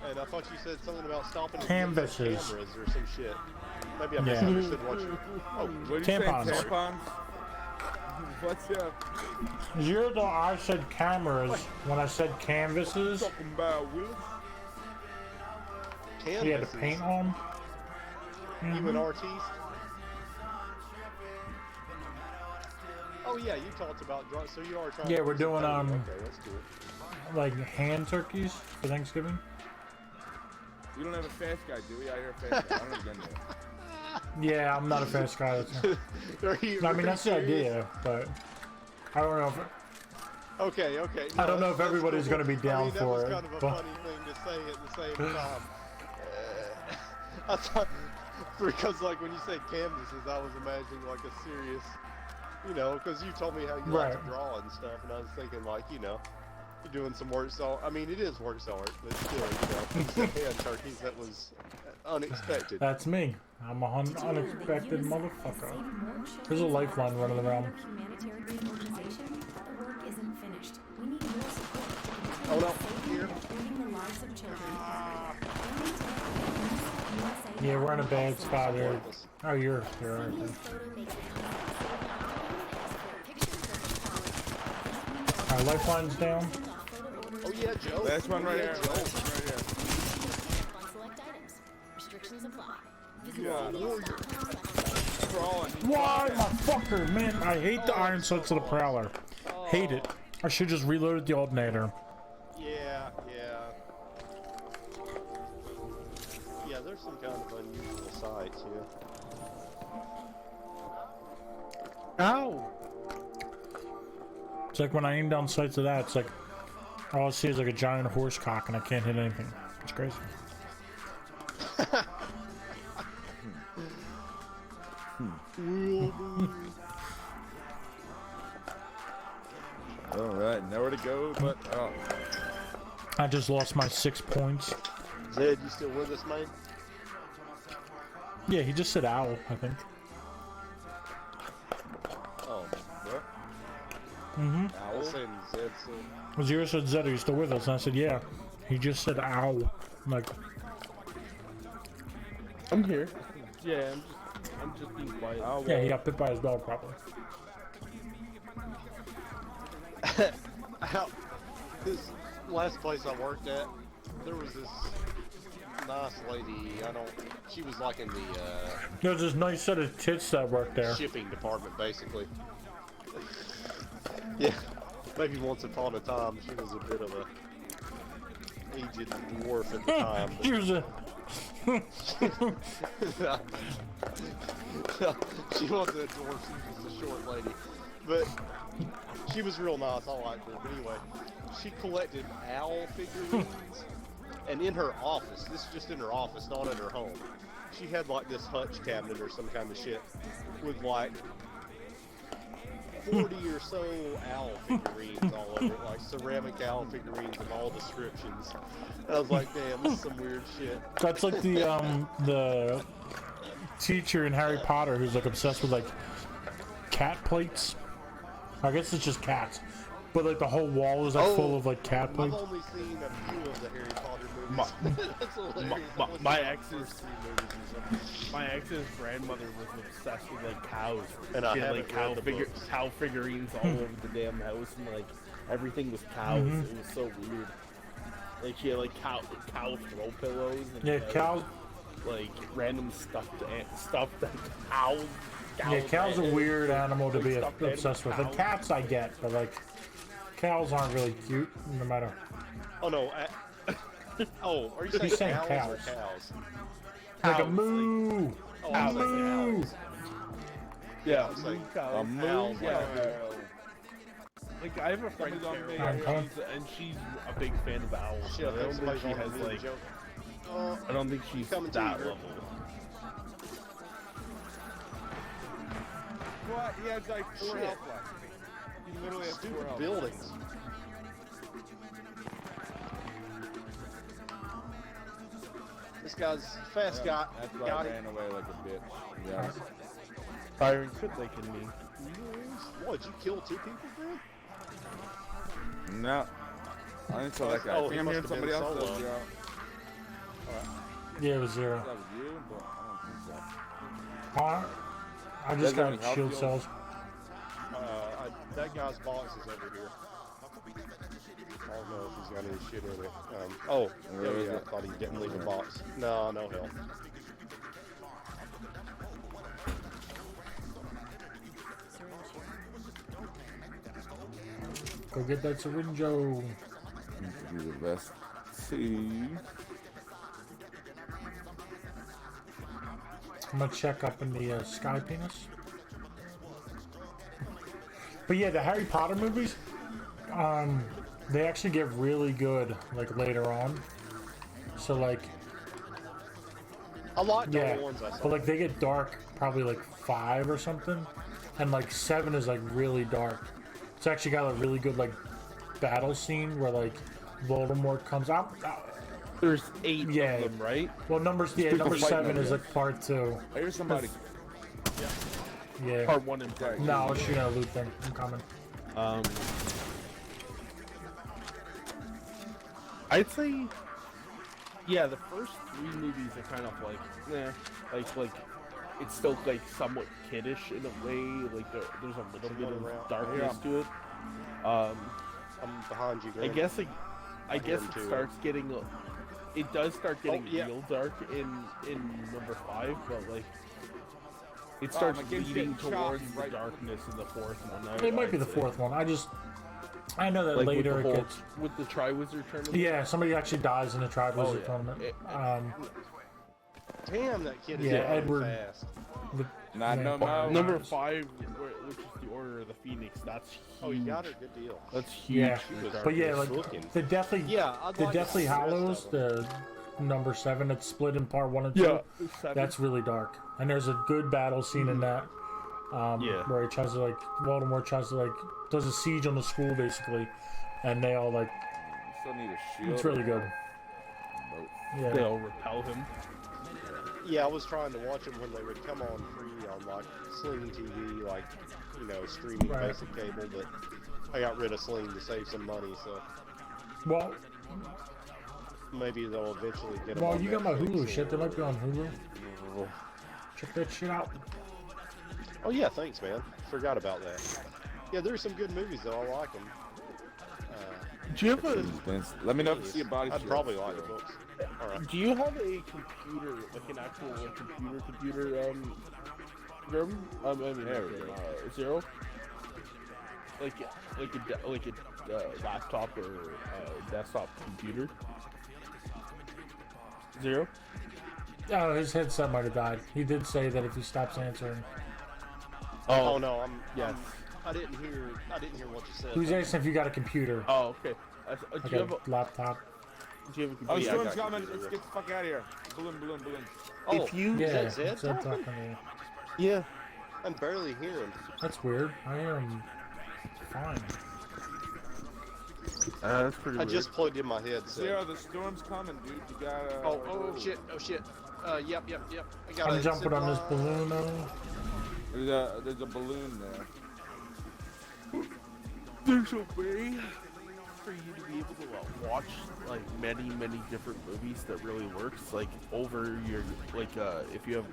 And I thought you said something about stopping to Canvases. get cameras or some shit. Maybe I Yeah. misunderstood what you. Oh, What did you Tampons. say? Tampons? What's up? You're the I said cameras when I said canvases. Talking about Willis? canvases. You had to paint on. You and Artiste? Oh yeah, you talked about drugs, so you are trying. Yeah, to we're do some doing, coding. Okay, let's do it. Like hand turkeys for Thanksgiving. We don't have a fast guy, do we? I hear a fast guy. I don't know if you know. Yeah, I'm not a fast guy. Are you I mean, that's the serious? idea, but I don't know if Okay. I don't know if that's everybody's cool. gonna be down that for was it, kind of a but- funny thing to say at the same time. I thought, because like when you said canvases, I was imagining like a serious, because you told me how you like to Right. draw and stuff, and I was thinking like, you're doing some works art. I mean, it is works art, but still, you said hand turkeys, that was unexpected. That's me. I'm a unexpected motherfucker. There's a lifeline running around. Humanitarian organization, the work isn't finished. We need more support to continue Oh, no. saving and improving the lives of children. Yeah, we're in a bad spot here. Oh, you're right there. Our lifeline's down. Oh yeah, Joe. Last one right Yeah, here. Joe. Last one right here. Select items. Restrictions apply. Yeah. Crawling. Why, motherfucker, man? I hate the iron sights of the Prowler. Hate it. I should just reloaded the alternator. Yeah. Yeah, there's some kind of unusual sights here. Ow! It's like when I aim down sights of that, it's like all I see is like a giant horse cock and I can't hit anything. It's crazy. Alright, nowhere to go, but I just lost my 6 points. Zed, you still with us, man? Yeah, he just said owl, I think. Oh, what? Mm-hmm. I was saying Zed said. Zero said, Zed, are you still with us? And I said, yeah. He just said owl. I'm like, I'm here. Yeah, I'm just being quiet. yeah, he got bit by his dog probably. This last place I worked at, there was this nice lady. She was like in the There's this nice set of tits that work there. shipping department, basically. Yeah, maybe once upon a time she was a bit of a aged dwarf at the time. She was a... She wasn't a dwarf, she was a short lady. But she was real nice, I liked her. But anyway, she collected owl figurines. And in her office, this is just in her office, not in her home, she had like this hutch cabinet or some kind of shit with like 40 or so owl figurines all over it, like ceramic owl figurines of all descriptions. And I was like, damn, this is some weird shit. That's like the teacher in Harry Potter who's like obsessed with like cat plates. I guess it's just cats, but like the whole wall is like full of like cat I've plates. only seen a few of the Harry Potter movies. That's hilarious. My ex's grandmother was obsessed with like cows. And I she had haven't like read the books. cow figurines all over the damn house, and like everything was cows. Mhm. It was so weird. Like she had like cow throw pillows. And, Yeah, cows. Like random stuffed cows. Yeah, cow's a weird animal to be stuffed obsessed with. animal The cats I get, but like cows aren't really cute, no matter. Oh no. Oh, are you saying, He's saying owls cows. or cows? Like a Cows, moo. Oh, A I was saying moo. owls. Yeah, It's like cows. a moo. Yeah. Like I have a friend Karen, and she's a big fan of owls. Shit, I don't think somebody's she on has the like. joke. I don't think she's Coming to that you, level. what? He had like 4 Shit. health left. He literally has 4 Stupid health. buildings. This guy's fast guy. That's why I Got it. ran away like a bitch. Yeah. Byron quit liking me. What, did you kill 2 people, man? No. I didn't tell that guy. Oh, I think he I'm must hearing have been somebody else solo. though, yeah. Yeah, it was zero. That was you, but I don't think so. I just Does any got help shield you? cells. That guy's box is over here. I don't know if he's got any shit in it. Where is Yeah, I it? thought he didn't leave a box. No, no help. Go get that syringo. Do the best. See. I'm gonna check up in the sky penis. But yeah, the Harry Potter movies, they actually get really good like later on. So like, I like the yeah, ones I saw. but like they get dark probably like 5 or something, and like 7 is like really dark. It's actually got a really good like battle scene where like Voldemort comes out. There's 8 Yeah. of them, right? Well, number people 7 fighting is over like part 2. I hear somebody. Yeah. Part 1 and part 2. No, I was shooting at a loot thing. I'm coming. I'd say, yeah, the first 3 movies are kind of like, like it's still like somewhat kiddish in a way. Like there's a little bit of darkness to it. I'm behind you, I Graham. guess I guess him it too. starts getting, it does start getting yeah. real dark in number 5, but like it starts my kid's leading getting towards chopped the right- darkness in the 4th one. It might be I'd the say. 4th one. I know that Like later with it the whole, gets. with the Triwizard tournament. Yeah, somebody actually dies in the Triwizard yeah. tournament. Damn, that kid is Yeah, running Edward. fast. Nah, no, no. Number 5, which is the Order of the Phoenix. That's huge. Oh, you got her. Good deal. That's huge. Yeah, for but yeah, darkness. like the Deathly, Yeah, I'd the like to Deathly see the rest Hallows, of the number 7 that's split in part 1 and 2. Yeah, 7. That's really dark, and there's a good battle scene in that. Yeah. Where he tries to like Voldemort tries to like does a siege on the school basically, and they all like. Still need a shield. It's really good. Yeah. They all repel him. Yeah, I was trying to watch them when they would come on free on like Sling TV, like streaming Right. basic cable, but I got rid of Sling to save some money, so Well, maybe they'll eventually get them. well, on you got my Netflix Hulu or shit. They might be on Hulu. whatever. Check that shit out. Oh yeah, thanks, man. Forgot about that. Yeah, there's some good movies though. I like them. Do you have a? Let me know if you see a body I'd shield. probably like the books. All right. Do you have a computer, like an actual computer? Grim? I mean, Zero. Like a laptop or desktop computer. Zero. Oh, his headset might have died. He did say that if he stops answering. Oh no, Yes. I didn't hear what you said. He was asking if you got a computer, Oh, okay. Do like you have a laptop. Do you have a Oh, computer? storm's coming. Let's get the fuck out of here. Balloon. Oh, If you, Yeah, is that Zed Zed talking? talking to you. yeah. I'm barely hearing. That's weird. I hear him fine. That's pretty I weird. just plugged in my headset. Zero, the storm's coming, dude. You gotta. Oh shit. Yep. I got I'm jumping on this balloon though. There's a balloon there. There's a way for you to be able to watch like many different movies that really works, like over your if you have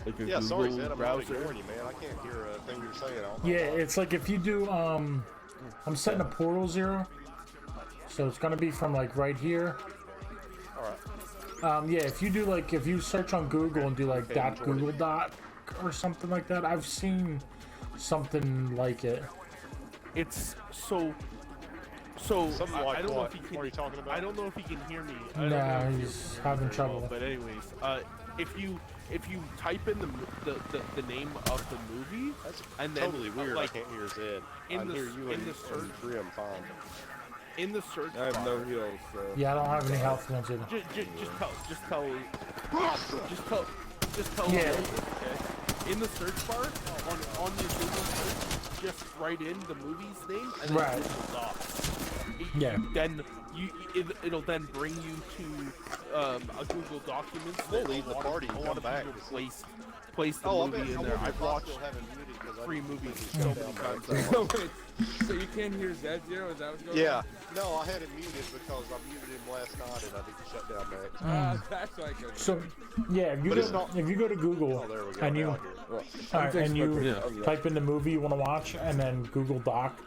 like a Yeah, Google sorry, Zed. I'm not browser. ignoring you, man. I can't hear a thing you're saying. Yeah, it's like if you do I'm setting a portal 0, so it's gonna be from like right here. All right. Yeah, if you do like if you search on Google and do like Okay, .google dot or something like that, I've seen something like it. It's so. Something like I don't know what? if he can. What are you talking about? I don't know if he can hear me. I don't Nah, know if he's you're having very well, trouble. But anyways, if you type in the name of the movie, That's and then totally weird. like I can't hear Zed. in I the- hear you in and the search- Grim fine. in the search I have bar, no heals, so. Yeah, I don't have any health ones either. Just tell Yeah. me, okay? In the search bar, on your Google search, just write in the movie's name and then Right. Google Docs. Yeah. Then it'll then bring you to a Google Documents. We'll that leave the a lot party and a lot come of back people to see. place the Oh, movie in there. I've watched 3 movies so many times. Wait, so you can't hear Zed Zero? Is that what's going Yeah. on? No, I had it muted because I muted him last night and I think he shut down Max. That's like a. So yeah, if you But it's go, not- if you go to Google Oh, there we go. and you Now I hear it. alright, and you Yeah. type in the movie you want to watch and then Google Doc,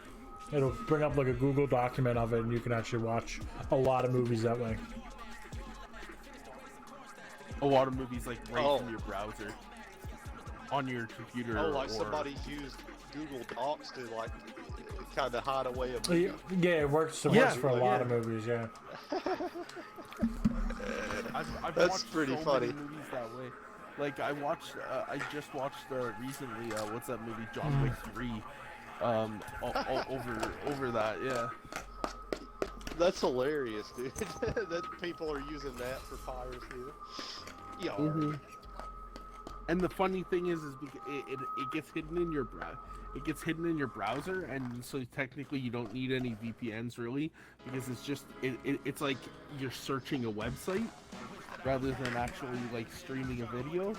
it'll bring up like a Google document of it, and you can actually watch a lot of movies that way. A lot of movies like right Oh. from your browser, on your computer. Oh, like or, somebody's used Google Docs to like kind of hide away a movie. Yeah, it works. It Yeah, works for a lot yeah. of movies. Yeah. I've That's watched pretty so funny. many movies that way. Like I watched, I just watched recently. What's that movie? John Wick 3. over that, yeah. That's hilarious, dude. That people are using that for piracy. Yeah. And the funny thing is because it gets hidden in your it gets hidden in your browser, and so technically you don't need any VPNs really, because it's just it's like you're searching a website rather than actually like streaming a video.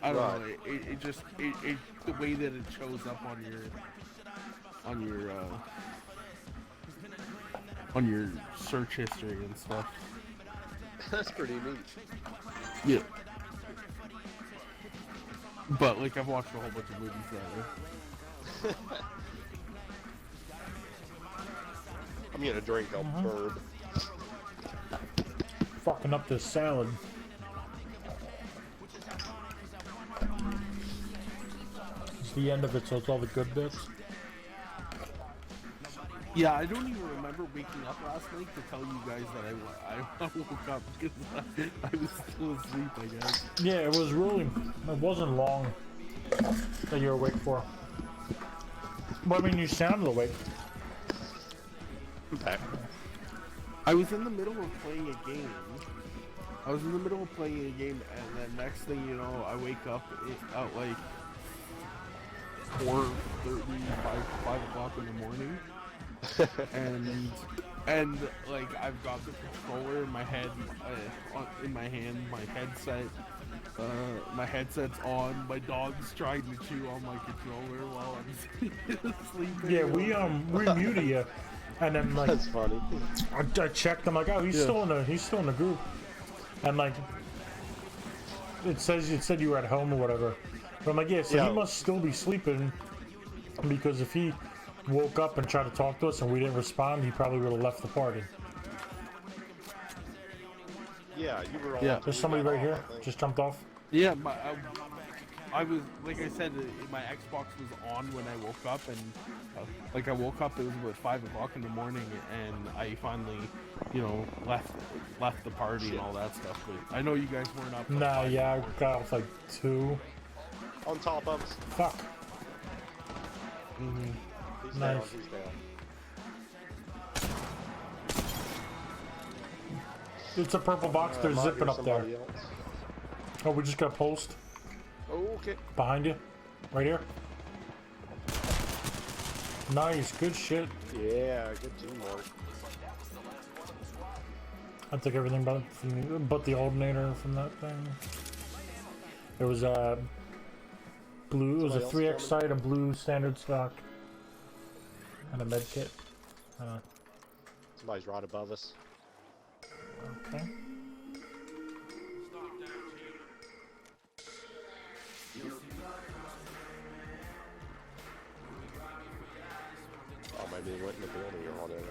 I don't know. It just the way that it shows up on your search history and stuff. That's pretty neat. Yeah. But like I've watched a whole bunch of movies that way. I'm gonna drink a burb. Fucking up this salad. It's the end of it, so it's all the good bits. Yeah, I don't even remember waking up last night to tell you guys that I woke up because I was still asleep, I guess. Yeah, it wasn't long that you were awake for. Well, I mean, you sounded awake. Okay. I was in the middle of playing a game. And then next thing you know, I wake up at like 4:30, 5 o'clock in the morning. and like I've got the controller in my head, in my hand, my headset's on, my dog's trying to chew on my controller while I'm sleeping. Yeah, we muted you, and then like that's funny. I checked. I'm like, oh, he's still in the group, and like it said you were at home or whatever. But I'm like, yeah, so he must still be sleeping, because if he woke up and tried to talk to us and we didn't respond, he probably would have left the party. Yeah, you were all. Yeah. There's somebody right here. Just jumped off. Yeah, I was, like I said, my Xbox was on when I woke up, and like I woke up, it was about 5 o'clock in the morning, and I finally, left the party and all that stuff. But I know you guys weren't up. Nah, yeah, I got off like 2. On top of us. Fuck. He's Nice. down, he's down. It's a purple box. They're zipping up there. Else. Oh, we just got post. Okay. Behind you. Right here. Nice. Good shit. Yeah, good teamwork. I took everything but the alternator from that thing. It was blue. It was a 3x sight, a blue standard stock, and a med kit. Somebody's right above us. Okay. Oh, maybe they went in the building or whatever.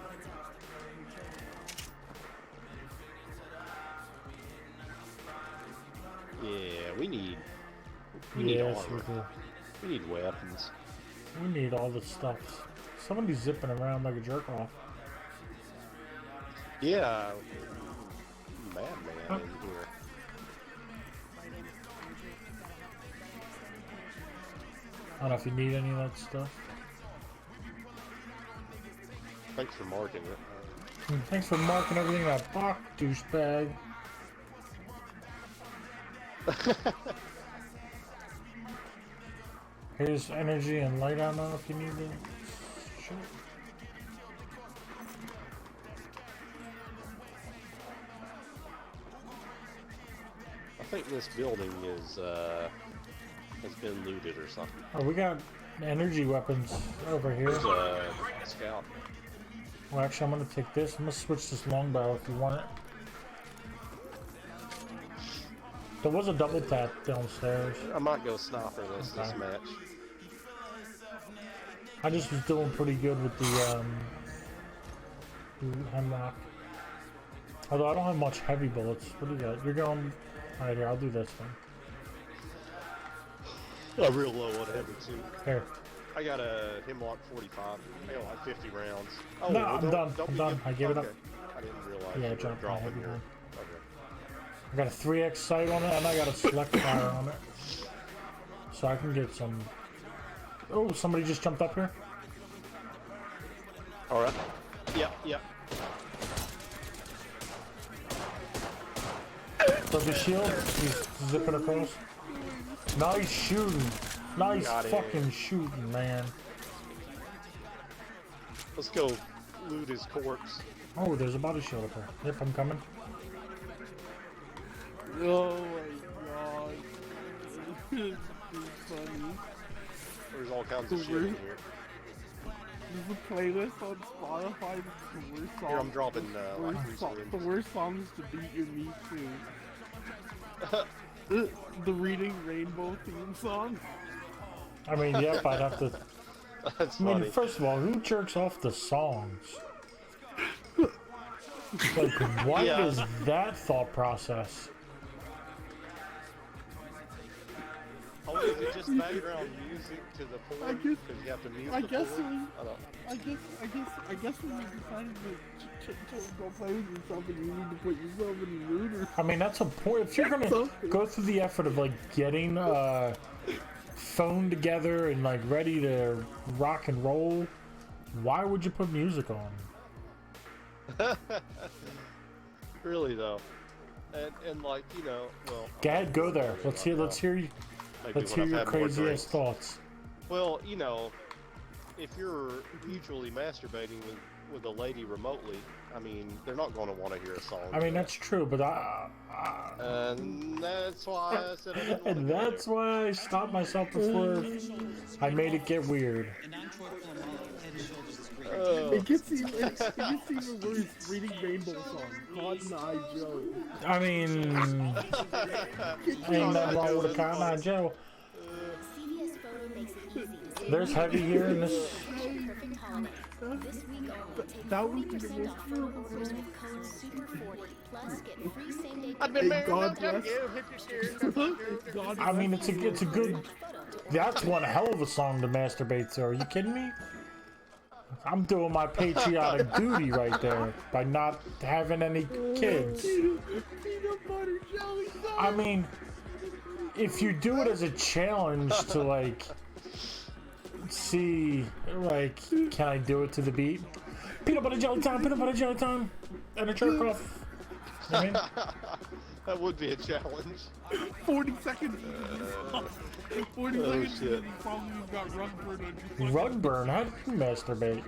Yeah, we need Yes, armor. we do. We need weapons. We need all this stuff. Somebody's zipping around like a jerk off. Yeah, madman in here. I don't know if you need any of that stuff. Thanks for marking it. Thanks for marking everything in that box, douchebag. Here's energy and light ammo if you need it. Sure. I think this building is has been looted or something. Oh, we got energy weapons over here. There's a scout. Well, actually, I'm gonna take this. I'm gonna switch this longbow if you want it. There was a double tap downstairs. I might go sniper this Okay. match. I just was doing pretty good with the hemlock. Although I don't have much heavy bullets. What do you got? You're going. Alright, here, I'll do this one. I'm real low on heavy too. Here. I got a Hemlock 45. I got like 50 rounds. Oh, No, well, I'm don't- done. don't I'm be done. good- I gave it up. okay. I didn't realize Yeah, you were drop my dropping heavy your. one. Okay. I got a 3x sight on it, and I got a select fire on it. So I can get some Oh, somebody just jumped up here. All right. Yep. Does his shield? He's zipping across. Nice shooting. Nice Got it. fucking shooting, man. Let's go loot his corpse. Oh, there's a body shield up there. Yep, I'm coming. Oh my god. This is funny. There's all kinds of The shit in worst- here. There's a playlist on Spotify that's the worst songs. Here, I'm dropping like worst 3 so- screens. the worst songs to beat your meat to. The Reading Rainbow theme song. I mean, yep, I'd have to. That's I mean, funny. first of all, who jerks off the songs? Like, what Yeah. is that thought process? Oh, is it just background music to the porn? I guess- Because you have to mute I the guess porn? so. I don't. I guess when you decided to go play with yourself and you need to put yourself in the mood or I mean, that's a point. If you're gonna go through the effort of like getting phone together and like ready to rock and roll, why would you put music on? Really though, and like well. Go ahead, go there. Let's hear. Let's hear. Maybe Let's when hear I've your had more crazy ass drinks. thoughts. Well, if you're mutually masturbating with a lady remotely, I mean, they're not going to want to hear a song. I mean, that's true, but And that's why I said I didn't want and that's why I stopped myself before I made it get weird. It gets even worse. Reading Rainbow song. Cotton Eye Joe. I mean, ain't nothing wrong with a Cotton Eye Joe. CVS Photo makes it easy to save There's heavy here in this. perfect holiday. This week only, take That would be the 40% most off your orders with code SUPER40. Plus, get free same-day I've been married God long time. bless. God I mean, it's a good. That's one hell of a song to masturbate to. Are you kidding me? I'm doing my patriotic duty right there by not having any kids. Peanut butter jelly song. I mean, if you do it as a challenge to like see, like, can I do it to the beat? Peanut butter jelly time, and a jerk off. You know what I mean? That would be a challenge. 40 seconds. 40 Oh, seconds. shit. And you probably got rug burn on your Rug burn? How do you masturbate?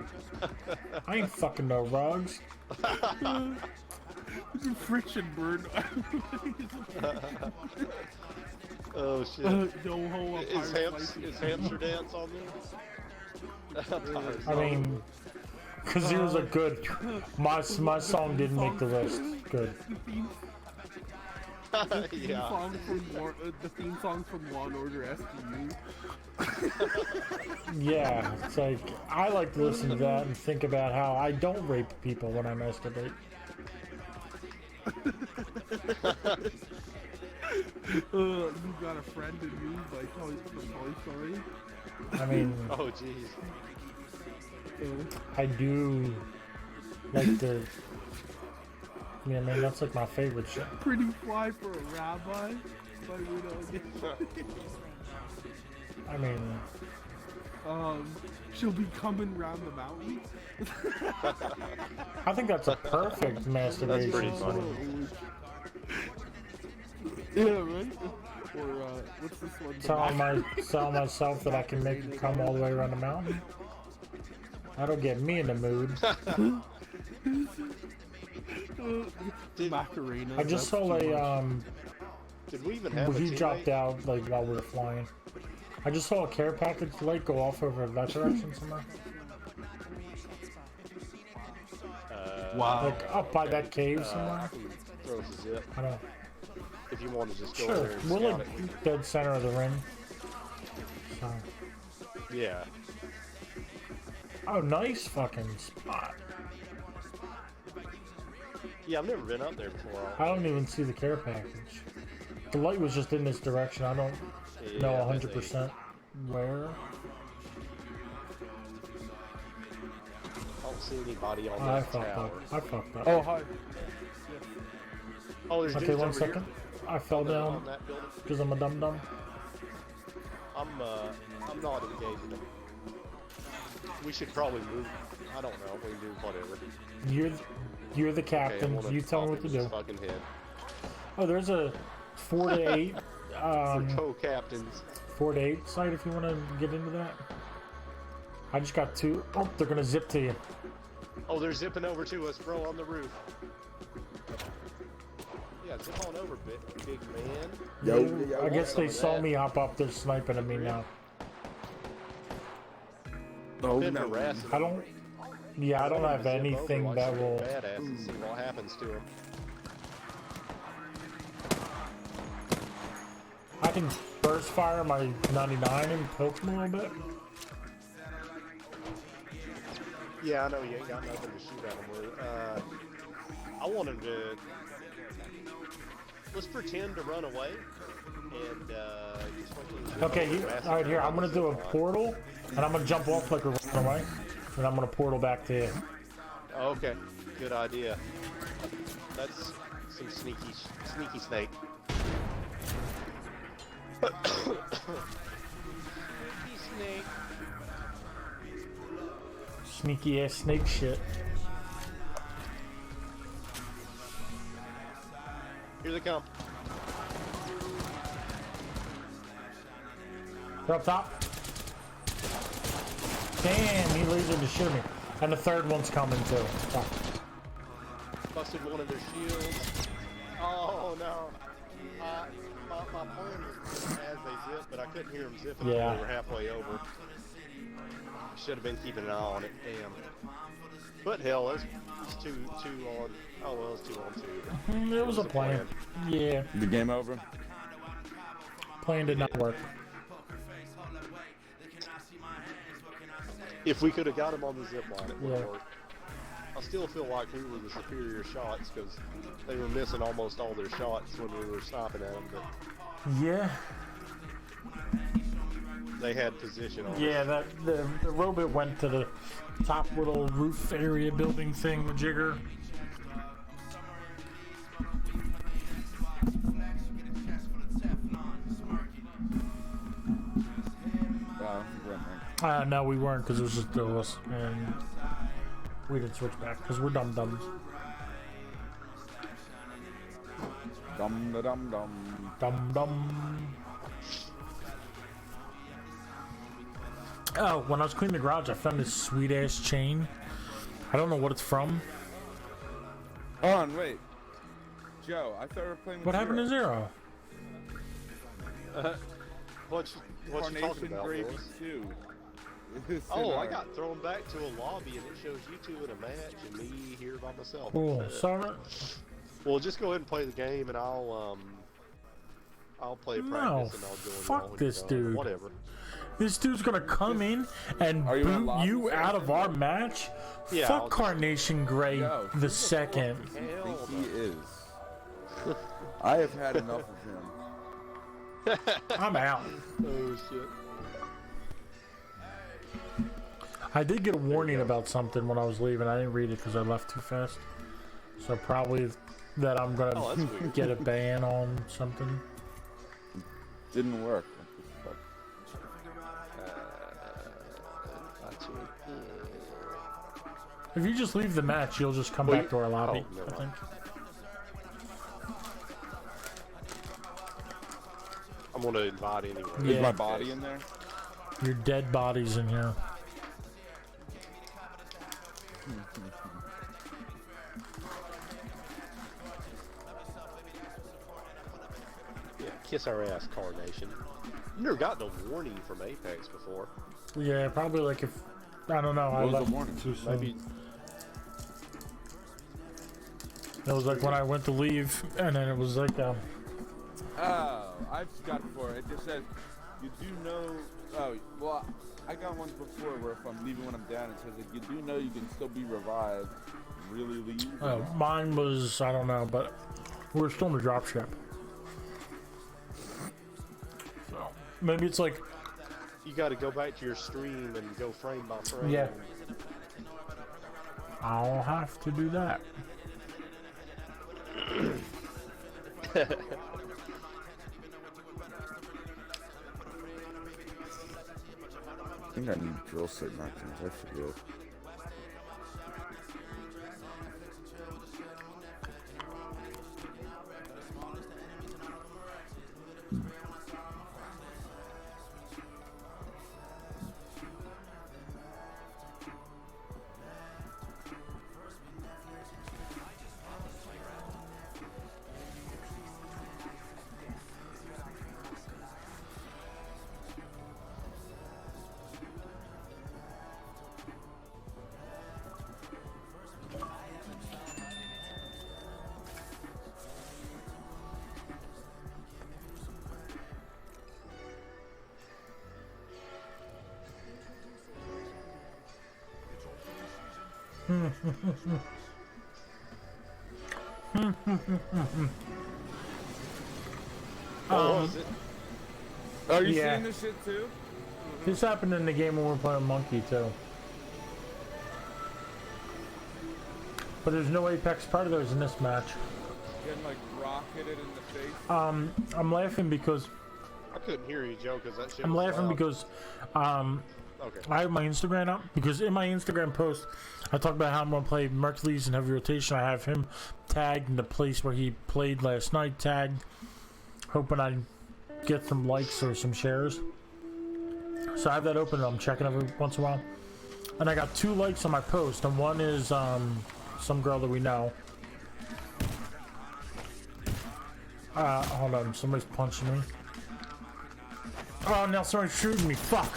I ain't fucking no rugs. friction burn. Oh shit. No ho, Is hamster dance on there? I mean, cause yours are good. My song didn't make the list. Good. The theme Yeah. song from the theme song from Law and Order SVU. Yeah, it's like I like to listen to that and think about how I don't rape people when I masturbate. You Got a Friend in Me by Toy Story. I mean, Oh jeez. I do like the. Yeah, I mean that's like my favorite shit. Pretty Fly for a Rabbi by Rudolph. I mean, She'll be coming round the mountain. I think that's a perfect masturbation pretty funny. song. Yeah, right? Or, what's this one? Tell myself that I can make it come all the way around the mountain. That'll get me in the mood. Macarena. I just saw a Did we even have a he teammate? dropped out like while we were flying. I just saw a care package light go off over that direction somewhere. Wow. Like up by that cave somewhere. Throw us a zip. I don't. If you want to just go Sure, there and we're scout like it. dead center of the ring. So. Yeah. Oh, nice fucking spot. Yeah, I've never been up there before. I don't even see the care package. The light was just in this direction. I don't know Yeah, I bet 100% where. I don't see anybody on I that fucked tower. up. I fucked up. Oh, hi. Oh, there's Okay, dudes 1 over second. here I fell on down that building. because I'm a dum dum. I'm not engaging them. We should probably move. I don't know. We can do whatever. You're the captain. Okay, You tell me what to do. Fucking head. Oh, there's a 4 to 8. We're co-captains. 4 to 8 site if you want to get into that. I just got 2. Oh, they're gonna zip to you. Oh, they're zipping over to us, bro, on the roof. Yeah, zip on over, big man. I guess they saw me hop up. They're sniping at me now. Oh, Been no. harassing I don't. Yeah, I don't have Zip over anything like that some will. badass and see what happens to him. I can burst fire my 99 and poke him a little bit. Yeah, I know you ain't got nothing to shoot at him with. I want him to. Let's pretend to run away and just fucking. Okay, all right. Here, I'm gonna do a portal, and I'm gonna jump off like a run away, and I'm gonna portal back to you. Okay, good idea. That's some sneaky snake. Sneaky snake. Sneaky ass snake shit. Here they come. They're up top. Damn, he lasered to shoot me. And the third one's coming too. Oh. Busted one of their shields. Oh no. My plan was as they zip, but I couldn't hear them zipping Yeah. until they were halfway over. Should have been keeping an eye on it. Damn. But hell, it's two on. Oh well, it's 2 on 2. It was a plan. Yeah. The game over? Plan did not work. If we could have got him on the zip line, it would have Yeah. worked. I still feel like we were the superior shots because they were missing almost all their shots when we were stopping at them. But Yeah. they had position on. Yeah, that the robot went to the top little roof area building thing, the jigger. No, we weren't because it was just 2 of us, and we didn't switch back because we're dum-dums. Dum-da-dum-dum. Dum-dum. Oh, when I was cleaning the garage, I found this sweet-ass chain. I don't know what it's from. Hold on, wait. Joe, I thought we were playing with What happened to Zero. Zero? What you talking Carnation about, Grave Boris? 2. Oh, I got thrown back to a lobby and it shows you 2 in a match and me here by myself. Cool. Sorry. Well, just go ahead and play the game and I'll play practice No, and I'll join fuck y'all when this you're done. dude. Whatever. This dude's gonna come in and Are you in boot lobby you out of our match? Yeah, Fuck I'll- Carnation Gray Yo, the second. I think he is. I have had enough of him. I'm out. Oh shit. I did get a warning about something when I was leaving. I didn't read it because I left too fast. So probably that I'm gonna Oh, that's weird. get a ban on something. Didn't work. What If you just leave the match, you'll just come Well, back to our lobby. oh, never I think. I'm gonna invite anyway. the fuck? Yeah. Is my body in there? Your dead body's in here. Yeah, kiss our ass, Carnation. You never gotten a warning from Apex before. Yeah, probably like if I don't know. I What was the left warning? too soon. Maybe. It was like when I went to leave, and then it was like Oh, I've got before. It just says, you do know. Oh, well, I got one before where if I'm leaving when I'm down, it says like, you do know you can still be revived. Really leave? oh, mine was I don't know, but we were still in the dropship. So maybe it's like You got to go back to your stream and go frame by frame. yeah. I'll have to do that. think I need drill set matches. I forget. What was it? Are you Yeah. seeing this shit too? This happened in the game when we were playing Monkey too. But there's no Apex Predators in this match. Getting like rocketed in the face. I'm laughing because I couldn't hear you, Joe, because that shit I'm was laughing loud. because Okay. I have my Instagram up because in my Instagram post I talk about how I'm gonna play Mercules in heavy rotation. I have him tagged in the place where he played last night tagged, hoping I get some likes or some shares. So I have that open and I'm checking every once in a while. And I got 2 likes on my post, and one is some girl that we know. Hold on, somebody's punching me. Oh, now somebody's shooting me. Fuck.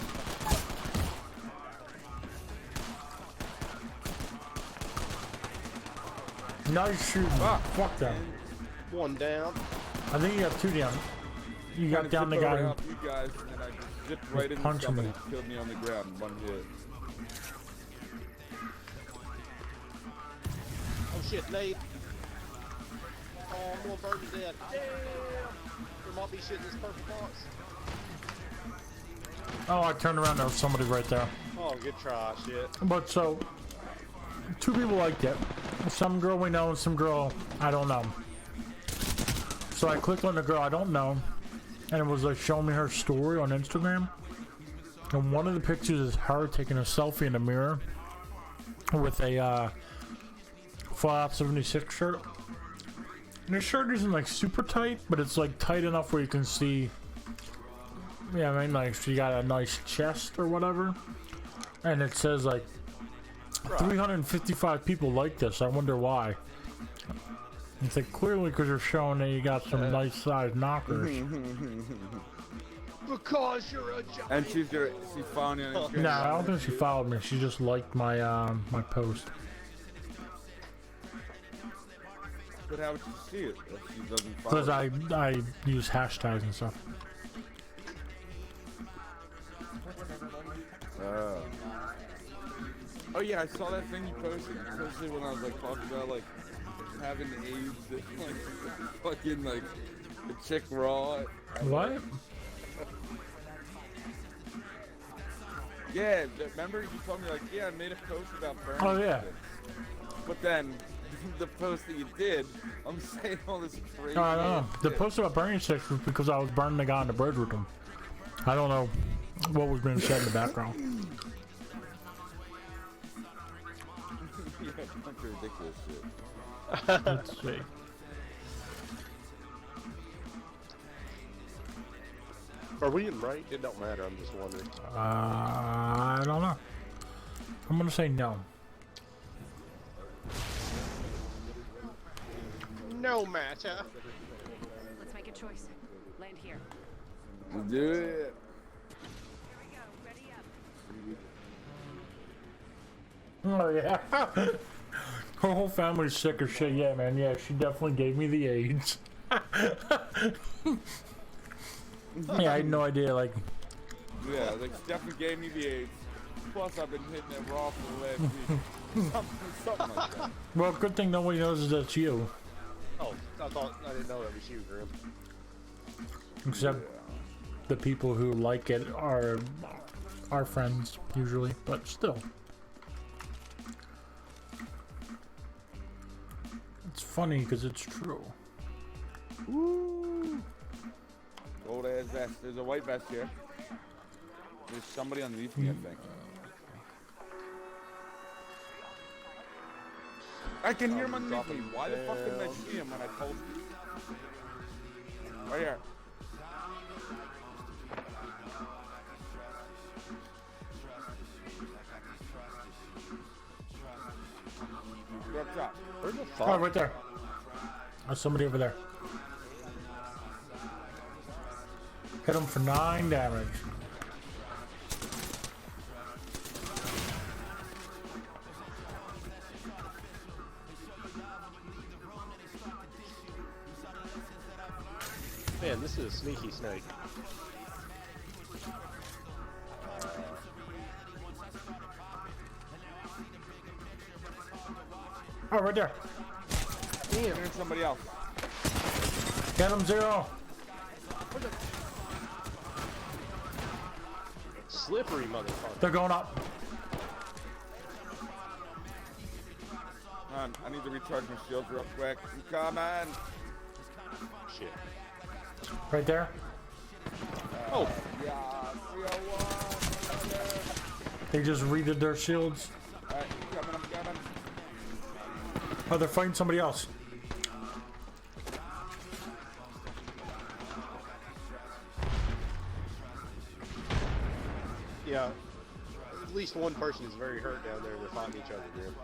Nice shooting. Fuck them. One down. I think you got 2 down. You got down the guy who Help you guys, and then I just zipped right into punching somebody me. and killed me on the ground. One hit. Oh shit, Nate. Oh, I'm gonna burn to death. Damn! There might be shit in this purple box. Oh, I turned around, there was somebody right there. Oh, good try, shit. But so, 2 people liked it. Some girl we know and some girl I don't know. So I clicked on the girl I don't know, and it was like showing me her story on Instagram. And one of the pictures is her taking a selfie in the mirror with a Fallout 76 shirt. And the shirt isn't like super tight, but it's like tight enough where you can see. Yeah, I mean, like she got a nice chest or whatever, and it says like 355 people like this. I wonder why. It's like clearly because you're showing that you got some nice sized knockers. Because you're a giant. And she found you on Instagram. No, I don't think she followed me. She just liked my my post. But how would you see it if she doesn't follow? Because I use hashtags and stuff. Oh yeah, I saw that thing you posted, especially when I was like talking about like having AIDS and like fucking like the chick raw. What? Yeah, remember you told me like, yeah, I made a post about burning. Oh yeah. shit. But then the post that you did, I'm saying all this crazy. I don't know. The shit. post about burning sticks was because I was burning the guy on the bridge with him. I don't know what was being said in the background. Yeah, a bunch of ridiculous shit. Let's see. Are we in right? It don't matter. I'm just wondering. I don't know. I'm gonna say no. No matter. Let's make a choice. Land here. Let's do it. Oh yeah. Her whole family's sick of shit. Yeah, man. Yeah, she definitely gave me the AIDS. Yeah, I had no idea. Like, Yeah, like Stefan gave me the AIDS. Plus, I've been hitting it raw for the last week. Something like that. well, good thing nobody knows that's you, Oh, I didn't know that was you, Grim. except the people who like it are our friends usually. But still, it's funny because it's true. Woo! Old ass vest. There's a white vest here. There's somebody underneath me, I think. I can hear him underneath me. Why the fuck didn't I see him when I told you? Right here. You're up top. Where's the Oh, fuck? right there. There's somebody over there. Hit him for 9 damage. Man, this is a sneaky snake. Oh, right there. Damn. Here's somebody else. Get him, Zero. Slippery motherfucker. They're going up. I need to recharge my shields real quick. I'm coming. Shit. Right there. Oh. Yeah, 301. They just redid their shields. Alright, I'm coming. Oh, they're fighting somebody else. Yeah. At least one person is very hurt down there. They're fighting each other, dude.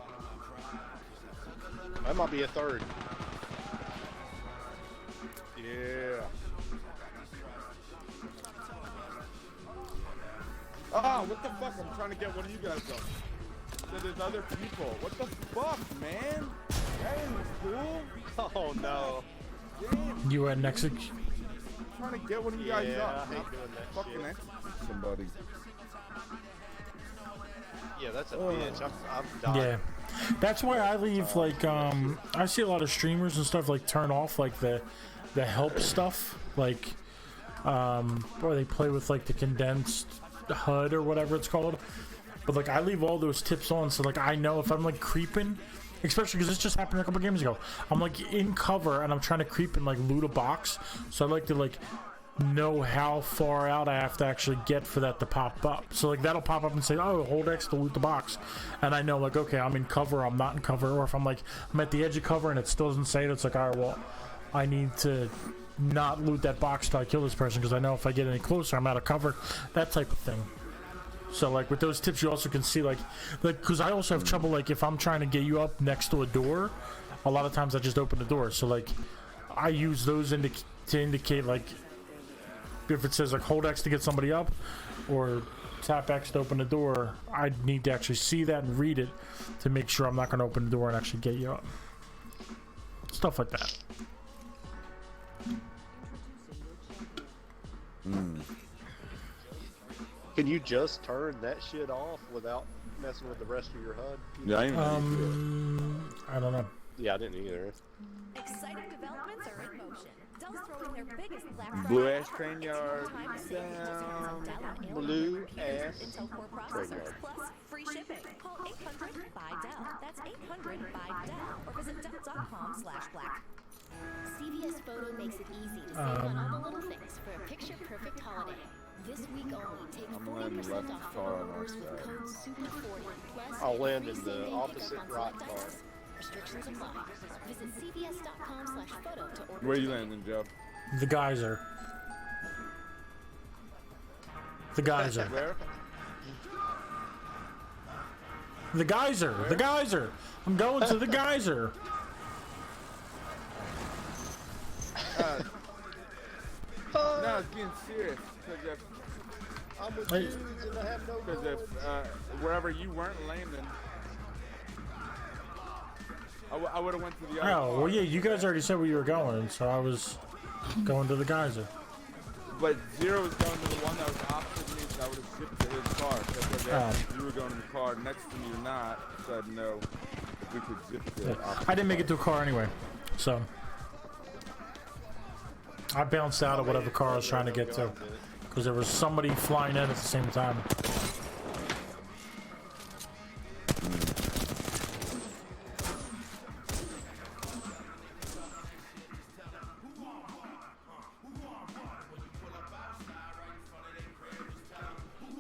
That might be a third. Yeah. Ah, what the fuck? I'm trying to get one of you guys up. So there's other people. What the fuck, man? That ain't cool. Oh no. Damn. You at next. I'm trying to get one of you guys Yeah, up. I hate doing that Fucking shit. execute somebody. Yeah, that's a bitch. I've died. Yeah. That's why I leave, like, I see a lot of streamers and stuff, like, turn off, like, the help stuff, like, or they play with, like, the condensed HUD or whatever it's called. But, like, I leave all those tips on, so, like, I know if I'm, like, creeping, especially because this just happened a couple games ago. I'm, like, in cover, and I'm trying to creep and, like, loot a box, so I like to, like, know how far out I have to actually get for that to pop up. So like that'll pop up and say, oh, hold X to loot the box, and I know like, okay, I'm in cover, I'm not in cover. Or if I'm like, I'm at the edge of cover and it still doesn't say it, it's like, all right, well, I need to not loot that box till I kill this person, because I know if I get any closer I'm out of cover, that type of thing. So like with those tips you also can see like because I also have trouble, like if I'm trying to get you up next to a door, a lot of times I just open the door. So like I use those to indicate like if it says like hold X to get somebody up or tap X to open the door, I need to actually see that and read it to make sure I'm not going to open the door and actually get you up. Stuff like that. Can you just turn that shit off without messing with the rest of your HUD? Yeah, I I don't know. Yeah, I didn't either. Exciting developments are in motion. Dell's throwing their biggest Black Friday Blue ass offer. train Get yard. your time savings discounts on Dell on Blue A100 computers ass with Intel Core train processors yard. plus free shipping. Call 800 by Dell. That's 800 by Dell, or visit Dell.com/black. CVS Photo makes it easy to save on all the little things for a picture-perfect holiday. This week only, take I'm landing 40% left off car photo on orders our with side. code SUPER40. Plus, I'll land free in the same-day opposite pickup on right select car. items. Restrictions apply. Visit cvs.com/photo to order Where you today. landing, Joe? The geyser. The geyser. Where? The geyser. The geyser. I'm going to the geyser. No, I was being serious. Because I'm with Hey. dudes and I have no if wherever you weren't landing, I would have went to the other Oh, car. well, yeah, you guys already said where you were going, so I was going to the geyser. But Zero was going to the one that was opposite me, so I would have zipped to his car. Because you were going to the car next to me or not, so I'd know if we could zip to the opposite I didn't make it to a car anyway, so I bounced out of whatever car I was trying to get to, because there was somebody flying in at the same time.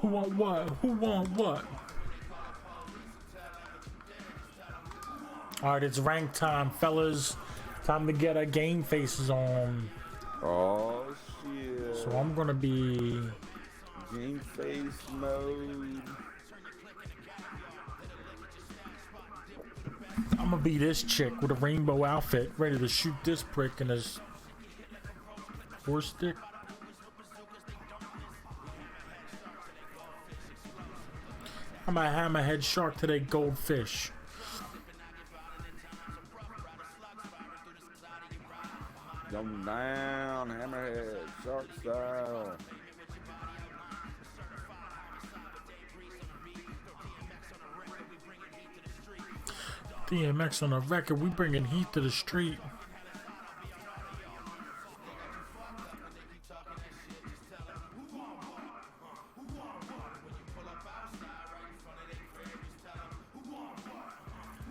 Who want what? Who want what? Alright, it's rank time, fellas. Time to get our game faces on. Oh shit. So I'm gonna be game face mode. I'm gonna be this chick with a rainbow outfit, ready to shoot this prick in his force stick. I'm a hammerhead shark today, goldfish. Going down, hammerhead, shark style. DMX on the record, we bringing heat to the street.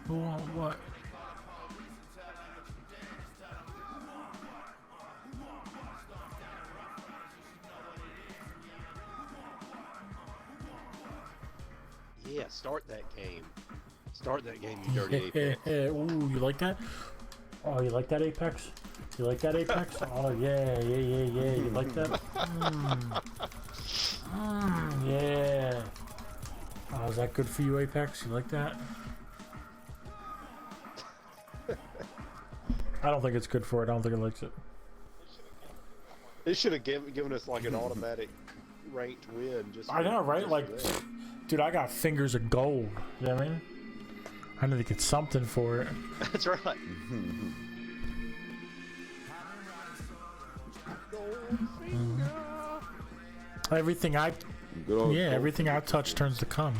Who want what? Yeah, start that game. Start that game, you dirty Apex. Ooh, you like that? Oh, you like that, Apex? You like that, Apex? Oh, yeah. You like that? Yeah. Oh, is that good for you, Apex? You like that? I don't think it's good for it. I don't think it likes it. It should have given us like an automatic ranked win. Just I know, right? just Like, for that. dude, I got fingers of gold. You know what I mean? I need to get something for it. That's right. Everything I, everything I touch turns to cum.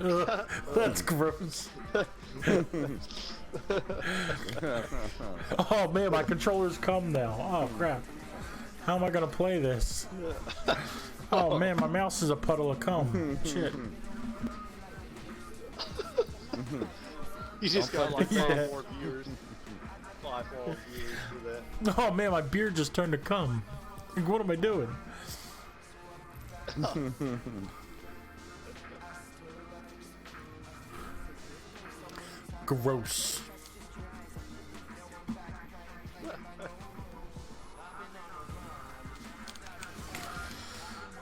Ugh, that's gross. Oh man, my controller's cum now. Oh crap. How am I gonna play this? Oh man, my mouse is a puddle of cum. Shit. You just got like 5 more viewers. 5 more viewers for that. Oh man, my beard just turned to cum. Like, what am I doing? Gross.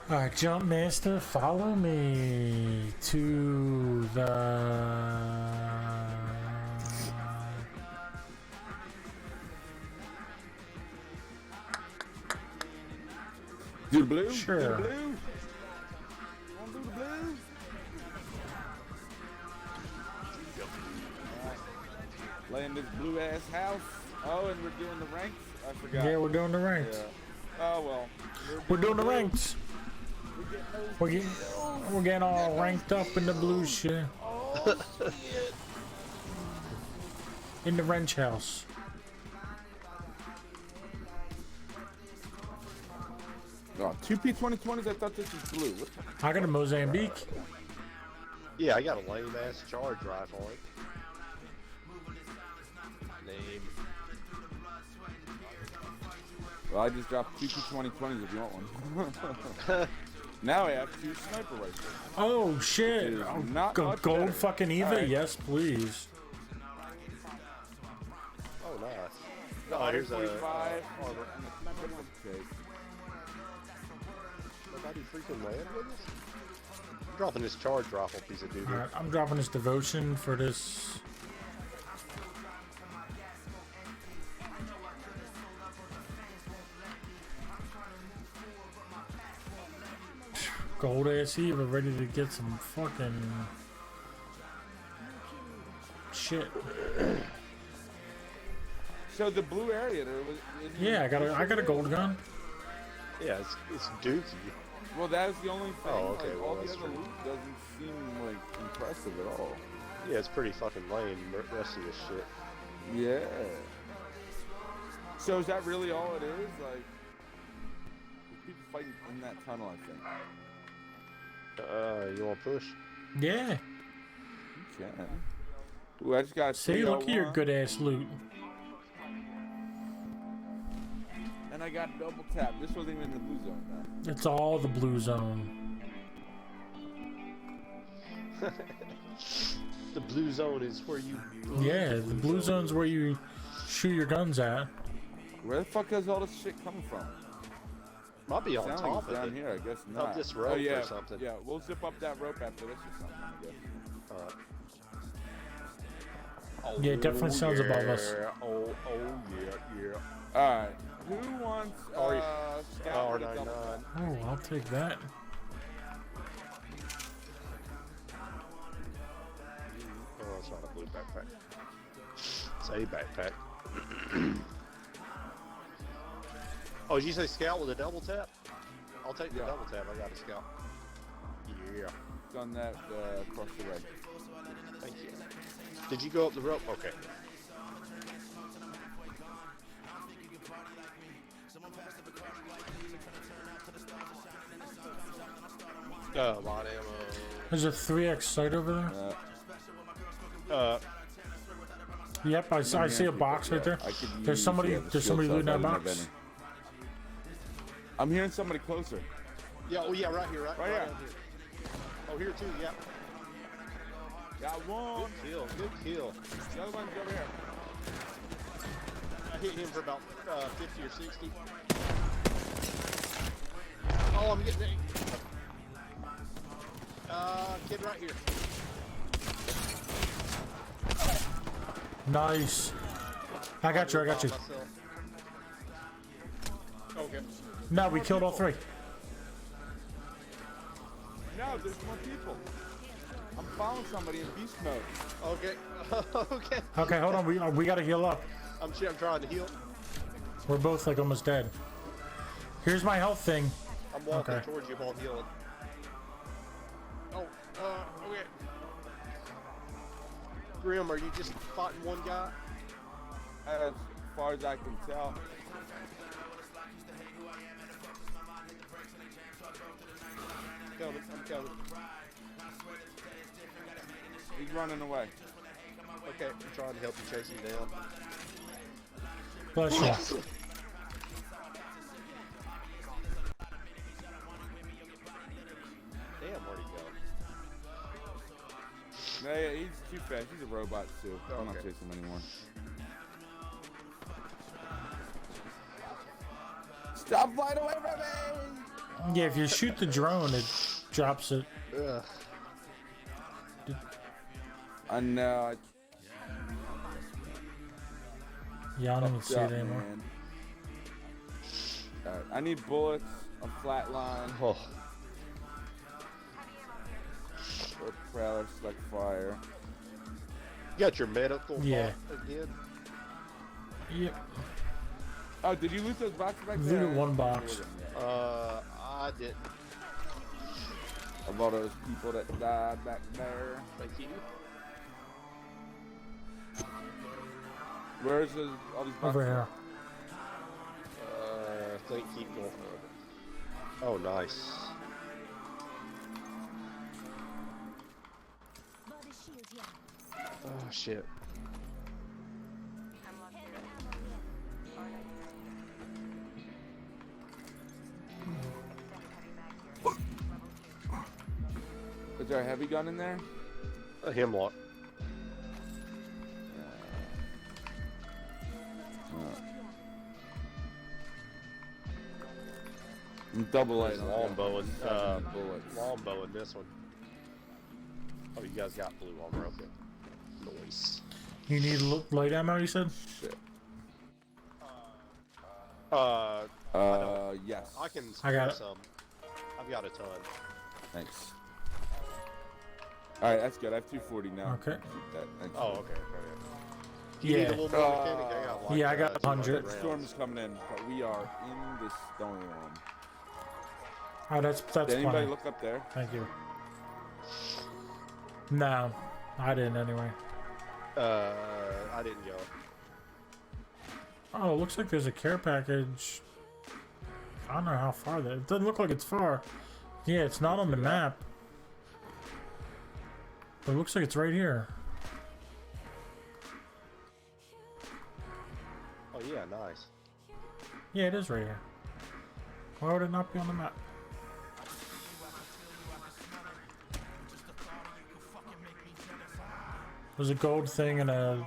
Alright, Jump Master, follow me to the... Do the blue? Sure. Do the blue? Wanna do the blue? Laying this blue ass house. Oh, and we're doing the ranks? I forgot. Yeah, we're doing the ranks. Yeah. Oh well. We're doing the ranks. We're getting all ranked up in the blue shit. Oh, shit. In the wrench house. Oh, 2 P2020s? I thought this was blue. What the I got a Mozambique. Yeah, I got a lame ass charge rifle. Name. Well, I just dropped 2 P2020s if you want one. Now I have 2 sniper rifles. Oh shit! Which is not much Gold better. fucking Eva? Alright. Yes, please. Oh, nice. The Oh, here's a 45 armor and the sniper rifle. Nobody freaking land with us? I'm dropping this charge rifle piece of dude. Alright, I'm dropping this devotion for this. Gold ass Eva ready to get some fucking shit. So the blue area there was. Yeah, I got a gold gun. Yeah, it's dookie. Well, that was the only thing. Oh, okay, Like, well, all the that's other true. loot doesn't seem like impressive at all. Yeah, it's pretty fucking lame, the rest of this shit. Yeah. So is that really all it is? Like, there's people fighting in that tunnel, I think. You want to push? Yeah. You can. Ooh, I just got. See, look at your 301. good ass loot. And I got double tap. This wasn't even in the blue zone though. It's all the blue zone. The blue zone is where you. Yeah, the blue zone's where you shoot your guns at. Where the fuck is all this shit coming from? Might be on Sounds top like of it's down it. here, I guess not. Up this rope yeah, or something. Yeah, we'll zip up that rope after this or something, I guess. Yeah, it definitely sounds above us. Oh yeah. Alright, who wants scout with a R99. double tap? Oh, I'll take that. Oh, it's not a blue backpack. It's a backpack. Oh, did you say scout with a double tap? I'll take the double tap. I got a scout. Yeah. Done that across the way. Thank you. Did you go up the rope? Okay. A lot of ammo. There's a 3x sight over there. Yep, I see a box right there. There's somebody looting that box. I'm hearing somebody closer. Yeah, oh yeah, right here, right here. here. Oh, here too, yeah. Got one. Good kill. The other one's over here. I hit him for about 50 or 60. Oh, I'm getting it. Kid right here. Nice. I got you. Okay. No, we killed all three. No, there's more people. I'm following somebody in beast mode. Okay. Okay. Okay, hold on. We gotta heal up. I'm trying to heal. We're both like almost dead. Here's my health thing. I'm walking Okay. towards you while healing. Oh, okay. Grim, are you just fighting one guy? As far as I can tell. I'm coming. He's running away. Okay, I'm trying to help you chase him down. Bless you. Damn, where'd he go? Yeah, he's too fast. He's a robot too. I'm not Okay. chasing him anymore. Stop flying away from me! Yeah, if you shoot the drone, it drops it. Ugh. I know. Yeah, I don't even see it anymore. Alright, I need bullets, a flat line. Oh. Or prowler, select fire. You got your medical Yeah. again? Yep. Oh, did you loot those boxes back there? Looted one box. I didn't. Of all those people that died back there. Thank you. Where's all these boxes? Over here. I think keep going. Oh, nice. Oh, shit. Is there a heavy gun in there? A hemlock. Double A. There's longbow and bullets. longbow in this one. Oh, you guys got blue armor, okay. Nice. You need light ammo, you said? Shit. Yes. I can I got it. some. I've got a ton. Thanks. Alright, that's good. I have 240 now. Okay. Keep that. Thanks. Oh, okay. Do you Yeah. need a little more mechanic? I got like, Yeah, I got 100. 200 Storm rounds. is coming in, but we are in the storm. Oh, that's Did anybody plenty. look up there? Thank you. No, I didn't anyway. I didn't go. Oh, it looks like there's a care package. I don't know how far that. It doesn't look like it's far. Yeah, it's not on the map. But it looks like it's right here. Oh yeah, nice. Yeah, it is right here. Why would it not be on the map? There's a gold thing and a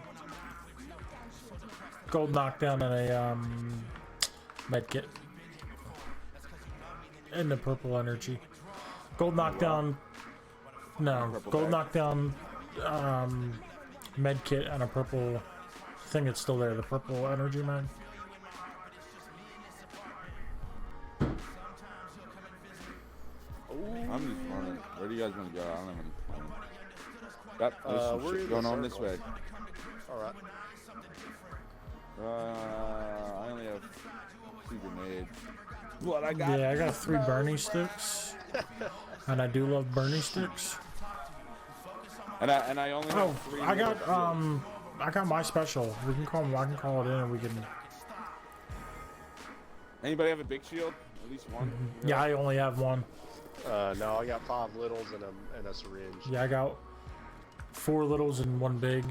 gold knockdown and a med kit. And the purple energy. Gold knockdown. No, gold knockdown med kit and a purple thing that's still there, the purple energy mag. I'm just running. Where do you guys want to go? I don't have any plan. Yep, there's some we're shit in going the on this circle. way. Alright. I only have 2 grenades. What I got? Yeah, I got 3 Bernie sticks. And I do love Bernie sticks. And I only have 3. I got my special. We can call I can call it in and we can. Anybody have a big shield? At least one? Yeah, I only have one. No, I got 5 littles and a syringe. Yeah, I got 4 littles and 1 big.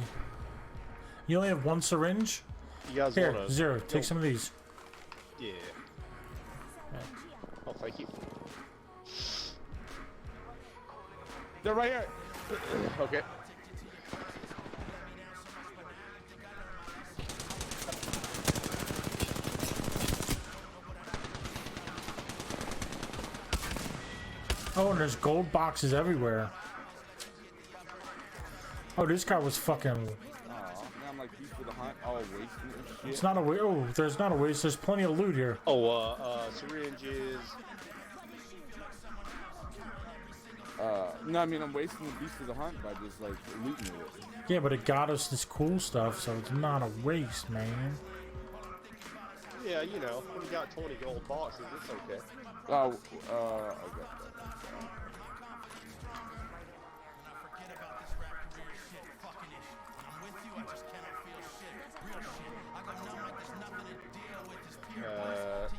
You only have 1 syringe? You guys Here, wanna... Zero, take some of these. Yeah. Oh, thank you. They're right here. Okay. Oh, and there's gold boxes everywhere. Oh, this guy was fucking. Now I'm like beast with a hunt, all wasting and shit. It's not a waste. Oh, there's not a waste. There's plenty of loot here. Oh, syringes. No, I mean I'm wasting the beast of the hunt by just like looting it. Yeah, but it got us this cool stuff, so it's not a waste, man. Yeah, you know, when you got 20 gold boxes, it's okay. Oh, okay.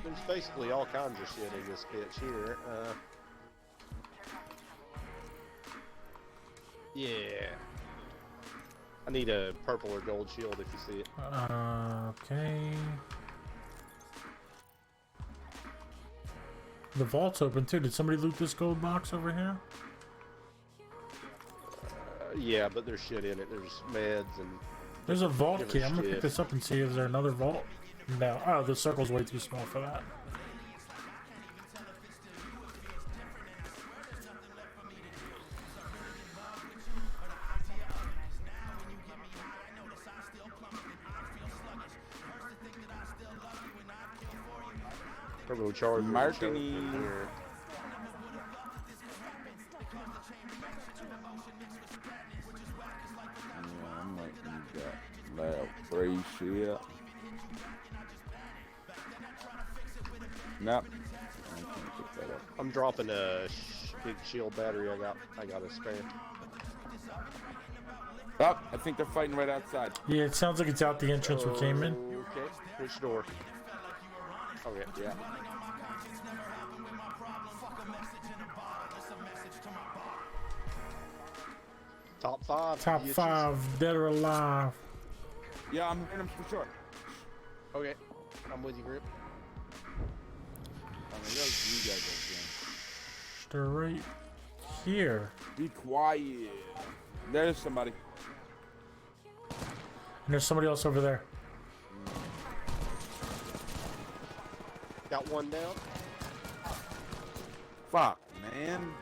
There's basically all kinds of shit in this bitch here. Yeah. I need a purple or gold shield if you see it. Okay. The vault's open too. Did somebody loot this gold box over here? Yeah, but there's shit in it. There's meds and... There's a vault key. different I'm gonna pick shit. this up and see if there's another vault. No. Oh, the circle's way too small for that. Turbo charger. Martini. Here. Yeah, I might need that lab 3 shit. Nope. I can't pick that up. I'm dropping a big shield battery. I got a spare. Oh, I think they're fighting right outside. Yeah, it sounds like it's out the entrance we came in. Okay, which door? Okay, Yeah. Top 5. Top bitches. 5, dead or alive. Yeah, I'm hearing them for sure. Okay, I'm with you, Grip. I mean, those you guys Straight here. be quiet. There's somebody. And there's somebody else over there. Got one down. Fuck, man.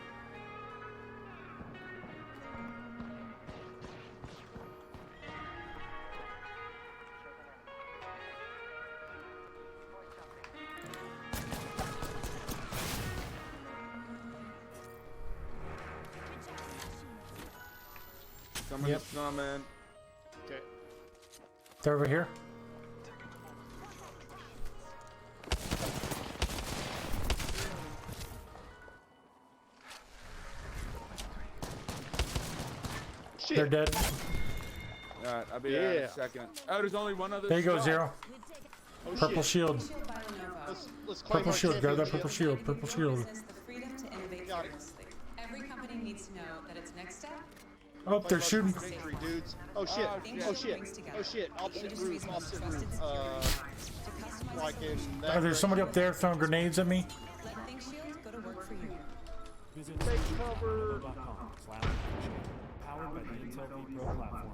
Somebody's coming. Okay. They're over here. Shit. They're dead. Alright, I'll be there in Yeah. a second. Oh, there's only one other There you go, shot. Zero. Oh, Purple shit. shield. Let's claim Purple our shield. Grab that championship. purple shield. Purple shield. The freedom to innovate Got it. fearlessly. Every company needs to know that its next step Oh, they're shooting. Victory, dudes. Oh shit. Oh, shit. Oh shit. Oh shit. Opposite roof. Opposite roof. to customize like in that. There's somebody up there throwing grenades at me. Let ThinkShield go to work for you. Take cover. Powered by the Intel vPro platform.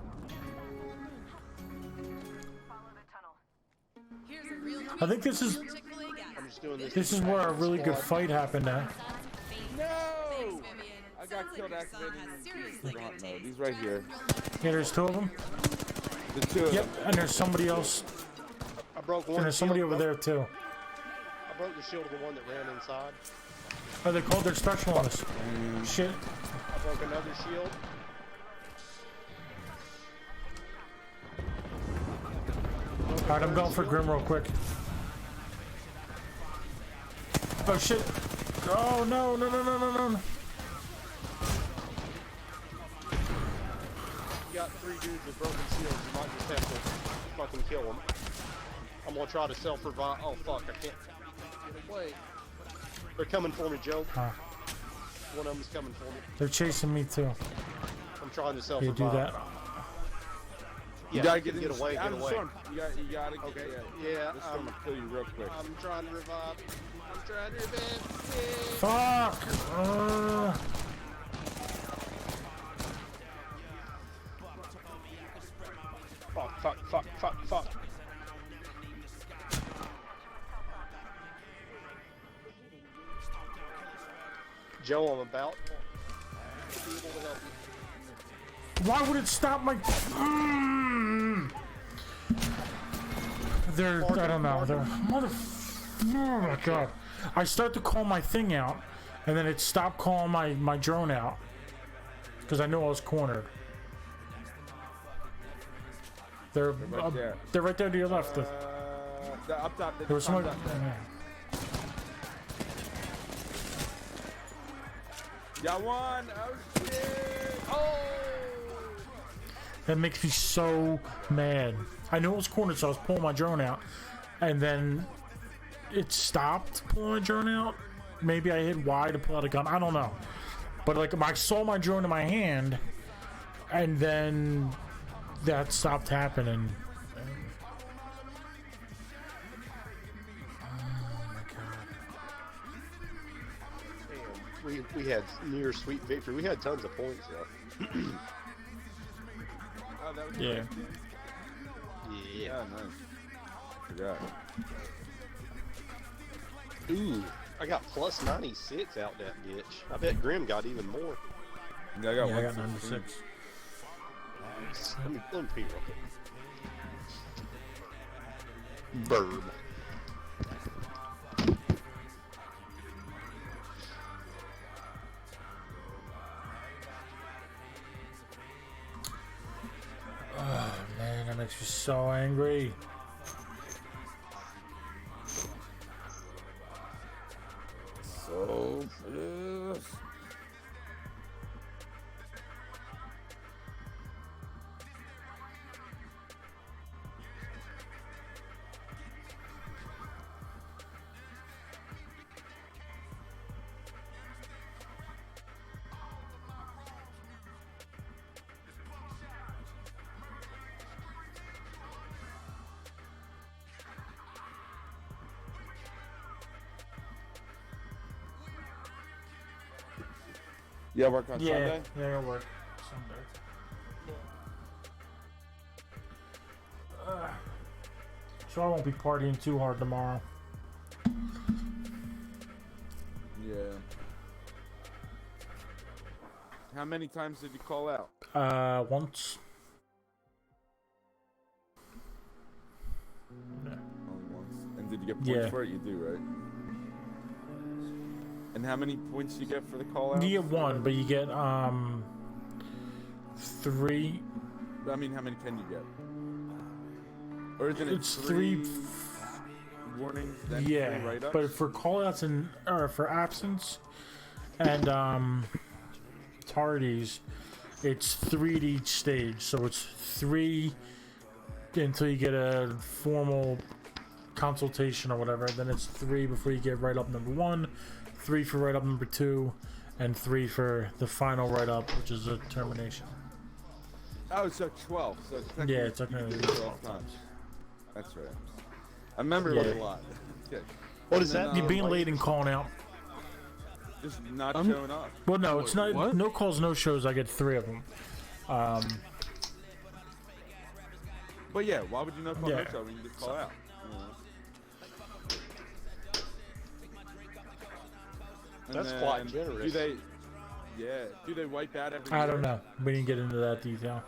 Here's a real I think this is I'm just doing this. this is where a really good fight happened at. No! I got killed activating grunt mode. He's right here. Yeah, there's two of them. The two of Yep, them. and there's somebody else. I broke one. And there's somebody shield, over there too. I broke the shield of the one that ran inside. Oh, they called their special on us. Shit. I broke another shield. Alright, I'm going for Grim real quick. Oh shit. Oh no, no, no, no, no, no. You got 3 dudes with broken shields. You might just have to fucking kill them. I'm gonna try to self-revive. Oh fuck, I can't get away. They're coming for me, Joe. Huh. One of them's coming for me. They're chasing me too. I'm trying to You self-revive. do that. Yeah, You gotta get get away, get away. You gotta get Okay. Yeah, this storm will kill you real quick. I'm trying to revive. I'm trying to revive. Fuck! Fuck. Joe, I'm about to be able to help you. Why would it stop my... They're... I don't know. They're... Oh my god. I start to call my thing out, and then it stopped calling my drone out. Because I knew I was cornered. They're right there. They're right there to your left. The up top. There was somebody... Got one. Oh shit. Oh. That makes me so mad. I knew it was cornered, so I was pulling my drone out, and then it stopped pulling my drone out. Maybe I hit Y to pull out a gun. I don't know. But like, I saw my drone in my hand, and then that stopped happening. We had near sweet victory. We had tons of points though. Oh, that was Yeah. Yeah, nice. Forgot. Ooh, I got plus 96 out that bitch. I bet Grim got even more. Yeah, I got 96. Let me pee real quick. Burb. Oh man, that makes me so angry. So pissed. Yeah, work on Sunday? Yeah, I'll work Sunday. So I won't be partying too hard tomorrow. Yeah. How many times did you call out? Once. Only once. And did you get points for it? You do, right? And how many points do you get for the call out? You get one, but you get 3. I mean, how many can you get? Or is it It's 3 warnings, then 3 write-ups? but for callouts and or for absence and tardies, it's 3 at each stage. So it's 3 until you get a formal consultation or whatever. Then it's 3 before you get write-up number 1, 3 for write-up number 2, and 3 for the final write-up, which is a termination. Oh, so 12. So Yeah, it's technically 12 times. That's right. I remember Yeah. it a lot. Yeah. What is And that? then, You being late and calling out. Just not showing up. Well, no, it's not. What? No calls, no shows. I get 3 of them. But yeah, why would you not call Yeah. no show when you just call out? And That's then quite generous. Do they? Yeah. Do they wipe out every? I year? don't know. We didn't get into that detail.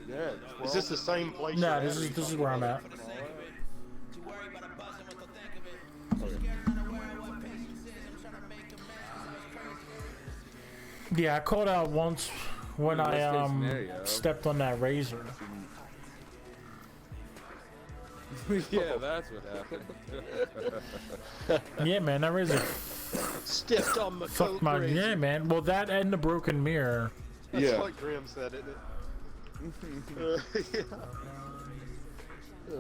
Yeah. Is this the same place? No, you're this at? is where I'm at. Yeah, I called out once when In I worst case scenario. stepped on that razor. Yeah, that's what happened. Yeah, man, that razor Stepped on my fucked coat my. razor. Yeah, man. Well, that and the broken mirror. That's Yeah. what Grim said, isn't it? Yeah.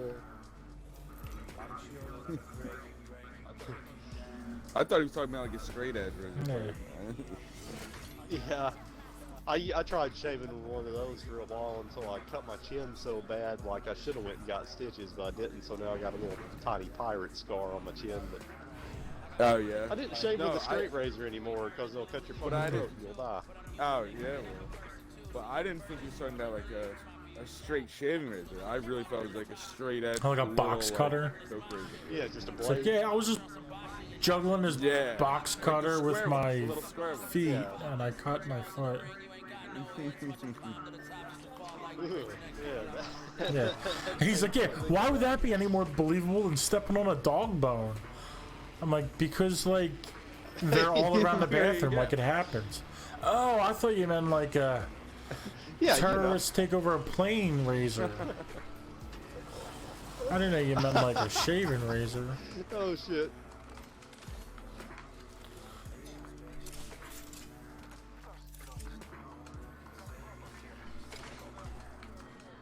I thought he was talking about like a straight edge razor. Yeah. I tried shaving with one of those for a while until I cut my chin so bad, like I should have went and got stitches, but I didn't. So now I got a little tiny pirate scar on my chin. But Oh yeah. I didn't shave No, with a straight razor anymore because they'll cut your But I fucking throat. didn't- You'll die. Oh yeah. Well. But I didn't think he was talking about like a straight shaving razor. I really thought it was like a straight edge. Like a little, box cutter? coke razor. Yeah, just a It's like, blade. yeah, I was just juggling this Yeah. box Like the cutter with square one, my the little square one. feet, Yeah. and I cut my foot. Yeah. Yeah. And he's like, yeah, why would that be any more believable than stepping on a dog bone? I'm like, because, like, they're all around the bathroom, like it happens. Oh, I thought you meant like a Yeah, terrorists take over a plane razor. I didn't know you meant like a shaving razor. Oh shit.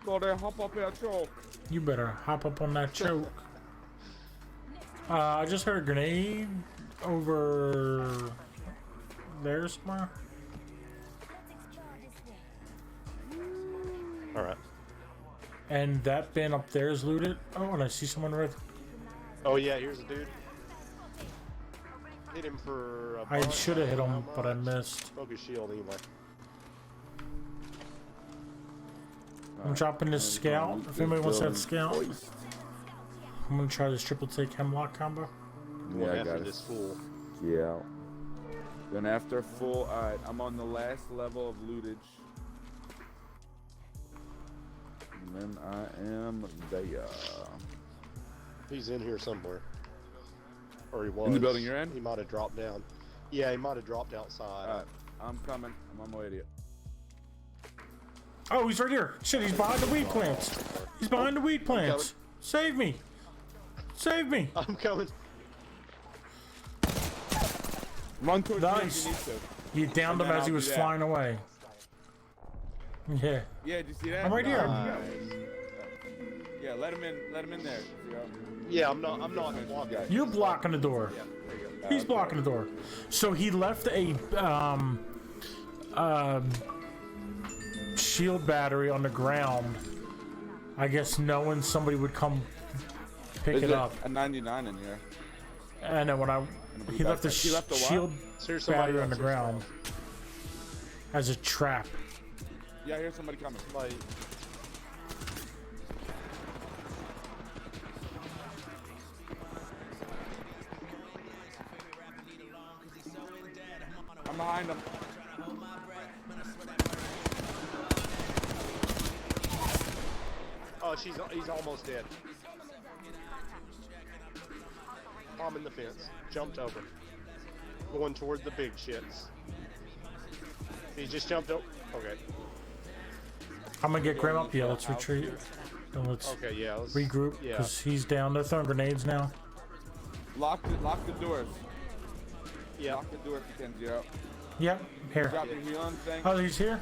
Go there, hop up here, choke. You better hop up on that choke. I just heard a grenade over there somewhere. Alright. And that bin up there is looted. Oh, and I see someone right. Oh yeah, here's a dude. Hit him for a I buck. should have hit him, How but I much? missed. Broke his shield anyway. I'm dropping this scout. If anybody wants that scout, I'm gonna try this triple take hemlock combo. Yeah, I after got this it. fool. Yeah. Then after full, alright, I'm on the last level of lootage. And then I am there. He's in here somewhere. Or he was. In the building you're in? He might have dropped down. Yeah, he might have dropped outside. Alright, I'm coming. I'm on my way to you. Oh, he's right here. Shit, he's behind the weed plants. He's behind the weed plants. Save me. Save me. I'm coming. Run towards me if Nice. you need to. You downed And him then as he I'll was do that. flying away. Yeah. Yeah, did you see that? I'm right here. Yeah, let him in. Let him in there. Yeah, I'm not blocking. You're blocking the door. He's blocking the door. So he left a shield battery on the ground. I guess knowing somebody would come pick Is it up. a 99 in here. And then when he left the He left a what? shield So here's somebody battery on the else. ground as a trap. Yeah, I hear somebody coming. Like, I'm behind him. oh, he's almost dead. Bombing the fence. Jumped over. Going toward the big shits. He just jumped over. Okay. I'm gonna get Grim up. Yeah, let's retreat. And let's Okay, yeah. Let's, regroup Yeah. because he's down. They're throwing grenades now. Lock the doors. Yeah. Lock the door if you can, Zero. Yep, here. Drop your healing thing. Oh, he's here.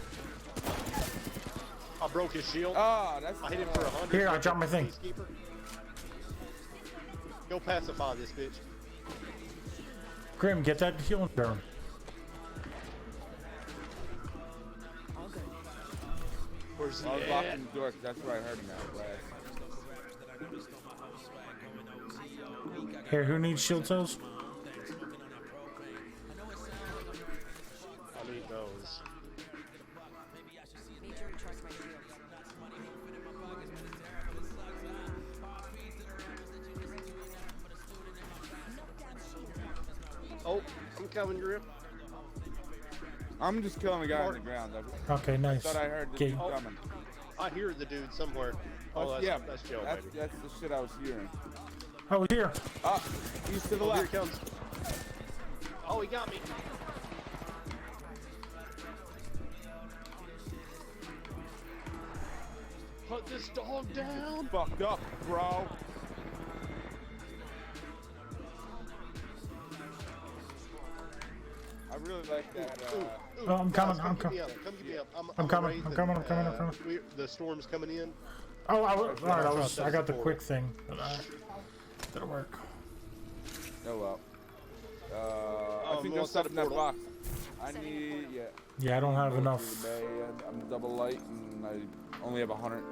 I broke his shield. Oh, that's. I hit him for 100. Here, I dropped my thing. Peacekeeper. Go pacify this bitch. Grim, get that healing burn. Where's doors. I was Yeah. locking the door 'cause that's where I heard him at last. Here, who needs shield cells? I need those. Need to recharge my shield. Oh, I'm coming, Grip. I'm just killing the guy on the ground. Okay, nice. I thought I heard the Okay. dude coming. I hear the dude somewhere. Oh, that's, yeah, that's Joe, that's baby. the shit I was hearing. Oh, here. He's to the Oh, here left. he comes. Oh, he got me. Put this dog down. Fucked up, bro. I really like that. Oh, I'm coming. Guys, I'm come get coming. me up. Come get me up. I'm coming. Wraith I'm coming. and, I'm coming. I'm coming. The storm's coming in. Oh, all I'll right. try I got the support. quick thing, but didn't work. Oh well. I Oh, think we'll there's stuff set in a that portal. box. I need, Yeah, I don't have Go enough. through the bay, and I'm double light, and I only have 100.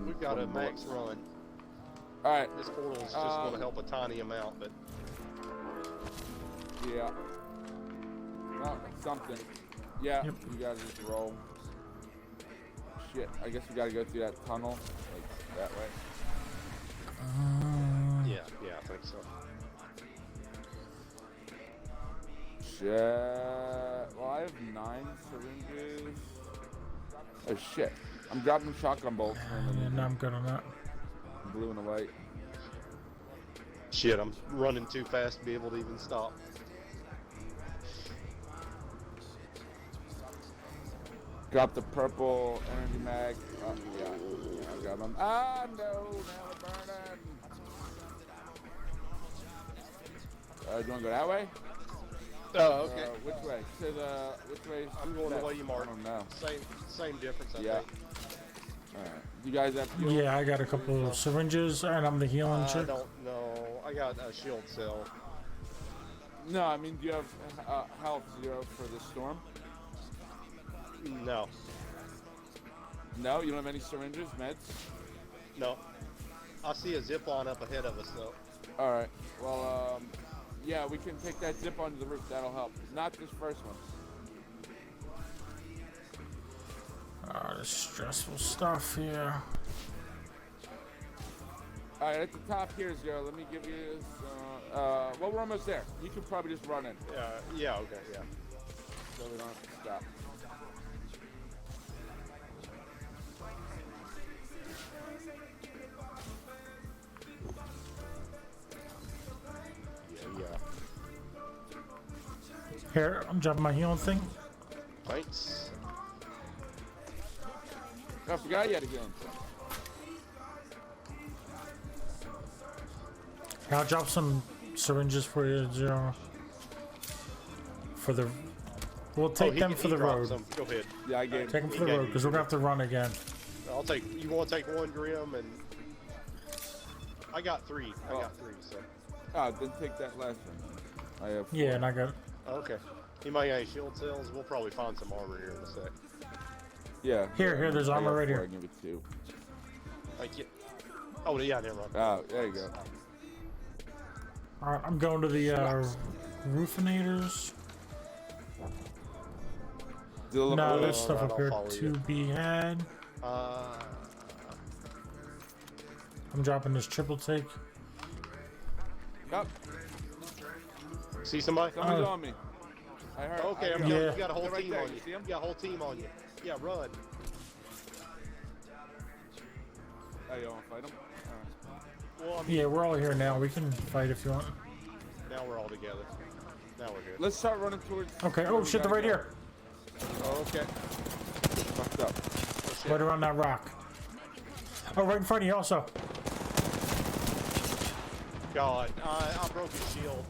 We've got a max run. All right. This portal is just going to help a tiny amount, but Yeah. Well, something. Yeah, Yep. you gotta just roll. Shit, I guess we gotta go through that tunnel, like that way. yeah, I think so. Shit. Well, I have 9 syringes. Oh shit. I'm dropping shotgun bolts. And I'm good on that. Blue and white. Shit, I'm running too fast to be able to even stop. Drop the purple energy mag. Oh, yeah. I got them. Ah, no. Now we're burning. Do you want to go that way? Oh, okay. Which way? Which way? I'm going the way you marked. I don't know. Same difference, I Yeah. think. Alright. You guys have fuel? Yeah, I got a couple of syringes, and I'm the healing I chick. don't know. I got a shield cell. No, I mean, do you have health 0 for the storm? No. No? You don't have any syringes, meds? No. I see a zip line up ahead of us, though. Alright. Well, yeah, we can take that zip onto the roof. That'll help. Not this first one. This stressful stuff here. Alright, at the top here, 0. Let me give you this. Well, we're almost there. You can probably just run in. Yeah, okay, yeah. So we don't have to stop. Yeah. Here, I'm dropping my healing thing. Thanks. I forgot you had a gun. I'll drop some syringes for you, 0. For the, we'll take them for the road. Some. Go ahead. Yeah, I gave. Take them for the road because we're gonna have to run again. I'll take. You want to take one, Grim, and I got 3. I got 3. So. Oh, then take that last one. I have 4. Yeah, and I got. Okay. Anybody got any shield cells? We'll probably find some armor here in a sec. Yeah. Here, there's I armor got right 4, here. I give it 2. Thank you. Oh, yeah, never mind. Oh, there you go. Alright, I'm going to the roofinators. No, there's stuff Alright, up I'll here follow to you. be had. I'm dropping this triple take. Up. See somebody? Someone's on me. I heard. Okay, I you Yeah. got a whole They're right team there. on You you. see 'em? You got a whole team on you. Yeah, run. Oh, you want to fight them? Well, I mean, Yeah, we're all here now. We can fight if you want. now we're all together. Now we're good. Let's start running towards. Okay. Oh shit! They're right here. Oh, okay. Fucked up. Right around that rock. Oh, right in front of you also. God, I broke his shield.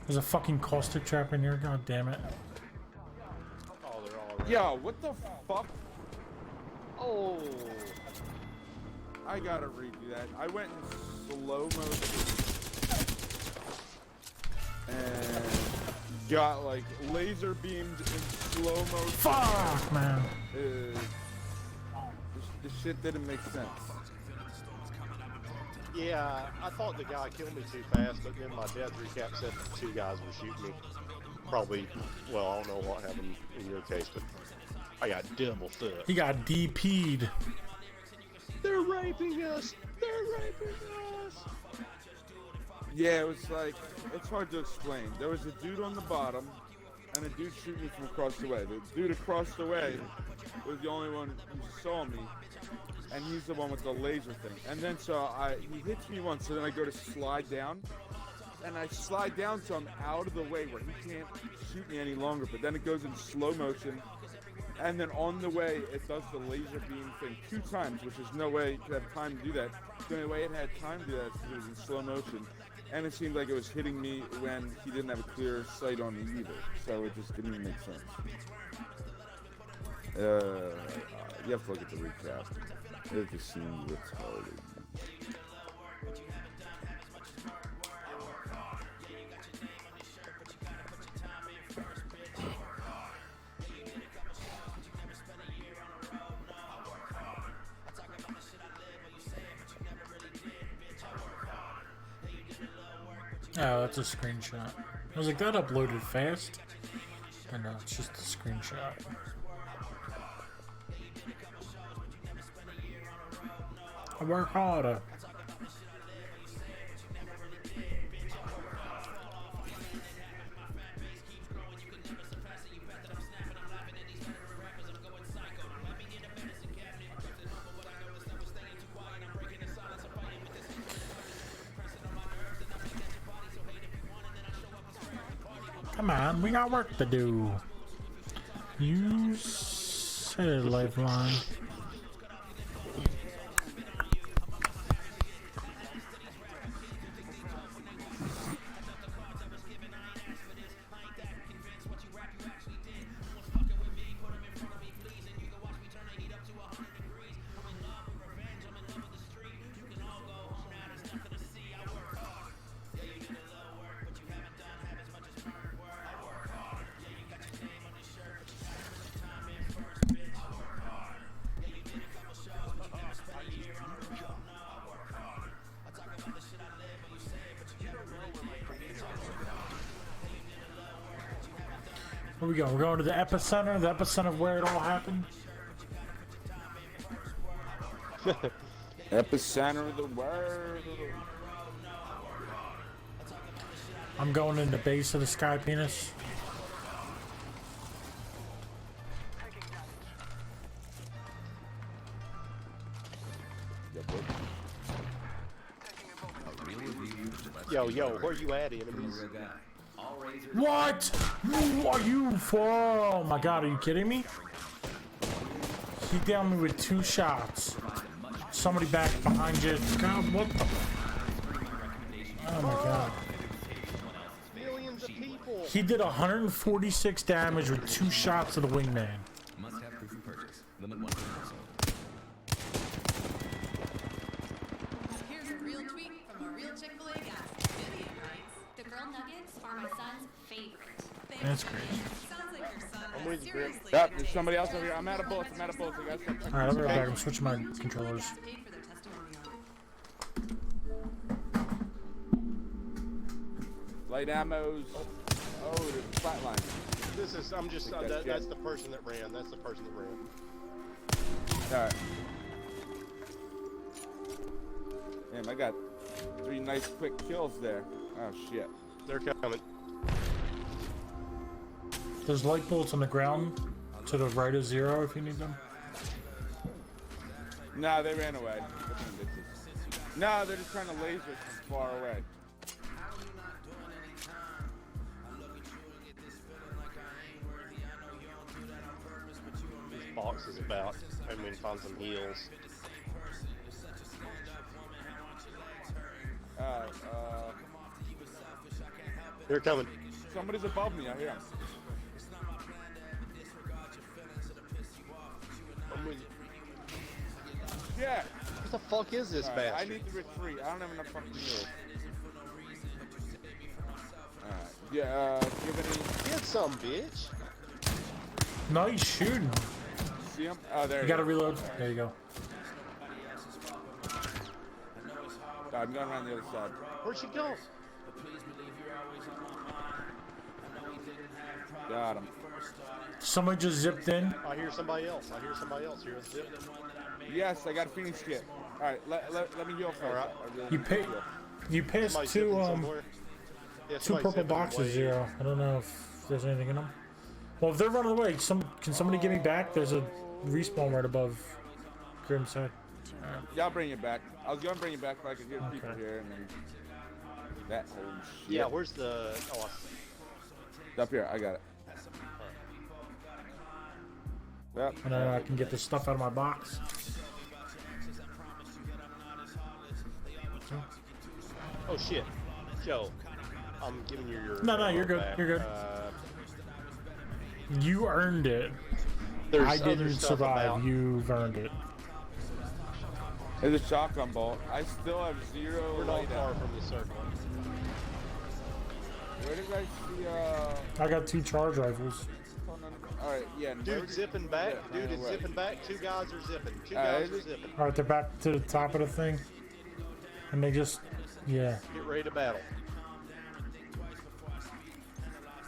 There's a fucking caustic trap in here. God damn it. Oh, they're all around. Yo, what the fuck? Oh. I gotta redo that. I went in slow motion and got like laser beamed in slow motion. Fuck, man. Just the shit didn't make sense. Yeah, I thought the guy killed me too fast, but then my death recap said the 2 guys were shooting me. Probably, well, I don't know what happened in your case, but I got double fucked. He got DP'd. They're raping us! They're raping us! Yeah, it was like, it's hard to explain. There was a dude on the bottom, and a dude shooting me from across the way. The dude across the way was the only one who saw me, and he's the one with the laser thing. And then he hits me once, so then I go to slide down, and I slide down so I'm out of the way where he can't shoot me any longer, but then it goes in slow motion, and then on the way, it does the laser beam thing 2 times, which is no way it could have time to do that. The only way it had time to do that is because it was in slow motion. And it seemed like it was hitting me when he didn't have a clear sight on me either. So it just didn't even make sense. You have to look at the recap. It just seems retarded. Oh, that's a screenshot. I was like, that uploaded fast. But no, it's just a screenshot. I work harder. Come on, we got work to do. Use a lifeline. Where we go? We're going to the epicenter of where it all happened. Epicenter of the world. I'm going in the base of the sky penis. Yo, where you at, enemies? What? Who are you for? Oh my god, are you kidding me? He downed me with 2 shots. Somebody back behind you. God, what the? Oh my god. Millions of people. He did 146 damage with 2 shots of the wingman. Must have proof of purchase. Limit 1 per Here's a real tweet from a real Chick-fil-A guy. Vivian writes, The girl nuggets are my son's favorite. That's crazy. sounds like your son I'm with has you, seriously Yep, there's somebody else over here. I'm out of bullets. I got some. Alright, I'll be right back. I'm switching my controllers. paid for their testimony on. Light ammos. Oh, there's a flatline. This is, I'm just, that's the person that ran. That's the person that ran. Alright. Damn, I got 3 nice quick kills there. Oh shit. They're coming. There's light bolts on the ground to the right of 0 if you need them. No, they ran away. No, they're just trying to laser from far away. This box is about. I'm going to find some heals. They're coming. Somebody's above me. I hear 'em. Yeah. What the fuck is this Right, bastard? I need to retreat. I don't have enough fucking heals. Alright. Yeah, do you have any... Get some, bitch. No, he's shooting. See him? Oh, there You gotta reload. There you go. I'm going around the other side. Where'd she go? Got him. Somebody just zipped in. I hear somebody else. I hear somebody else. Here's zip. Yes, I got a Phoenix kit. All right, let me heal first. All right. I really You need pay. to heal. You passed Somebody's two zipping somewhere. Yeah, two somebody's purple zipping boxes, away. Zero. I don't know if there's anything in them. Well, if they're running away, can somebody get me back? There's a respawn right above Grim's head. Yeah, I'll bring it back. I was gonna bring it back, but I could get people here and then that whole shit. Yeah, where's the? Oh, I see. It's up here. I got it. Yep. And then I can get the stuff out of my box. Oh shit, Joe. I'm giving you your. No, you're ammo good. back. You're good. You earned it. There's I other didn't stuff survive. about- You've earned it. There's a shotgun bolt. I still have 0 We're not laydown. far from the circle. Where did I see? I got 2 charge rifles. All right, yeah. Dude zipping back. Yeah, Dude is away. zipping back. 2 guys are zipping. 2 guys are zipping. All right, they're back to the top of the thing, and they just, yeah. Get ready to battle.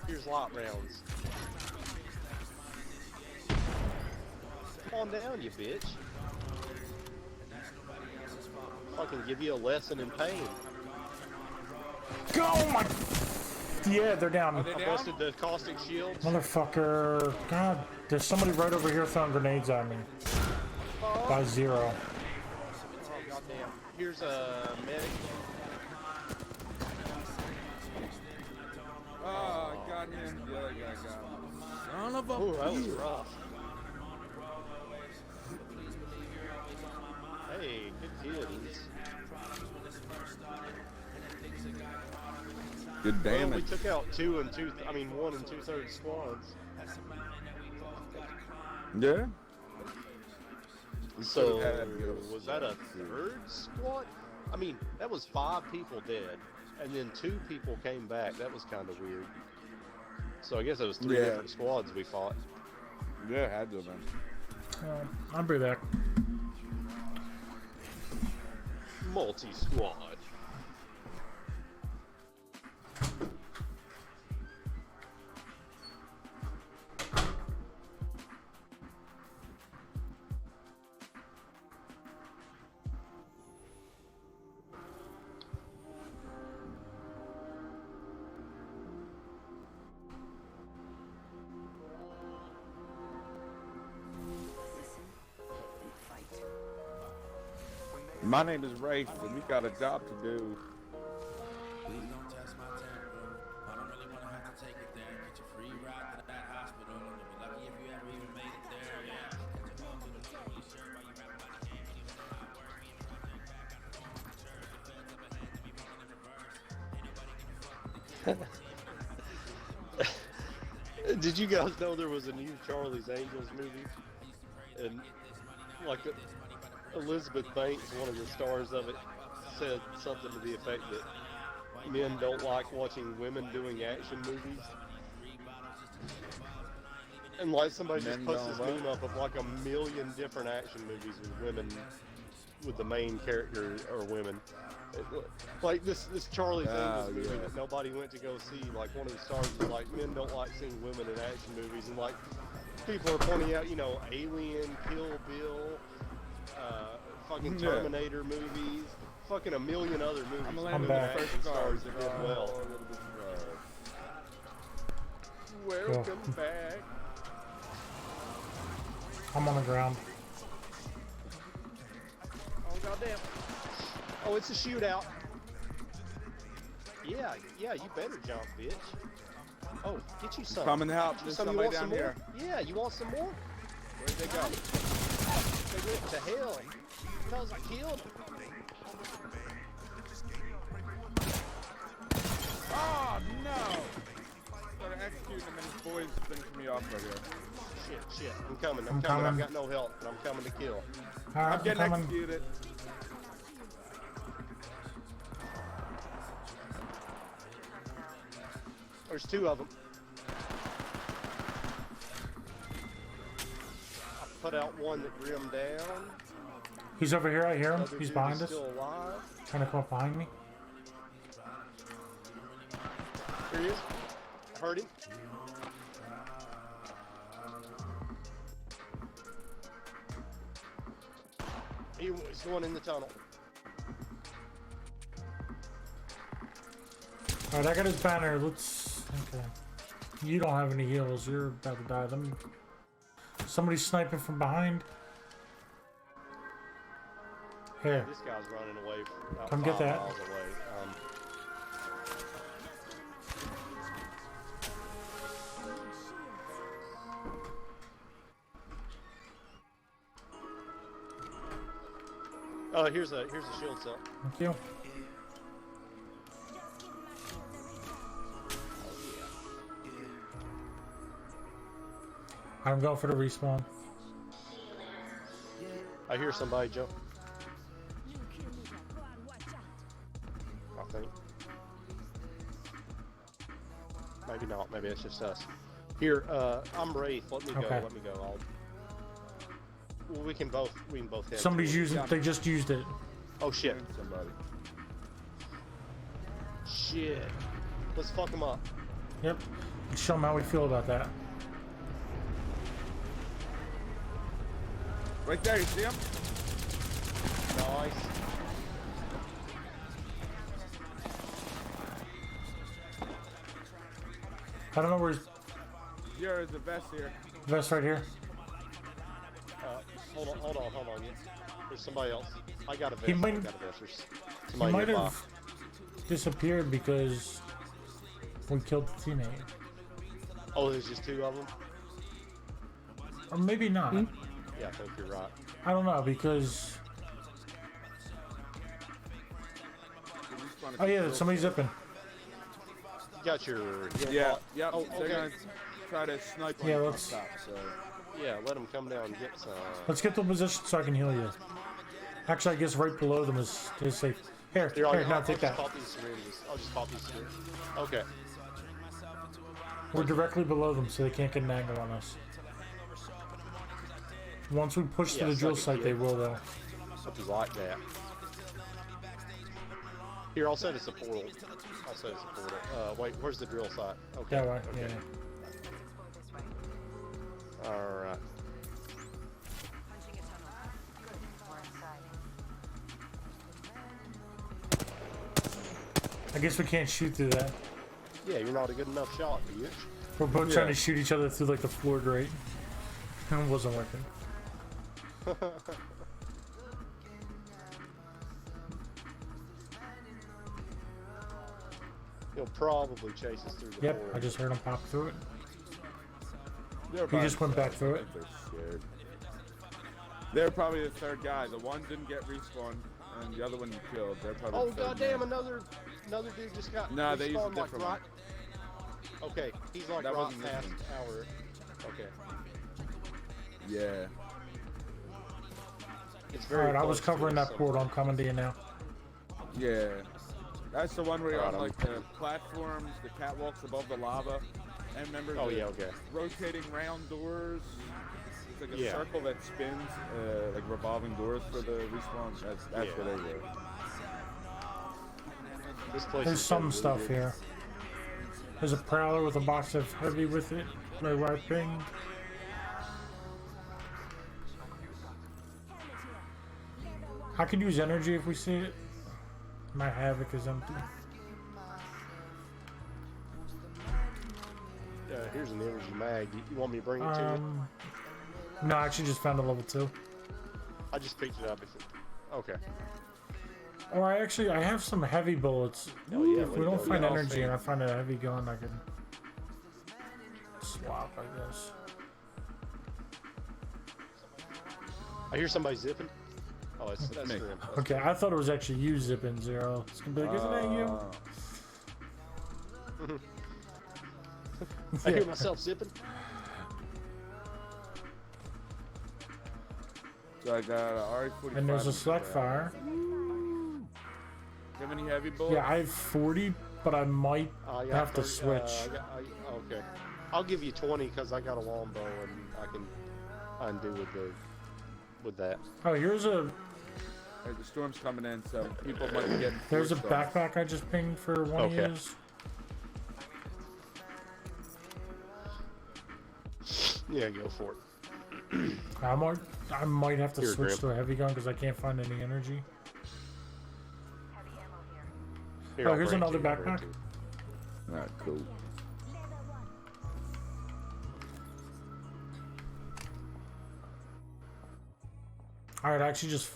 Here's lot rounds. Calm down, you bitch. Fucking give you a lesson in pain. Go, my. Yeah, they're down. I busted the caustic shields. Motherfucker. God, there's somebody right over here throwing grenades at me. By 0. Oh, goddamn. Here's a medic. Oh, I got him. The other guy got him. Son of a Ooh, that was bitch. rough. Hey, good kills. Good Well, damage. we took out 1 and 2/3 squads. Yeah. So, was that a 3rd squad? I mean, that was 5 people dead, and then 2 people came back. That was kind of weird. So I guess it was 3 Yeah. different squads we fought. Yeah, it had to have been. I'll be back. Multi-squad. My name is Rafe, and we got a job to do. Please don't test my temper. I don't really want to have to take it there. Get your free ride to that hospital. And you'll be lucky if you ever even made it there. Yeah. Get your home to the family shirt while you rap about the game. And even though I work, me and Project back got the phone from the church. The feds up ahead to be rolling in reverse. Ain't nobody gonna fuck with the kid. Did you guys know there was a new Charlie's Angels movie? And like Elizabeth Banks, one of the stars of it, said something to the effect that men don't like watching women doing action movies. And like somebody just Men posted this don't meme up of like 1,000,000 different action movies with women, with the main character or women. Like this Charlie's Angels movie yeah. that nobody went to go see. Like one of the stars was like, men don't like seeing women in action movies, and like people are pointing out, you know, Alien, Kill Bill, fucking Yeah. Terminator movies, fucking 1,000,000 other movies. I'm with landing women the action first stars car. that did well. Welcome back. I'm on the ground. Oh goddamn! Oh, it's a shootout. Yeah, you better jump, bitch. Oh, get you some. Coming to help. Get you There's some. You somebody want down some more? here. Yeah, you want some more? Where'd they go? They went to hell because I killed them. Oh no! Started executing him, and his boys finished me off right here. Shit. I'm coming. I'm I've coming. got no help, but I'm coming to kill. Alright, I'm getting coming. executed. There's 2 of them. I put out one that grimmed down. He's over here. I hear him. Other He's dude behind is us. still alive. Trying to come up behind me. Here he is. I heard him. He's going in the tunnel. Alright, I got his banner. Let's. Okay. You don't have any heals. You're about to die. Let me. Somebody's sniping from behind. Here. This guy's running away. From, Come get that. miles away. Here's a shield cell. Thank you. I'm going for the respawn. I hear somebody, Joe. I think. Maybe not. Maybe it's just us. Here, I'm Wraith. Let me go. Okay. Let me go. We can both head. Somebody's using. They just used it. Oh shit! Somebody. Shit! Let's fuck them up. Yep. Show them how we feel about that. Right there, you see him? Nice. I don't know where his Here is the vest here. vest right here. Hold on. There's somebody else. I got a vest. He might- I got a vest. There's He somebody might nearby. have disappeared because we killed the teammate. Oh, there's just two of them? Or maybe not. Yeah, I think you're right. I don't know because. Oh yeah, somebody's zipping. You got your... Yeah, yep. Oh, They're okay. gonna try to snipe on Yeah, you from let's- top, so. Yeah, let them come down and get some... Let's get to a position so I can heal you. Actually, I guess right below them is safe. Here, Here, now I'll take just that. pop these syringes. I'll just pop these syringes. Okay. We're directly below them, so they can't get an angle on us. Once we push to Yeah, the drill second site, they gear. will though. Something like that. Here, I'll set us a portal. I'll set us a portal. Wait, where's the drill site? Okay. That way, okay. yeah. Alright. I guess we can't shoot through that. Yeah, you're not a good enough shot, bitch. We're both trying to shoot each other through like the floor grate. And it wasn't working. He'll probably chase us through the Yep, portal. I just heard him pop through it. They're He just by went back themselves. through I think they're scared. They're probably the third guy. The one didn't get respawned, and the other one you killed. They're probably Oh the third goddamn! man. Another dude just got. No, they used a respawned, like, different right. Okay, he's like That right wasn't this past one. our. Okay. Yeah. It's very. Alright, I was close to covering us, that so- portal. I'm coming to you now. Yeah. That's the one where you're on Alright, like the platforms, the catwalks above the lava. And remember Oh, the yeah, okay. rotating round doors? It's like a Yeah. circle that spins, like revolving doors for the respawn. That's Yeah. where they were. This place There's is some really stuff good. here. There's a prowler with a box of heavy with it. Right where I pinged. I could use energy if we see it. My havoc is empty. Here's an energy mag. You want me to bring it to you? No, I actually just found a level 2. I just picked it up. Okay. Or I have some heavy bullets. Oh, yeah, If we let don't go. find Yeah, I'll energy see. and I find a heavy gun, I can swap, I guess. I hear somebody zipping. Oh, that's me. Grim. That's Okay, I thought it was actually you zipping Zero. It's gonna be like, isn't that you? I hear myself zipping. So I got an RE45. And there's a select fire. You have any heavy bullets? Yeah, I have 40, but I might I got have to 30, switch. Okay. I'll give you 20 because I got a longbow and I can undo with that. Oh, here's a The storm's coming in, so people might be getting. There's a forced off. backpack I just pinged for one Okay. of yous. Yeah, go for it. I might have to Here, switch Graham. to a heavy gun because I can't find any energy. Here, Oh, I'll here's bring it another to you, I'll bring backpack. it to you. Alright, cool. All right, I actually just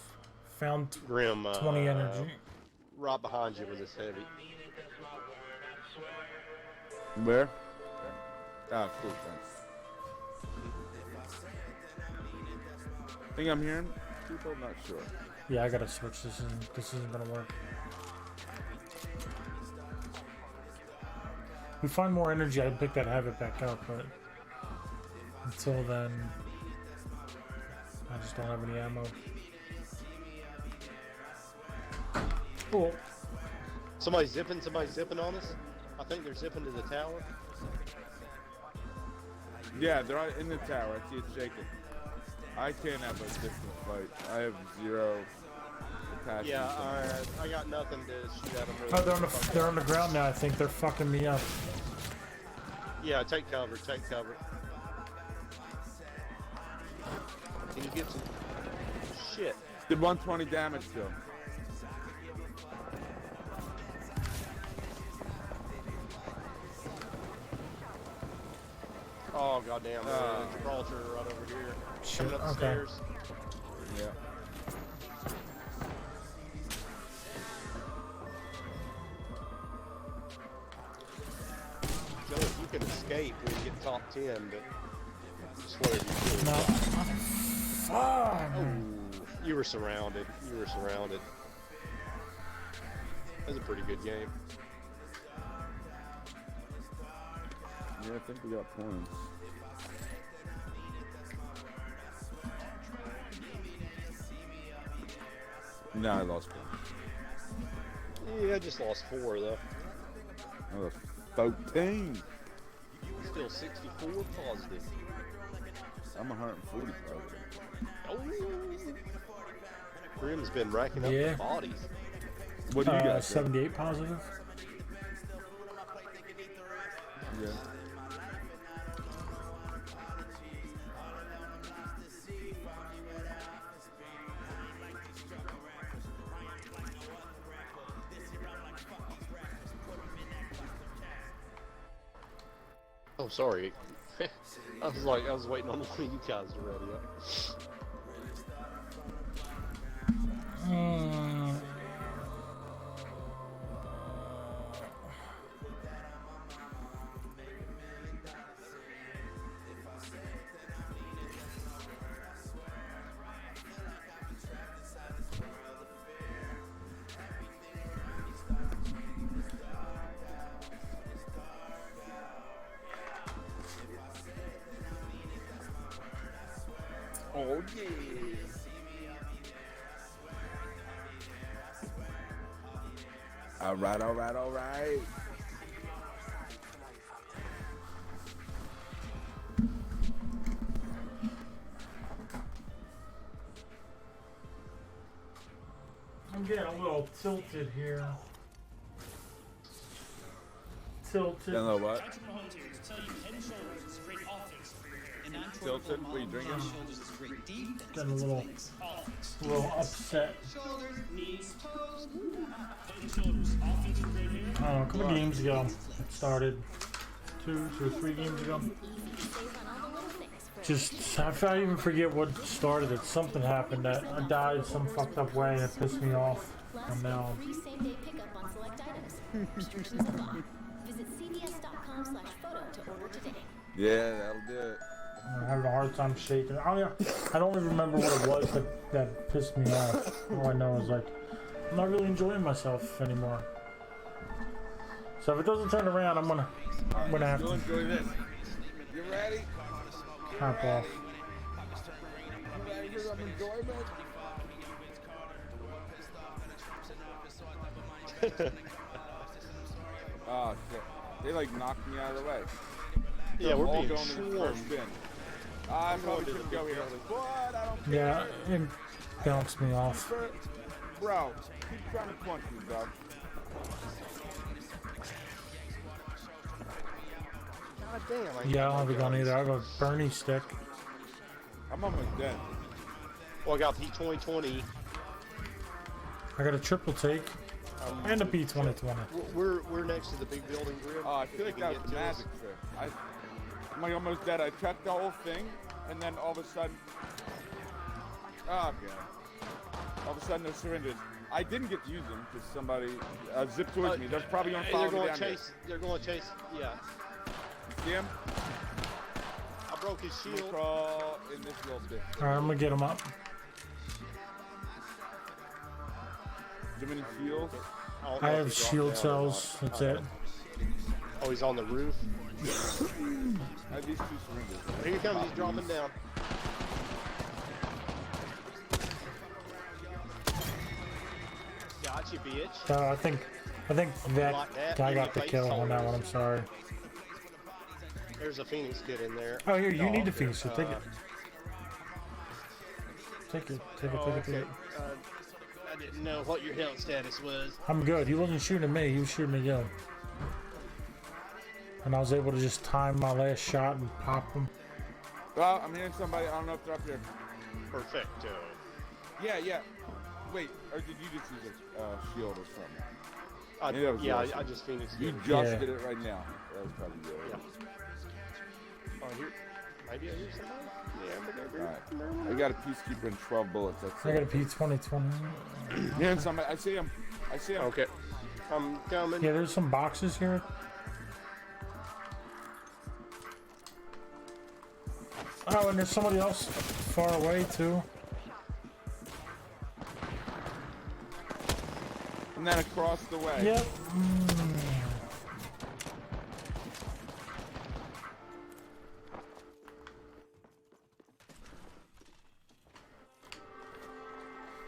found Grim, 20 energy. Right behind you with this heavy. Where? Ah, cool, thanks. Think I'm hearing people? Not sure. Yeah, I gotta switch. This isn't gonna work. We find more energy, I'd pick that habit back up, but until then, I just don't have any ammo. Cool. Somebody's zipping on us. I think they're zipping to the tower. Yeah, they're in the tower. I see it shaking. I can't have a different fight. I have 0 capacity. Yeah, I got nothing to shoot at them. Oh, they're on the ground now. I think they're fucking me up. Yeah, take cover, take cover. Can you get some shit? Did 120 damage to him. Oh goddamn! Gibraltar right over here. Shit, Coming up the okay. stairs. Yeah. Joe, if you can escape, we can get top 10, but just whatever you do. No. Fuck. Oh, you were surrounded. You were surrounded. That was a pretty good game. Yeah, I think we got points. No, I lost points. Yeah, I just lost 4 though. I lost 14. Still 64 positive. I'm 140 positive. Oh. Grim's been racking up Yeah. the bodies. What do you got? 78 positive. Yeah. Oh, sorry. I was waiting on one of you guys to ready up. Oh yeah. All right, all right, all right. I'm getting a little tilted here. Tilted. You know what? Tilted? What are you drinking? Getting a little upset. I don't know, a couple games ago, it started 2 or 3 games ago. Just, I even forget what started it. Something happened that I died some fucked up way and it pissed me off. And now, Free same-day pickup on select items. Restrictions apply. Visit cvs.com/photo to order today. Yeah, that'll do it. I'm having a hard time shaking. I don't even remember what it was that pissed me off. All I know is like, I'm not really enjoying myself anymore. So if it doesn't turn around, I'm gonna have You'll to enjoy this. You ready? hop off. You ready for some enjoyment? Oh shit. They like knocked me out of the way. Yeah, They're we're all being going to the swarmed. first bin. I probably shouldn't go here, but I don't care. Yeah, it bounced me off. Bro, keep trying to punch me, bro. God damn. Yeah, I don't have a gun either. I have a Bernie stick. I'm almost dead. Well, I got P2020. I got a triple take and a P2020. We're next to the big building grid. I feel like that was a magic trick. I'm like almost dead. I checked the whole thing, and then all of a sudden, oh god! All of a sudden, there's syringes. I didn't get to use them because somebody zipped towards me. They're probably gonna follow me down here. They're going to chase. Yeah. You see him? I broke his I'm gonna shield. crawl in this little bit. Alright, I'm gonna get him up. Do you have any shields? I have shield cells. That's it. Oh, he's on the roof. I have these 2 syringes. Here he comes. He's dropping down. Got you, bitch. I think that guy got the kill on that one. I'm sorry. There's a Phoenix kit in there. Oh, here, you need the Phoenix kit. Take it. Take it. Take it. I didn't know what your health status was. I'm good. He wasn't shooting at me. He was shooting at you. And I was able to just time my last shot and pop him. Well, I'm hearing somebody. I don't know if they're up here. Perfecto. Yeah. Wait, or did you just use a shield or something? I just Phoenix. You just did it right now. That was probably good. Yeah. Oh, here. Maybe I hear somebody? Yeah, Alright. I got a peacekeeper and 12 bullets. That's I got a P2020. Yeah, and somebody. I see him. Okay. I'm coming. Yeah, there's some boxes here. Oh, and there's somebody else far away too. And then across the way. Yep.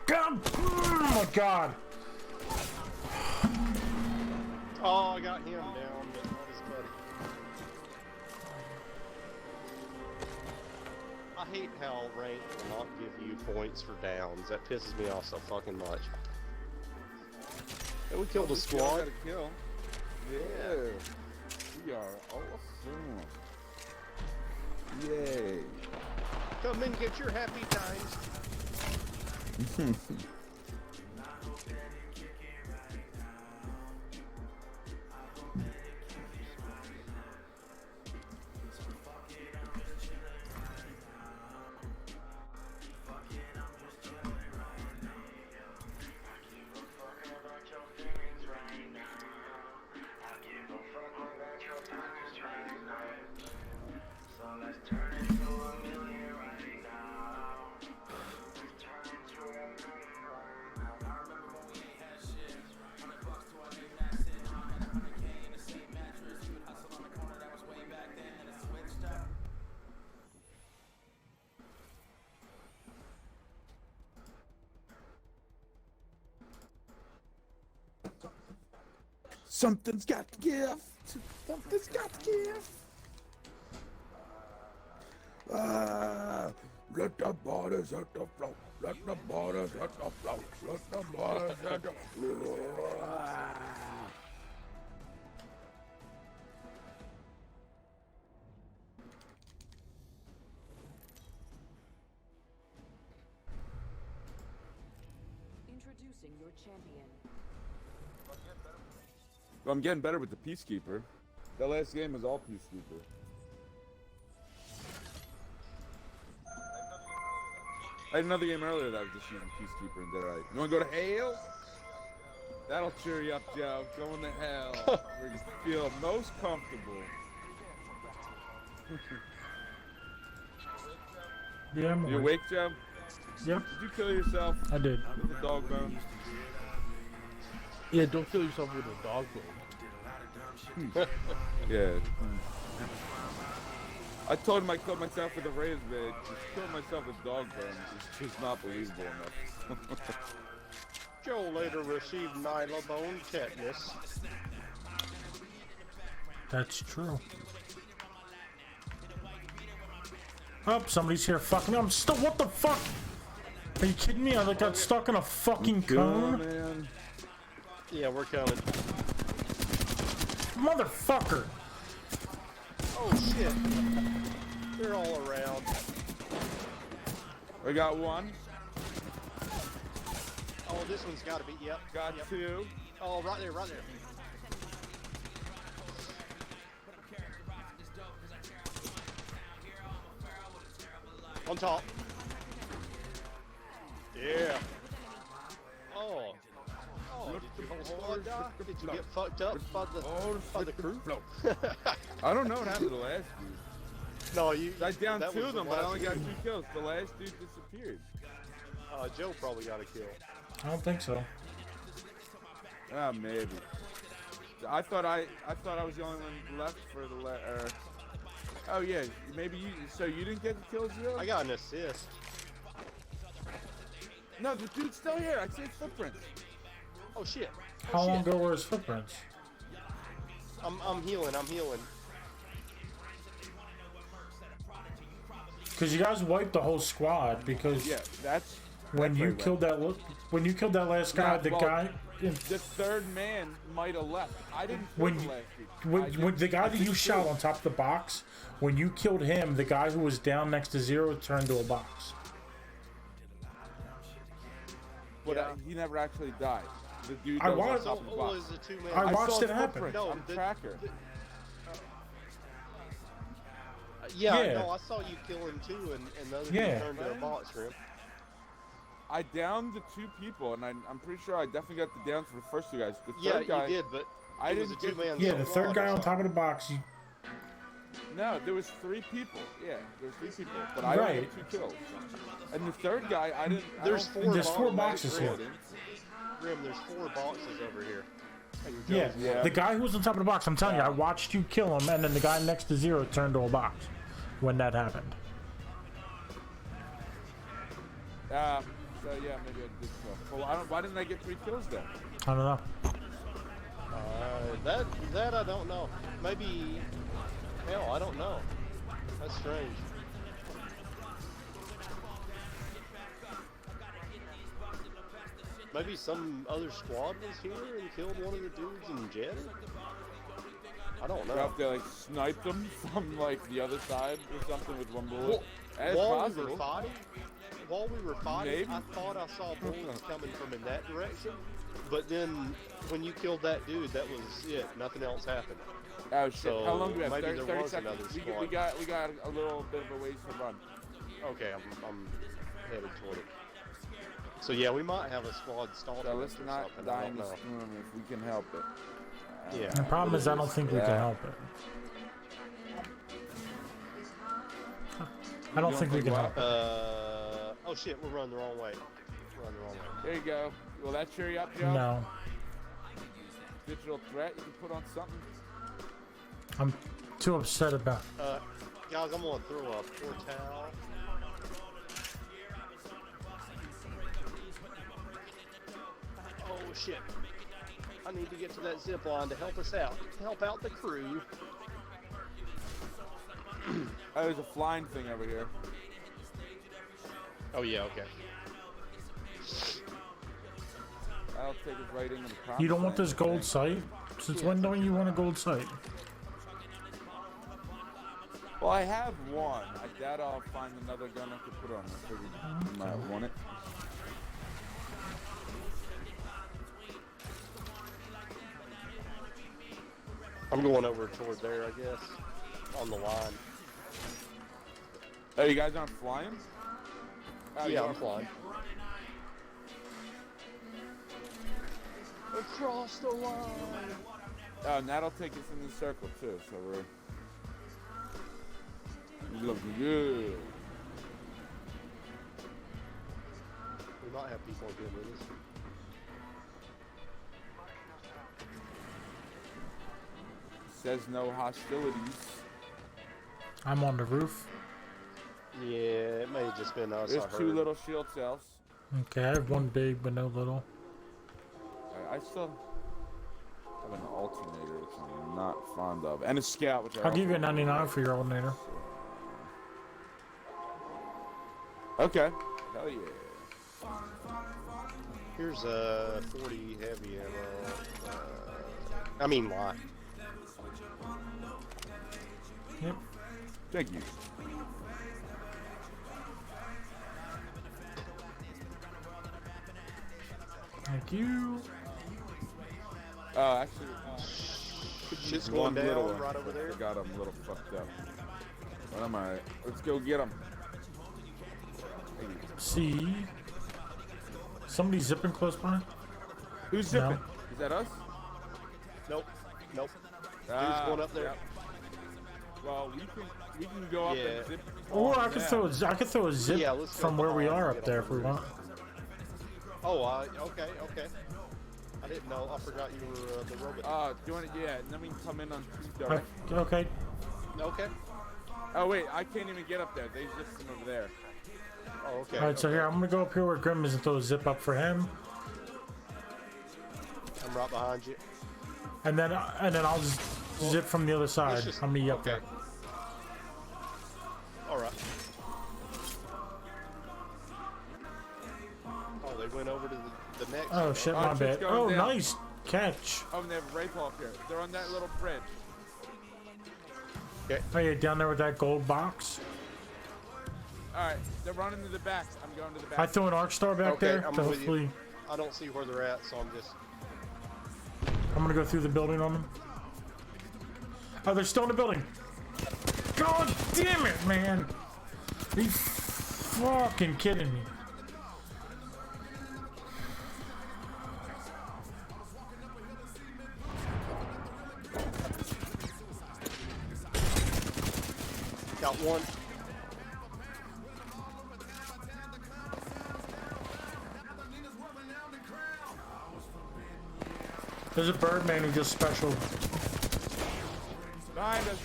God! Oh my God! Oh, I got him down, but not his buddy. I hate how rank will not give you points for downs. That pisses me off so fucking much. And we killed a squad. Got a kill. Yeah. We are awesome. Yay. Come and get your happy times. Something's got to give. Something's got to give. Let the borders hit the flow. Let the borders hit the flow. Let the borders hit the flow. Introducing your champion. I'm getting better with the Peacekeeper. That last game was all Peacekeeper. I had another game earlier that I was just using Peacekeeper and did right. You wanna go to hell? That'll cheer you up, Joe. Going to hell. Where you feel most comfortable. Yeah, I'm You awake, Joe? Yep. Did you kill yourself? I did. With a dog bone? Yeah, don't kill yourself with a dog bone. Yeah. I told him I killed myself with a razor blade. Just killed myself with dog bones. It's just not believable enough. Joe later received Nyla bone tetanus. That's true. Oh, somebody's here fucking me. I'm still. What the fuck? Are you kidding me? I like got stuck in a fucking cone. Man. Yeah, we're coming. Motherfucker. Oh shit. They're all around. We got one. Oh, this one's gotta be, yep. Got two. Oh, right there, right there. On top. Yeah. Oh. Oh, did your whole squad die? Did you get fucked up by the crew? No. I don't know what happened to the last dude. No, you. I downed that two was of the them, but I last only got dude. 2 kills. The last dude disappeared. Joe probably got a kill. I don't think so. Ah, maybe. I thought I was the only one left for the oh yeah, maybe you. So you didn't get the kills, Zero? I got an assist. No, the dude's still here. I see his footprints. Oh shit. How long ago were his footprints? I'm healing. I'm healing. Because you guys wiped the whole squad. Because yeah, that's when you killed that. When you killed that last guy, the guy. The third man might have left. I didn't kill When the you, last dude. when the guy that you shot on top of the box, when you killed him, the guy who was down next to Zero turned to a box. But he never actually died. The dude I that was watched- on top of the box. I watched saw it his happen. footprints. No, I'm tracker. Yeah, no, I saw you kill him too, and the other dude turned to a box for him. I downed the 2 people, and I'm pretty sure I definitely got the downs for the first 2 guys. The Yeah, third guy, you did, but I it was didn't a two-man Yeah, the third guy on top of the box. You, No, there was 3 people. Yeah, there was 3 people, but I only got 2 kills. And the third guy, I didn't. There's There's 4 boxes here. Grim, there's 4 boxes over here. Yeah, the guy who was on top of the box. I'm telling you, I watched you kill him, and then the guy next to Zero turned to a box when that happened. So yeah, maybe I did so. Well, why didn't I get 3 kills then? I don't know. That I don't know. Maybe, hell, I don't know. That's strange. Maybe some other squad was here and killed one of the dudes and jetted? I don't know. You have to like snipe them from like the other side or something with 1 bullet. That's While possible. we were fighting, Maybe. I thought I saw bullets coming from in that direction. But then, when you killed that dude, that was it. Nothing else happened. Oh shit! So How long do we have? maybe 30, there 30 was seconds. another We squad. got a little bit of a ways to run. Okay, I'm headed toward it. So yeah, we might have a squad stalking So us let's or not something. die I in don't the know. storm if we can help it. Yeah. The problem is, I don't think we can help it. I don't think we can help it. Oh shit, we're running the wrong way. We're running the wrong way. There you go. Will that cheer you up, Joe? No. Digital threat you can put on something. I'm too upset about it. Guys, I'm gonna throw a portal. Oh shit. I need to get to that zip line to help us out. Help out the crew. Oh, there's a flying thing over here. Oh yeah, okay. That'll take us right into the promised You don't want land, this I gold think. sight? Since when don't you want a gold sight? Well, I have one. I doubt I'll find another gun I could put on. I figured you might want it. I'm going over toward there, I guess. On the line. Oh, you guys aren't flying? Oh, you Yeah, are I'm flying. Across the line. Oh, and that'll take us in the circle too, so we're looking good. We might have people again with us. Says no hostilities. I'm on the roof. Yeah, it may have just been us. There's I 2 heard. little shield cells. Okay, I have one big but no little. I still have an alternator, which I'm not fond of, and a scout, which I I'll give you a also- 99 for your alternator. Okay. Hell yeah. Here's a 40 heavy ammo. I mean light. Yep. Thank you. Thank you. Actually, Shit's one going little down one. right over there. I got him a little fucked up. But I'm alright. Let's go get him. See. Somebody zipping close by? Who's zipping? No. Is that us? Nope. Nope. Ah, Who's going up there? yep. Well, we can go up and zip. Or I could throw a zip Yeah, let's go from where we behind are and up get there on if we the want. Oh, okay. I didn't know. I forgot you were the robot. Do you want to? Yeah, and then we can come in on two direct. Okay. Okay. Oh wait, I can't even get up there. They zipped from over there. Oh, okay. Alright, so here, I'm gonna go up here where Grim is and throw a zip up for him. I'm right behind you. And then I'll just zip from the other side. I'm gonna be up there. Alright. Oh, they went over to the next. Oh shit, my bad. Oh, nice catch. Oh, and they have Wraith Hawk here. They're on that little bridge. Okay. Oh, yeah, down there with that gold box. Alright, they're running to the back. I'm going to the back. I threw an arc star back Okay, there I'm to with hopefully. you. I don't see where they're at, so I'm just. I'm gonna go through the building on them. Oh, they're still in the building. God damn it, man! Are you fucking kidding me? Got one. There's a Birdman who just special. Behind us.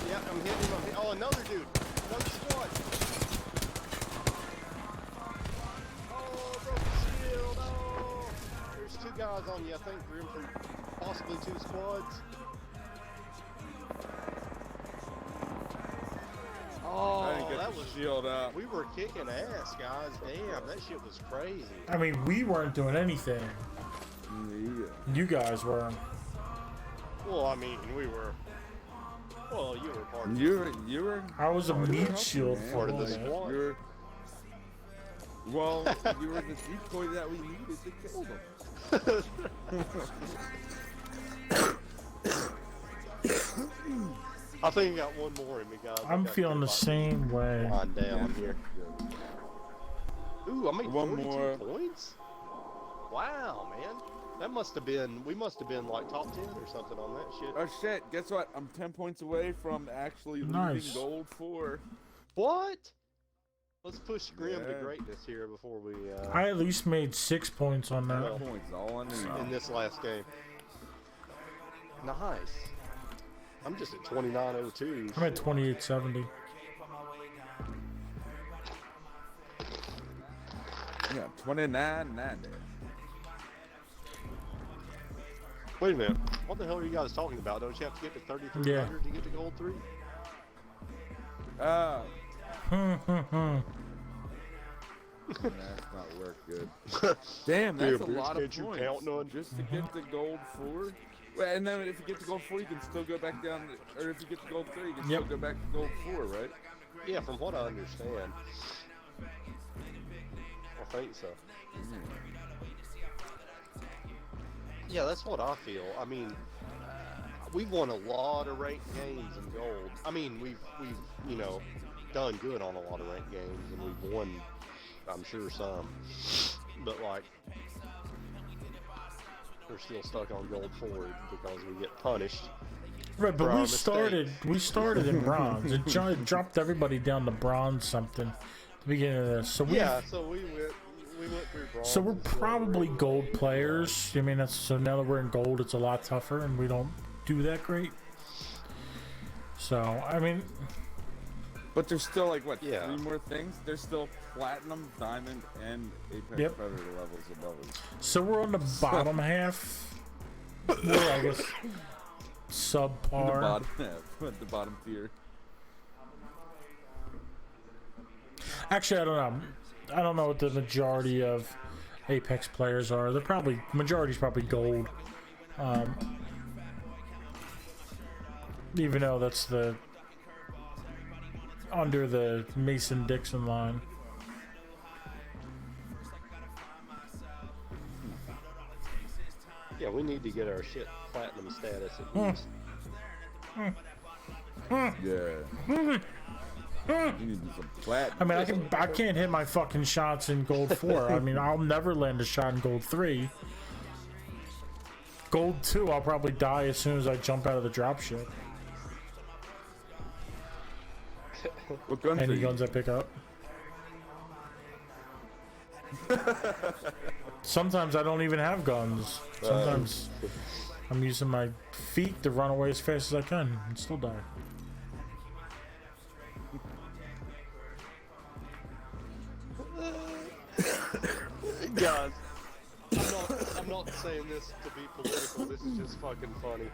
Yeah, I'm hitting him. Oh, another dude. Another squad. Oh, broke the shield. Oh. There's two guys on you, I think, Grim, from possibly two squads. Oh, I didn't get that the was shield up. We were kicking ass, guys. Damn, that shit was crazy. I mean, we weren't doing anything. Yeah. You guys were. Well, I mean, we were. Well, you were part of You were. I was a part of meat the shield man. for part of the all that. squad. You're, well, you were the decoy that we needed to kill them. I think I got one more in me, guys. I'm feeling the same way. On down here. Ooh, I made One 42 more. points. Wow, man. That must have been. We must have been like top 10 or something on that shit. Oh shit! Guess what? I'm 10 points away from actually Nice. leaving gold 4. What? Let's push Grim to Yeah. greatness here before we. I at least made 6 points on that. Well, Points all I need. in this last game. Nice. I'm just at 2902. I'm at 2870. Yeah, 29.90. Wait a minute. What the hell are you guys talking about? Don't you have to get to 3,300 to get to gold 3? That's not work good. Damn, that's Yeah, a lot of can't you points. count none? Just to get to gold 4. Well, and then if you get to gold 4, you can still go back down. Or if you get to gold 3, you can Yep. still go back to gold 4, right? Yeah, from what I understand. I think so. Yeah, that's what I feel. I mean, we've won a lot of ranked games in gold. I mean, we've you know done good on a lot of ranked games, and we've won, I'm sure, some. But like, we're still stuck on gold 4 because we get punished. Right, but for our we mistakes. started in bronze. It dropped everybody down to bronze something at the beginning of this. So Yeah, so we went through bronze. So we're and silver probably and gold players. I mean, that's so now that we're in gold, it's a lot tougher, and we don't do that great. So I mean, But there's still like what? Yeah. 3 more things. There's still platinum, diamond, and apex Yep. predator levels above us. so we're on the bottom half. We're, I guess, The subpar. bottom half, the bottom tier. Actually, I don't know. I don't know what the majority of Apex players are. They're probably majority's probably gold. Even though that's the under the Mason-Dixon line. Yeah, we need to get our shit platinum status at least. Yeah. You need some platinum. I mean, I can't hit my fucking shots in gold 4. I mean, I'll never land a shot in gold 3. Gold 2, I'll probably die as soon as I jump out of the dropship. What guns Any are you? guns I pick up. Sometimes I don't even have guns. Sometimes I'm using my feet to run away as fast as I can and still die. Guys, I'm not saying this to be political. This is just fucking funny.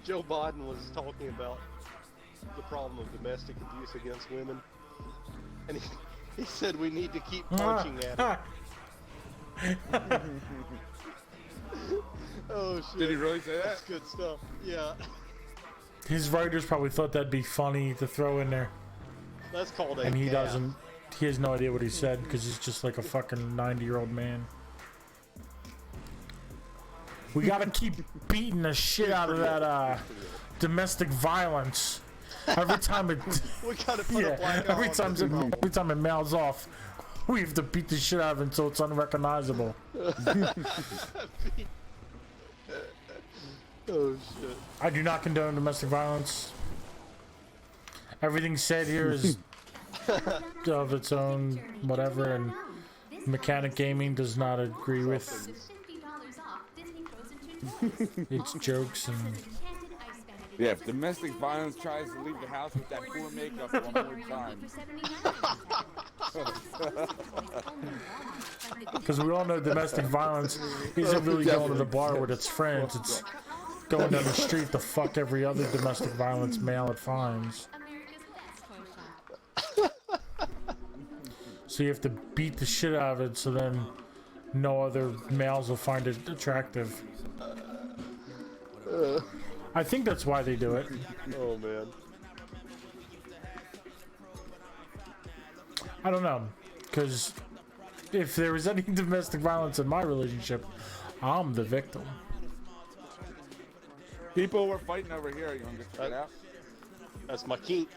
Joe Biden was talking about the problem of domestic abuse against women, and he said we need to keep punching at it. Oh shit! Did he really say that? That's good stuff. Yeah. His writers probably thought that'd be funny to throw in there. That's called a And he gaffe. doesn't. He has no idea what he said because he's just like a fucking 90-year-old man. We gotta keep beating the shit out of that domestic violence. Every time it, We gotta put a black eye every on time this problem. every time it mouths off, we have to beat the shit out of it until it's unrecognizable. Oh shit. I do not condone domestic violence. Everything said here is of its own whatever, and Mechanic Gaming does not agree with its jokes and. Yeah, if domestic violence tries to leave the house with that poor makeup one more time. Because we all know domestic violence isn't really going to the bar with its friends. It's going down the street to fuck every other domestic violence male it finds. So you have to beat the shit out of it so then no other males will find it attractive. I think that's why they do it. Oh man. I don't know. Because if there was any domestic violence in my relationship, I'm the victim. People were fighting over here. You want to check it out? That's my kink.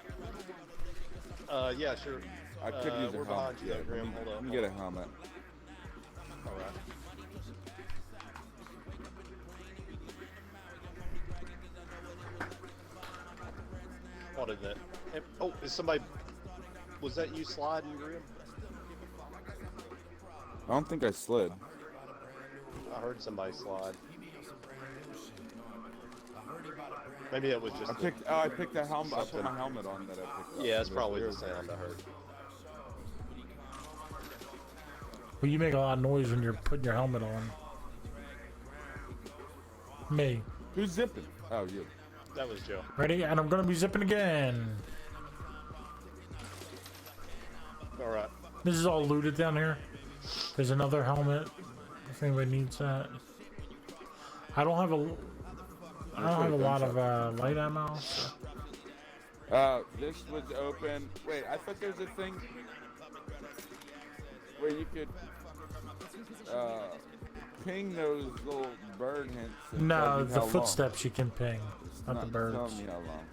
Yeah, sure. I could use a we're helmet. behind you, there, Grim. Hold Let up. me get a helmet. Alright. What is that? Oh, is somebody... Was that you sliding, Grim? I don't think I slid. I heard somebody slide. Maybe that was just... I picked a helmet. I put my helmet on that I picked up. Yeah, that's probably the sound I heard. Well, you make a lot of noise when you're putting your helmet on. Me. Who's zipping? Oh, you. That was Joe. Ready? And I'm gonna be zipping again. Alright. This is all looted down here. There's another helmet. If anybody needs that. I don't have a lot of light ammo. So. This was open. Wait, I thought there was a thing where you could ping those little bird hints. and tell No, you the how long. footsteps you can ping, not the birds. Telling me how long.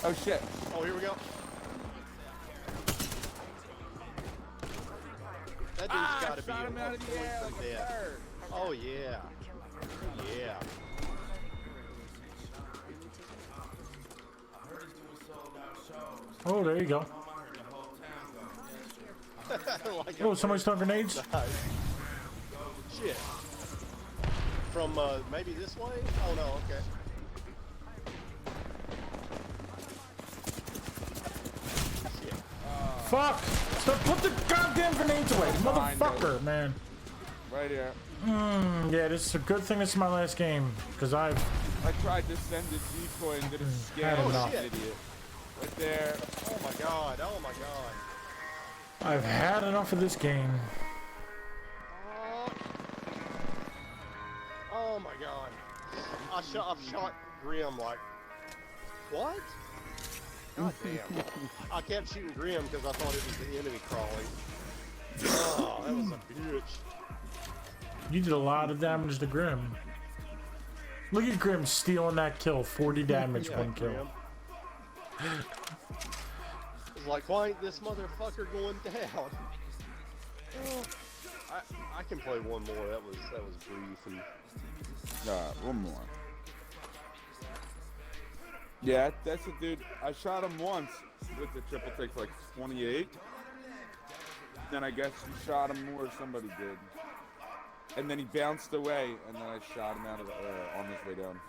Oh shit! Oh, here we go. That dude's gotta be shot him out of the air from like a death. bird. Oh yeah. Yeah. Oh, there you go. Like Oh, somebody's throwing grenades? Nice. Shit. From maybe this way? Oh no, okay. Shit. Fuck! Stop! Put the goddamn grenades away, motherfucker, man. Right here. Yeah, this is a good thing this is my last game, because I tried to send a decoy and didn't scare Had him, enough. idiot. Right there. Oh my god, oh my god. I've had enough of this game. Oh my god. I've shot Grim like, what? God damn. I kept shooting Grim because I thought it was the enemy crawling. Oh, that was a bitch. You did a lot of damage to Grim. Look at Grim stealing that kill. 40 damage, Yeah, one kill. Grim. It's like, why ain't this motherfucker going down? Oh, I can play one more. That was brief and One more. Yeah, that's a dude. I shot him once with the triple take for like 28. Then I guess he shot him more, somebody did. And then he bounced away, and then I shot him out of the on his way down.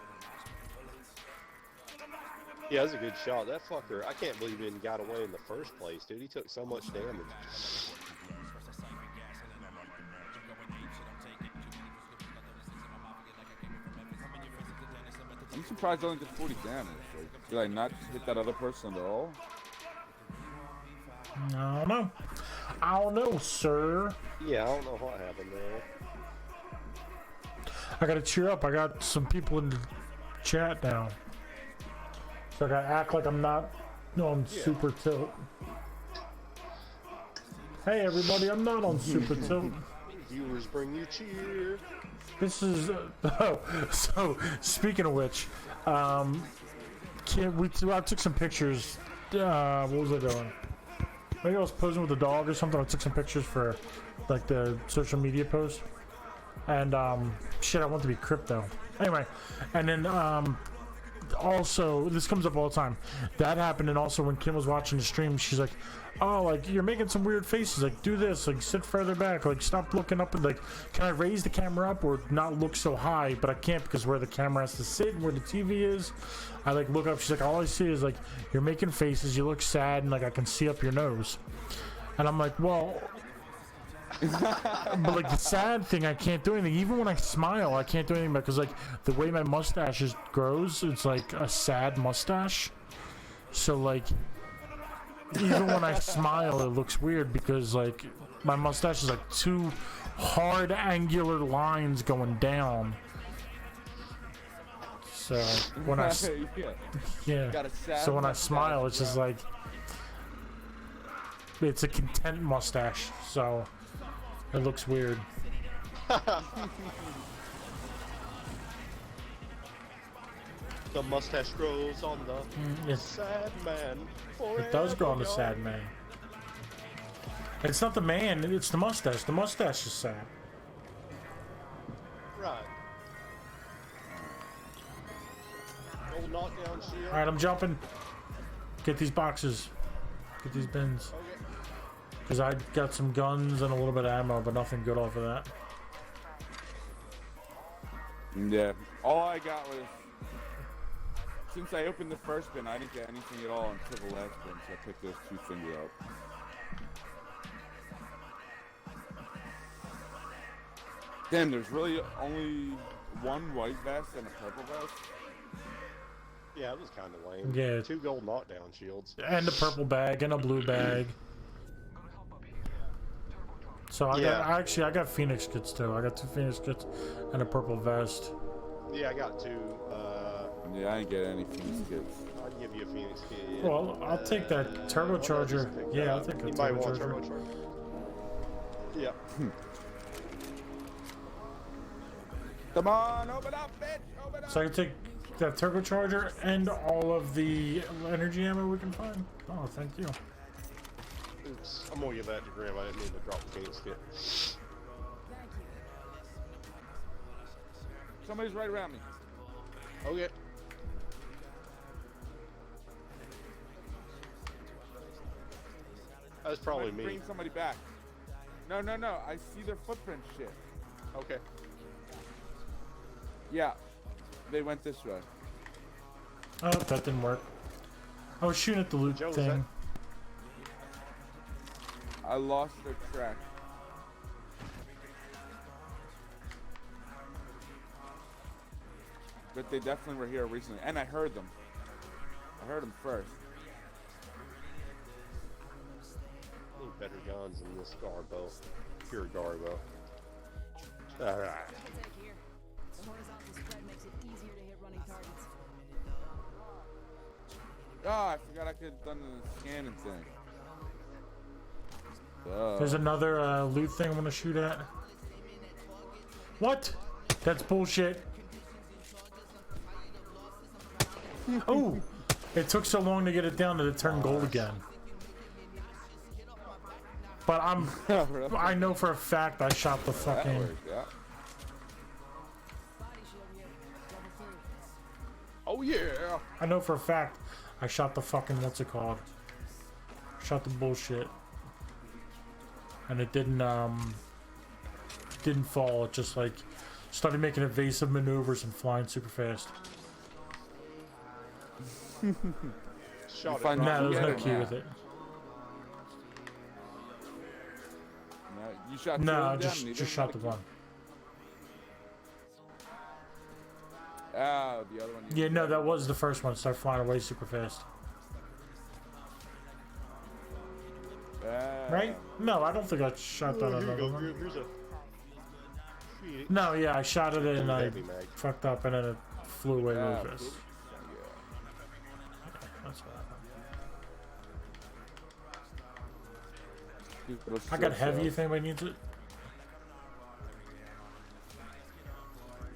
yeah, that's a good shot. That fucker, I can't believe he even got away in the first place, dude. He took so much damage. I'm surprised I only did 40 damage. Like, did I not hit that other person at all? I don't know. I don't know, sir. Yeah, I don't know what happened there. I gotta cheer up. I got some people in the chat now. So I gotta act like I'm not on super tilt. Hey everybody, I'm not on super tilt. Viewers bring you cheer. This is so speaking of which, I took some pictures. What was I doing? Maybe I was posing with a dog or something. I took some pictures for like the social media post. And shit, I want to be crypto. Anyway, and then also this comes up all the time. That happened, and also when Kim was watching the stream, she's like, "Oh, like you're making some weird faces. Like do this. Like sit further back. Like stop looking up. And like, can I raise the camera up or not look so high? But I can't because where the camera has to sit and where the TV is. I like look up. She's like, all I see is like you're making faces. You look sad, and like I can see up your nose. And I'm like, well." But like the sad thing, I can't do anything. Even when I smile, I can't do anything because like the way my mustache grows, it's like a sad mustache. So like even when I smile, it looks weird because like my mustache is like two hard angular lines going down. So when I so when I smile, it's just like it's a content mustache. So. It looks weird. The mustache grows on the sad man. It does grow on the sad man. It's not the man, it's the mustache. The mustache is sad. Right. Old knockdown shield. Alright, I'm jumping. Get these boxes. Get these bins. Because I got some guns and a little bit of ammo, but nothing good off of that. Yeah. All I got was... Since I opened the first bin, I didn't get anything at all until the last bin, so I picked those two things up. Damn, there's really only one white vest and a purple vest? Yeah, it was kind of lame. Yeah. 2 gold knockdown shields. And a purple bag and a blue bag. So I got Phoenix kits too. I got 2 Phoenix kits and a purple vest. Yeah, I got 2. Yeah, I didn't get any Phoenix kits. I'd give you a Phoenix kit. Well, I'll take that turbocharger. Yeah, I'll take a turbocharger. Yeah. Come on, open up, bitch! Open up! So I can take that turbocharger and all of the energy ammo we can find. Oh, thank you. Oops, I'm gonna give that to Graham. I didn't mean to drop the Phoenix kit. Somebody's right around me. Okay. That's probably me. Bring somebody back. No. I see their footprint shit. Okay. Yeah. They went this way. Oh, that didn't work. I was shooting at the loot thing. I lost their track. But they definitely were here recently. And I heard them. I heard them first. need better guns than this Garbo. Pure Garbo. Alright. The horizontal spread makes it easier to hit running targets. Ah, I forgot I could have done the scanning thing. There's another loot thing I'm gonna shoot at. What? That's bullshit. Oh, it took so long to get it down that it turned gold again. But I know for a fact I shot the fucking. Oh yeah. I know for a fact I shot the fucking what's it called? Shot the bullshit. And it didn't fall. It just like started making evasive maneuvers and flying super fast. Shot it. No, there's no key with it. You shot No, two just shot the one. Ah, the other one. Yeah, no, that was the first one. It started flying away super fast. Right? No, I don't think I shot that another one. No, yeah, I shot it and I fucked up and then it flew away really fast. That's what happened. I got heavy if anybody needs it.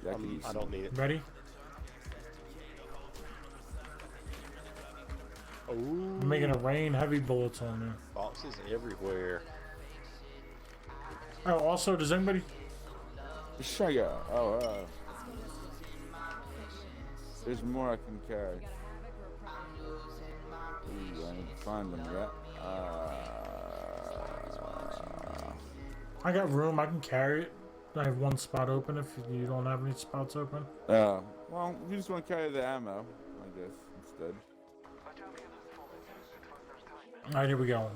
I don't need it. Ready? I'm making it rain heavy bullets on you. Boxes everywhere. Oh, also, does anybody... Sure, yeah. Oh, there's more I can carry. Ooh, I need to find them yet. I got room, I can carry it. I have one spot open if you don't have any spots open. Well, you just want to carry the ammo, I guess, instead. Alright, here we go.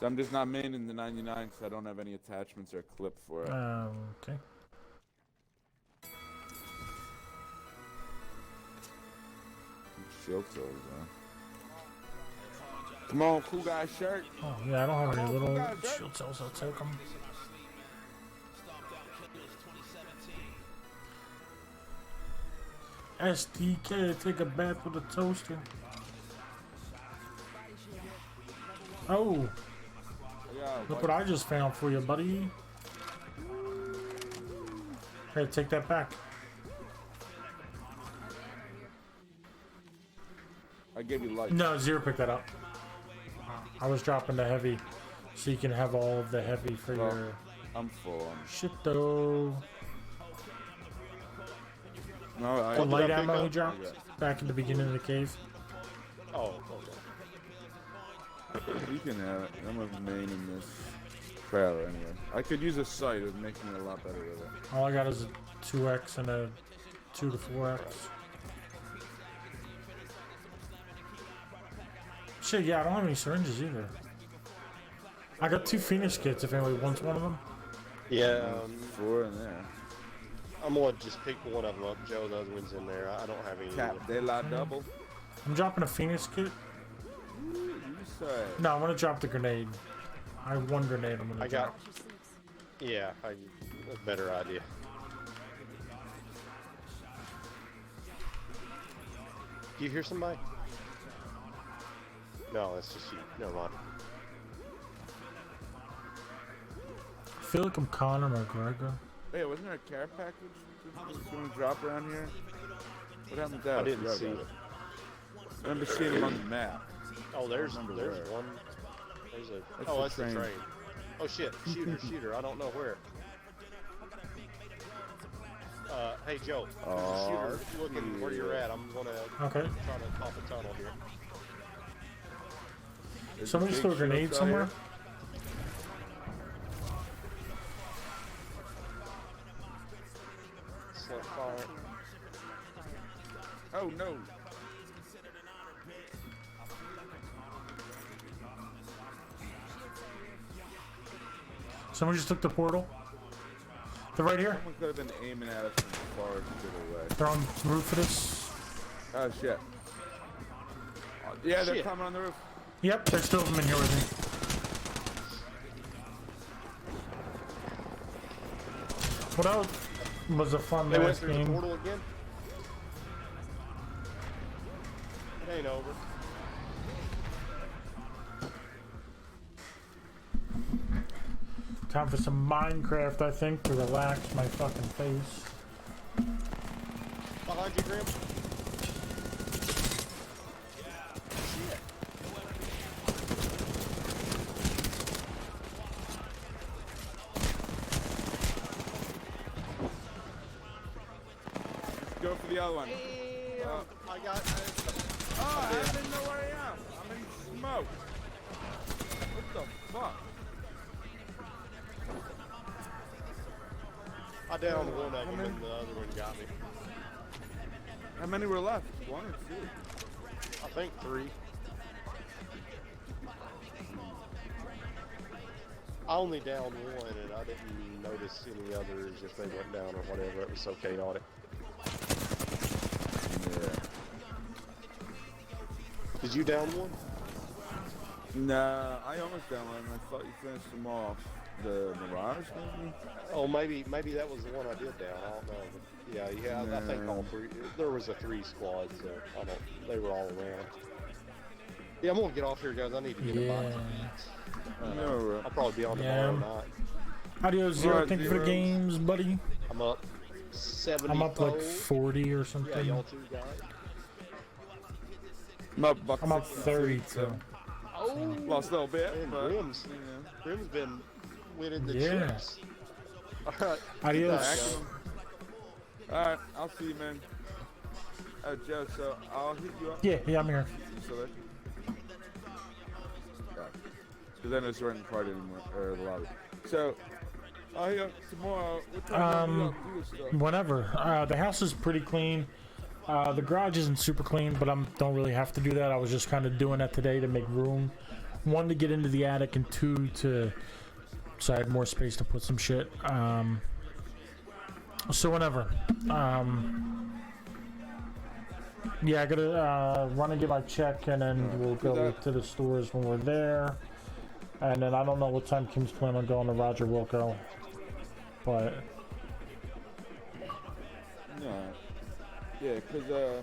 So I'm just not maining the 99 because I don't have any attachments or clip for it. Okay. Shield cells, man. Come on, cool guy shirt. Oh, yeah, I don't have any little shield cells, I'll take them. SDK, take a bath with a toaster. Oh, look what I just found for you, buddy. Here, take that back. I gave you light. No, Zero picked that up. I was dropping the heavy, so you can have all of the heavy for your... I'm full on shit, though. No, the light ammo he dropped back in the beginning of the cave. Oh, okay. You can have it. I'm a main in this trailer anyway. I could use a sight. It would make me a lot better with it. All I got is a 2x and a 2 to 4x. Shit, yeah, I don't have any syringes either. I got 2 Phoenix kits if anybody wants one of them. Yeah, 4 in there. I'm gonna just pick one of them up, Joe. The other one's in there. I don't have any. Cap, they lie double. I'm dropping a Phoenix kit. You say. No, I'm gonna drop the grenade. I have 1 grenade I'm gonna drop. Yeah, a better idea. Do you hear somebody? No, it's just you. Never mind. I feel like I'm Conor McGregor. Hey, wasn't there a care package that was going to drop around here? What happened to that? I didn't see it. I remember seeing him on the map. Oh, there's one. There's a. That's the train. Oh shit! Shooter! I don't know where. Hey Joe. There's a shooter looking where you're at. I'm gonna try to pop a tunnel here. Somebody threw a grenade somewhere. Fire. Oh no! Someone just took the portal. They're right here. Someone could have been aiming at us from far away. They're on the roof of this. Oh shit! Yeah, they're coming on the roof. Yep, there's 2 of them in here with me. What else was a fun They went last through the game? portal again? It ain't over. Time for some Minecraft, I think, to relax my fucking face. Behind you, Grim. Go for the other one. I got. Oh, I didn't know where I am. I'm in smoke. What the fuck? I downed one of them and the other one got me. How many were left? One or two? I think 3. I only downed one and I didn't notice any others if they went down or whatever. It was so chaotic. Yeah. Did you down one? Nah, I almost down one. I thought you finished them off. The Mirage, maybe? Oh, maybe that was the one I did down. I don't know. But yeah. I think all 3. There was a 3 squad, so I don't. They were all around. Yeah, I'm gonna get off here, guys. I need to get a bite. I'll probably be on tomorrow night. Adios, Zero. Thank you for the games, buddy. I'm up 70. I'm up like 40 or something. Yeah, y'all two guys. I'm up 32. Oh, lost a little bit. Man, But, Grim's been winning the Yeah. chips. All right. Adios. Alright, I'll see you, man. Joe, so I'll hit you up. Yeah, I'm here. So that. Because then it's right in the party anymore, or the lobby. So, I'll hit you up tomorrow. What time do you do this stuff? Whenever. The house is pretty clean. The garage isn't super clean, but I don't really have to do that. I was just kind of doing that today to make room. 1, to get into the attic, and 2, so I had more space to put some shit. So whenever. Yeah, I gotta run and get my check, and then we'll go to the stores when we're there. And then I don't know what time Kim's planning on going to Roger Wilco, but No. Yeah, because,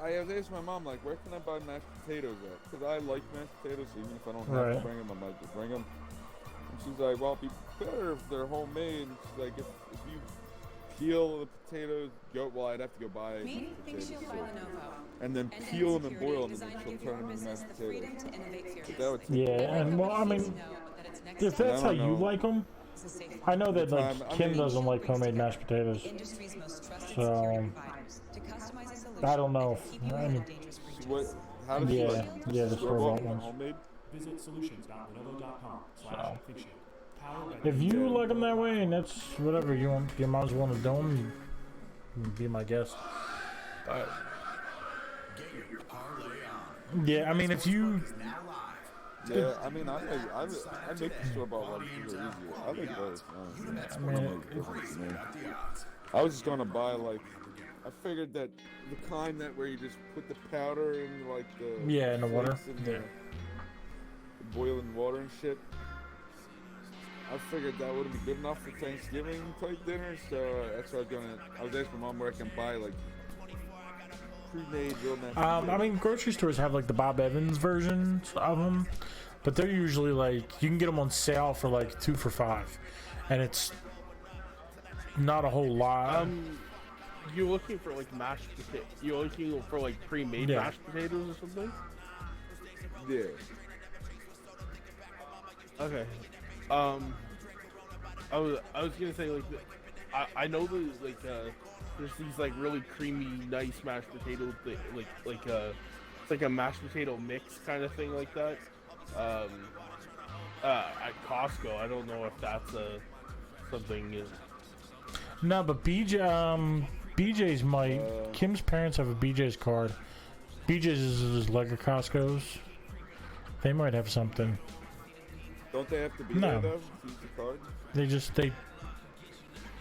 I have asked my mom, like, where can I buy mashed potatoes at? Because I like mashed potatoes, even if I don't have to bring them, I might just bring them. And she's like, well, it'd be better if they're homemade. And she's like, if you peel the potatoes, I'd have to go buy potatoes. And then peel them and boil them, and then she'll turn them into mashed potatoes. But that would take and well, I mean, if that's how you like them, I know that like Kim doesn't like homemade mashed potatoes, so I don't know. I mean, how does she like the store-bought ones. homemade? Visit solutions.lenovo.com/fiction. If you like them that way, and that's whatever you want, your mom's want to do them, be my guest. Yeah, I mean, if you. Yeah, I mean, I make the store-bought ones super easy. I like those. I was just gonna buy like, I figured that the kind that where you just put the powder in like the in the water. The boiling water and shit. I figured that wouldn't be good enough for Thanksgiving type dinner, so that's what I was asking my mom where I can buy like pre-made real mashed potatoes. I mean, grocery stores have like the Bob Evans versions of them, but they're usually like, you can get them on sale for like 2 for $5, and it's not a whole lot. You're looking for like mashed potatoes. You're looking for like pre-made mashed potatoes or something? Yeah. Okay. I was gonna say like, I know that like there's these like really creamy, nice mashed potatoes that it's like a mashed potato mix kind of thing like that. At Costco, I don't know if that's something. No, but BJ's might. Kim's parents have a BJ's card. BJ's is like a Costco's. They might have something. Don't they have to be No. there though to use the card? They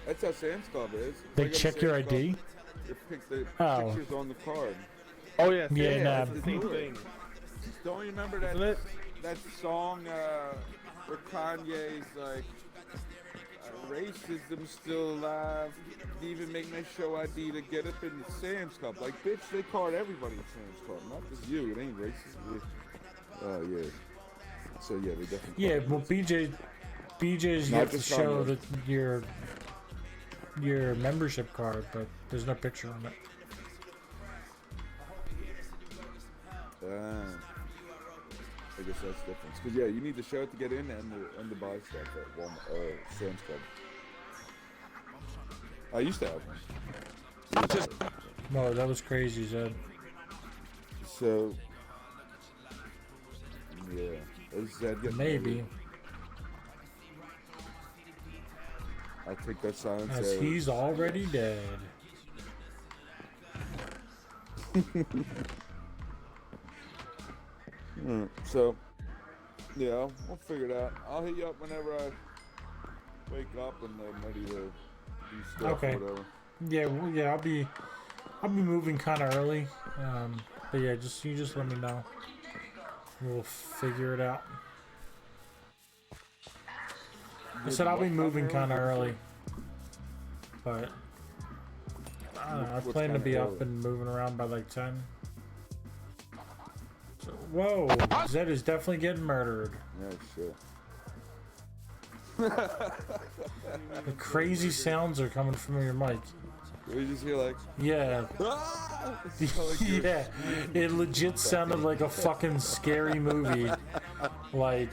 That's how Sam's Club is. They If I go to check your Sam's Club, ID? the Oh. picture's on the card. Oh yeah, Yeah, nah. it's the same thing. Don't you remember that song where Kanye's like, racism still alive. They even make my show ID to get up in the Sam's Club. Like, bitch, they card everybody in Sam's Club, not just you. It ain't racist. Oh, yeah. So, yeah, they definitely. Yeah, well, BJ's Not got to just show Kanye. that your membership card, but there's no picture on it. I guess that's different. Because, yeah, you need to show it to get in and to buy stuff at Walmart, Sam's Club. I used to have one. No, that was crazy, Zed. So, yeah. Is Zed getting Maybe. married? I take that silence As as he's already dead. So, yeah, we'll figure it out. I'll hit you up whenever I wake up and I'm ready to do stuff Okay. or whatever. Yeah, well, yeah, I'll be moving kind of early. But yeah, you just let me know. We'll figure it out. I said I'll be moving kind of early, but I don't know. I What's plan to kinda be up early? and moving around by like 10. So, whoa, Zed is definitely getting murdered. Yeah, shit. The crazy sounds are coming from your mic. We just hear like, Yeah. Yeah, it legit sounded like a fucking scary movie. Like,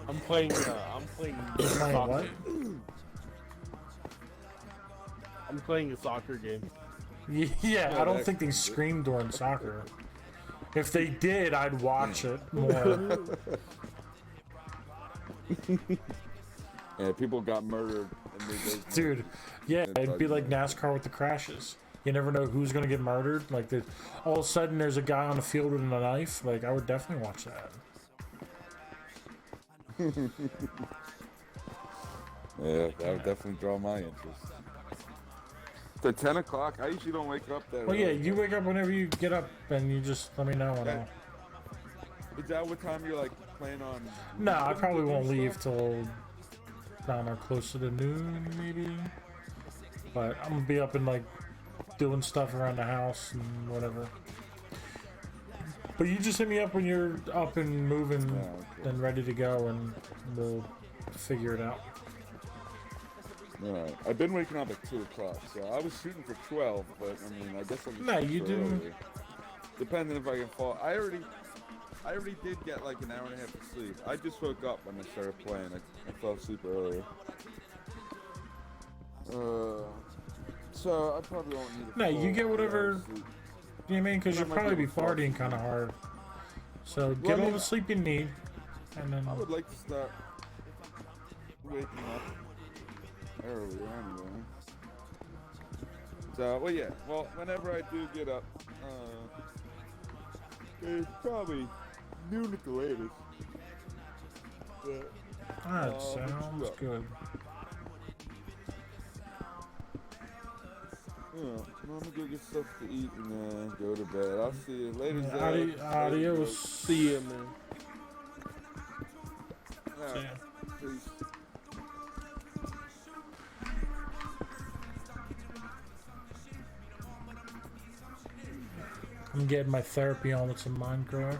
I'm playing playing soccer. what? I'm playing a soccer game. Yeah, I don't think they screamed during soccer. If they did, I'd watch it more. yeah, people got murdered. Dude, yeah, it'd be like NASCAR with the crashes. You never know who's gonna get murdered. Like, all of a sudden there's a guy on the field with a knife. Like, I would definitely watch that. Yeah, that would definitely draw my interest. To 10 o'clock, I usually don't wake up that Well, yeah, early. you wake up whenever you get up, and you just let me know. And I'll... Is that what time you're like planning on? No, I probably won't leave till, I don't know, closer to noon, maybe. But I'm gonna be up and like doing stuff around the house and whatever. But you just hit me up when you're up and moving and ready to go, and we'll figure it out. Alright, I've been waking up at 2 o'clock, so I was shooting for 12, but I mean, I guess I'm just No, shooting you for didn't. early. Depending if I can fall. I already did get like an hour and a half of sleep. I just woke up when I started playing. I fell asleep earlier. So I probably won't need a No, full you get 8 whatever. hours of sleep. You know what I mean? Because I you'll might probably be be able to fall partying kind of hard. So Well, get I all mean, the sleep you need, and then. I would like to start waking up earlier anyway. So, well, yeah. Well, whenever I do get up, it's probably noon at the latest. But, That I'll hit you sounds up. good. Yeah, I'm gonna go get stuff to eat and go to bed. I'll see you later. Yeah, Zach. Later, adios. See ya, man. Alright, See ya. peace. I'm getting my therapy on with some Minecraft.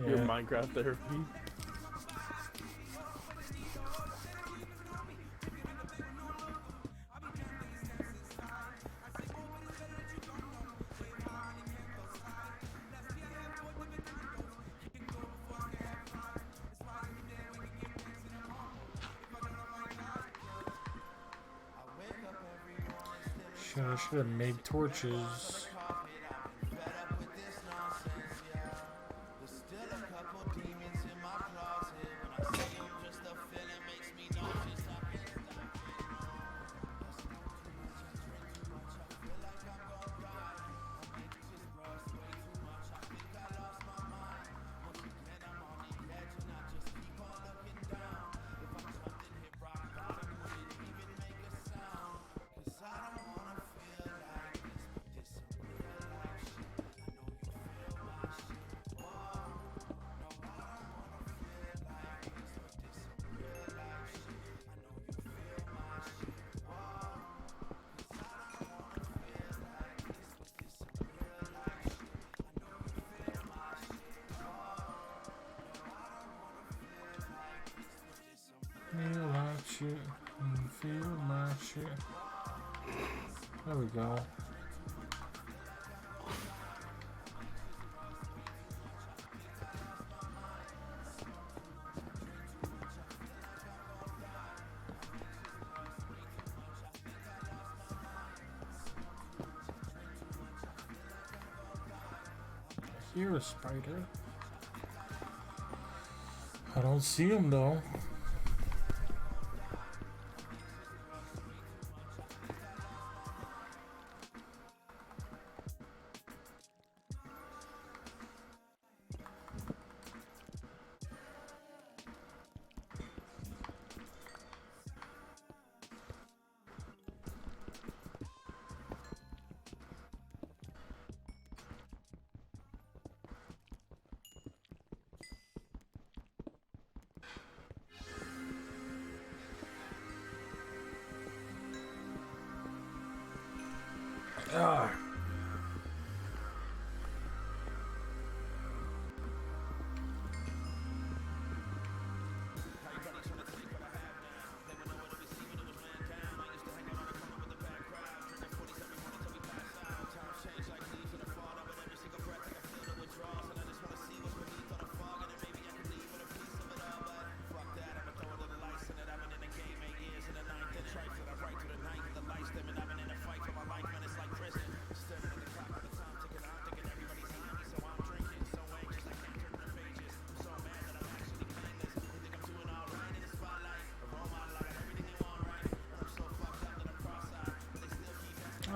Your Minecraft therapy. I should have made torches. shit. Feel my shit. There we go. I hear a spider. I don't see him though. Ah.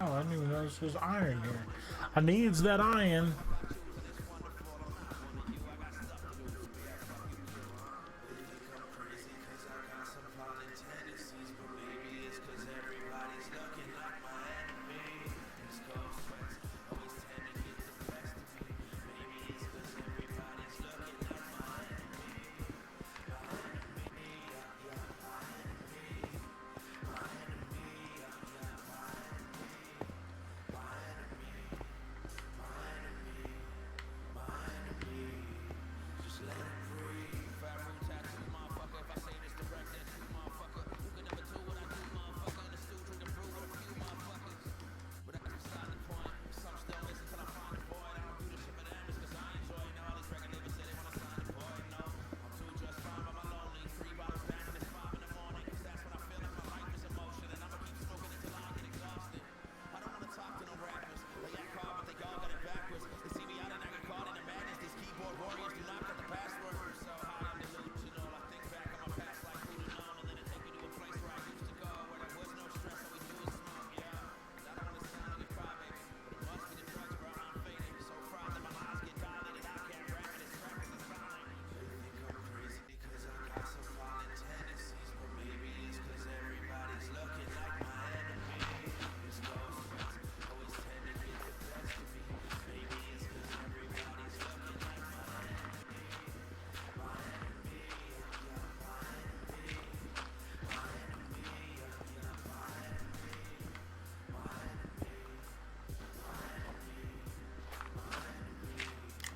Oh, I didn't even notice there's iron here. I needs that iron.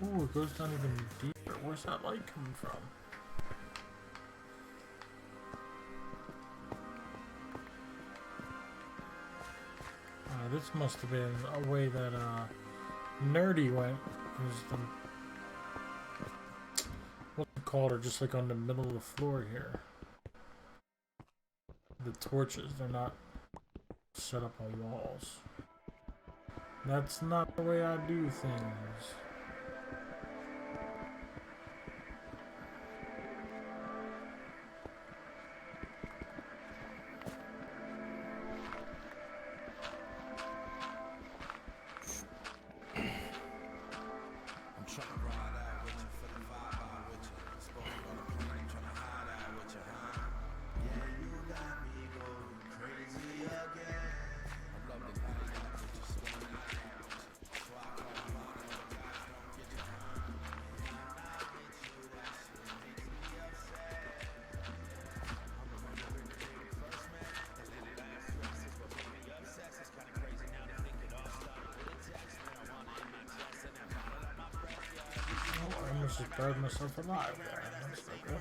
Ooh, it goes down even deeper. Where's that light coming from? This must have been a way that Nerdy went. What's it called? Or just like on the middle of the floor here. The torches, they're not set up on walls. That's not the way I do things. Just buried myself alive there. That's not good.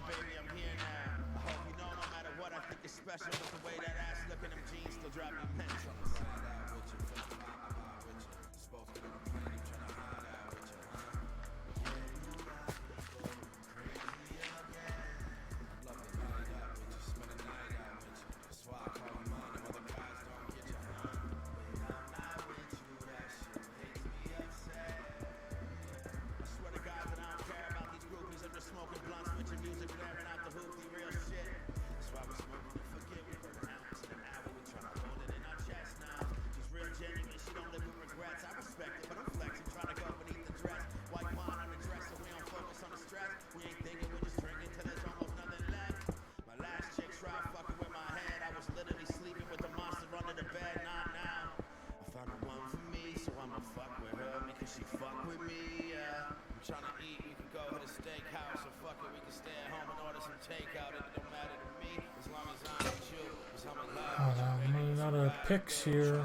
baby, I'm here now. I hope you know no matter what, I think it's special with the way that ass look and them jeans still drive me mental. I'm running out of picks here.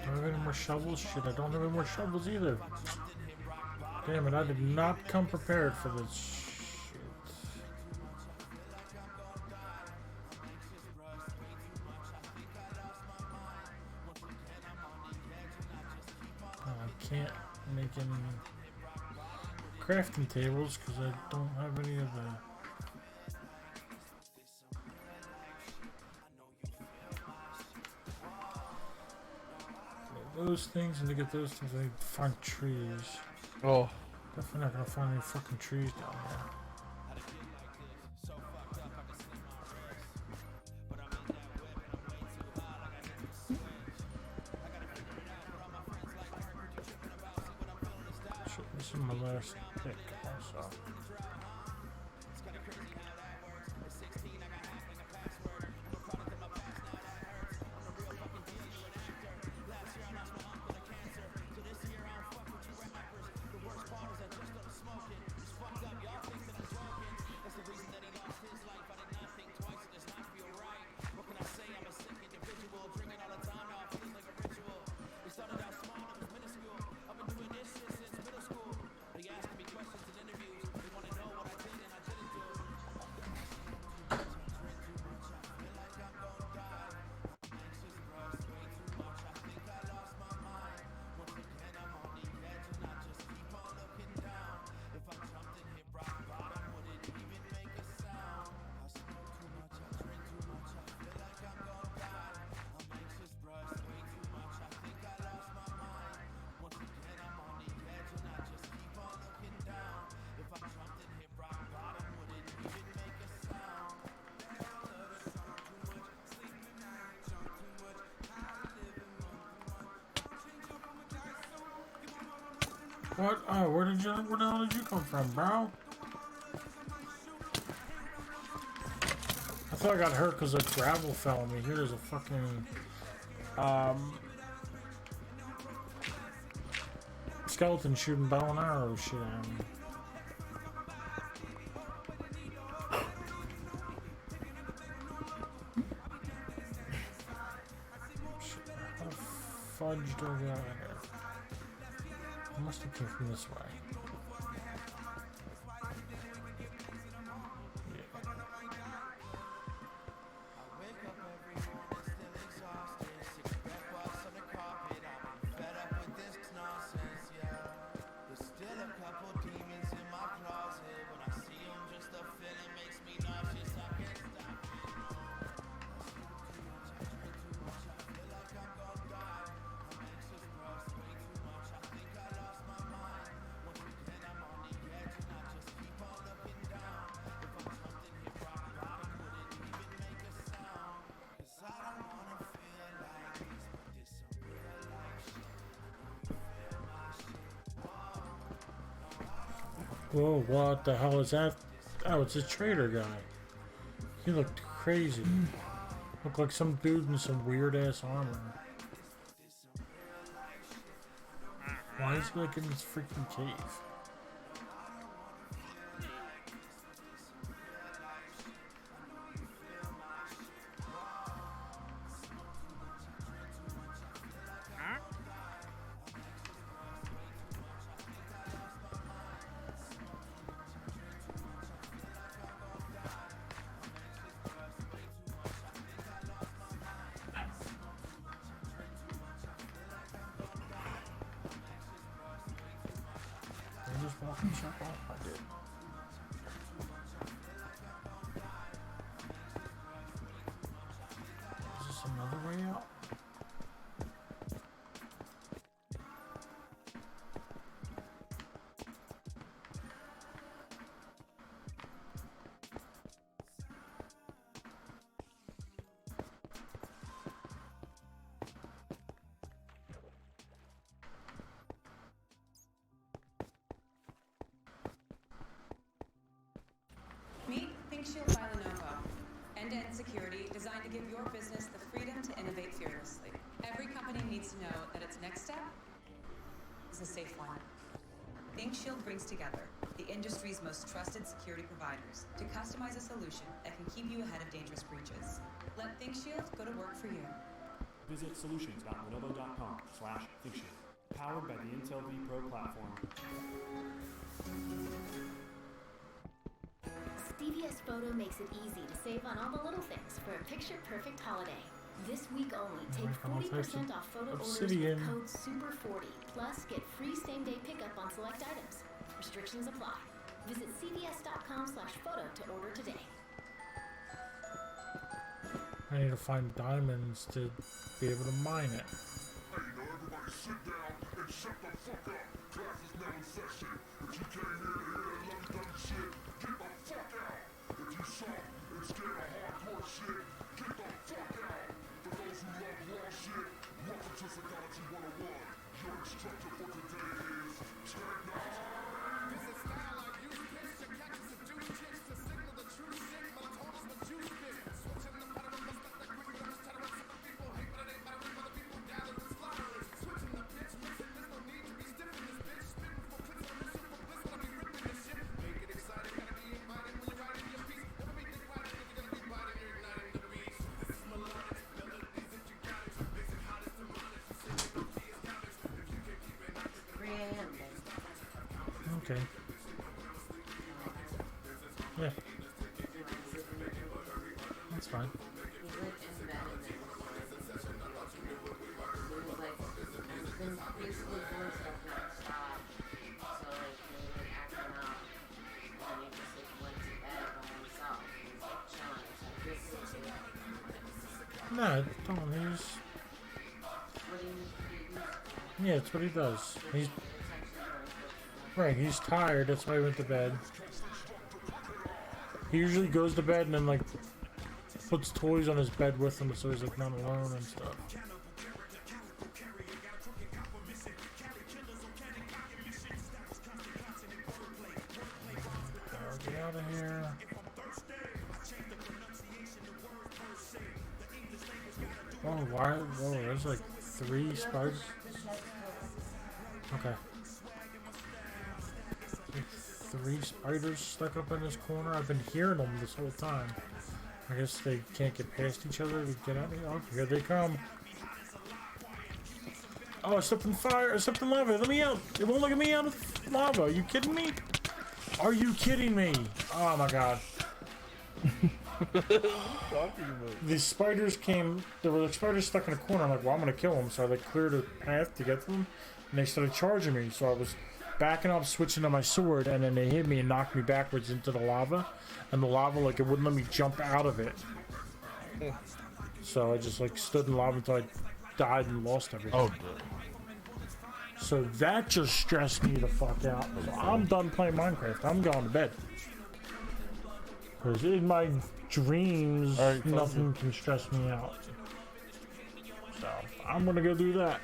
Do I have any more shovels? Shit, I don't have any more shovels either. Damn it, I did not come prepared for this shit. I can't make any crafting tables because I don't have any of the... those things, and to get those things I need to find trees. Oh. Definitely not gonna find any fucking trees down there. Shit, this is my last pick also. What? Oh, where the hell did you come from, bro? I thought I got hurt because the gravel fell on me. Here's a fucking skeleton shooting bow and arrow shit at me. fudge do I get out of here? I must have came from this way. Whoa, what the hell is that? Oh, it's a trader guy. He looked crazy. Looked like some dude in some weird ass armor. Why is he like in this freaking cave? Just walking circle? I did. Is this another way out? Meet ThinkShield by Lenovo. End-to-end security designed to give your business the freedom to innovate fearlessly. Every company needs to know that its next step is a safe one. ThinkShield brings together the industry's most trusted security providers to customize a solution that can keep you ahead of dangerous breaches. Let ThinkShield go to work for you. Visit solutions.lenovo.com/ThinkShield. Powered by the Intel vPro platform. CVS Photo makes it easy to save on all the little things for a picture-perfect holiday. This week only, take 40% off photo orders with code SUPER40. Plus, get free same-day pickup on select items. Restrictions apply. Visit cvs.com/photo to order today. I need to find diamonds to be able to mine it. Hey, now everybody sit down and shut the fuck up. Class is now in session. If you came here to hear that lovey-dovey shit, get the fuck out. If you suck and scared of hardcore shit, get the fuck out. For those who love raw shit, welcome to Psychology 101. Your instructor for today is Technology. This is style I use pitch to catch the juice chicks to signal the true shit. Melatonin's the juice bit. Switching the pattern of stuff that quick, but I'm just trying to run some people hate, but it ain't mattering. Other people gather and slaughter. Switching the pitch, mixing, there's no need to be stiff in this bitch. Spitting for clicks on this shit for bliss, when I be ripping this shit. Make it exciting, gotta be inviting when you're writing your piece. Never be divided if you're gonna be biting, you're igniting the beast. This is melodic, melodies that you got it. Makes it hot as demonic. Singing the key is down. If you can't keep it, not 3 a.m. Okay. Yeah. That's fine. No, don't. Yeah, that's what he does. He's right. He's tired. That's why he went to bed. He usually goes to bed and then like puts toys on his bed with him, so he's like not alone and stuff. Get out of here. Oh, why? Whoa, there's like 3 spiders. Okay. Like 3 spiders stuck up in this corner. I've been hearing them this whole time. I guess they can't get past each other to get out of here. Oh, here they come. Oh, I stepped in fire. I stepped in lava. Let me out. It won't let me out of lava. Are you kidding me? Are you kidding me? Oh my god. These spiders came. There were like spiders stuck in a corner. I'm like, well, I'm gonna kill them. So I like cleared a path to get to them, and they started charging me. So I was backing up, switching to my sword, and then they hit me and knocked me backwards into the lava. And the lava, like, it wouldn't let me jump out of it. So I just like stood in lava until I died and lost everything. Oh, so that just stressed me the fuck out. So I'm done playing Minecraft. I'm going to bed. Because in my dreams, nothing can stress me out. So I'm gonna go do that.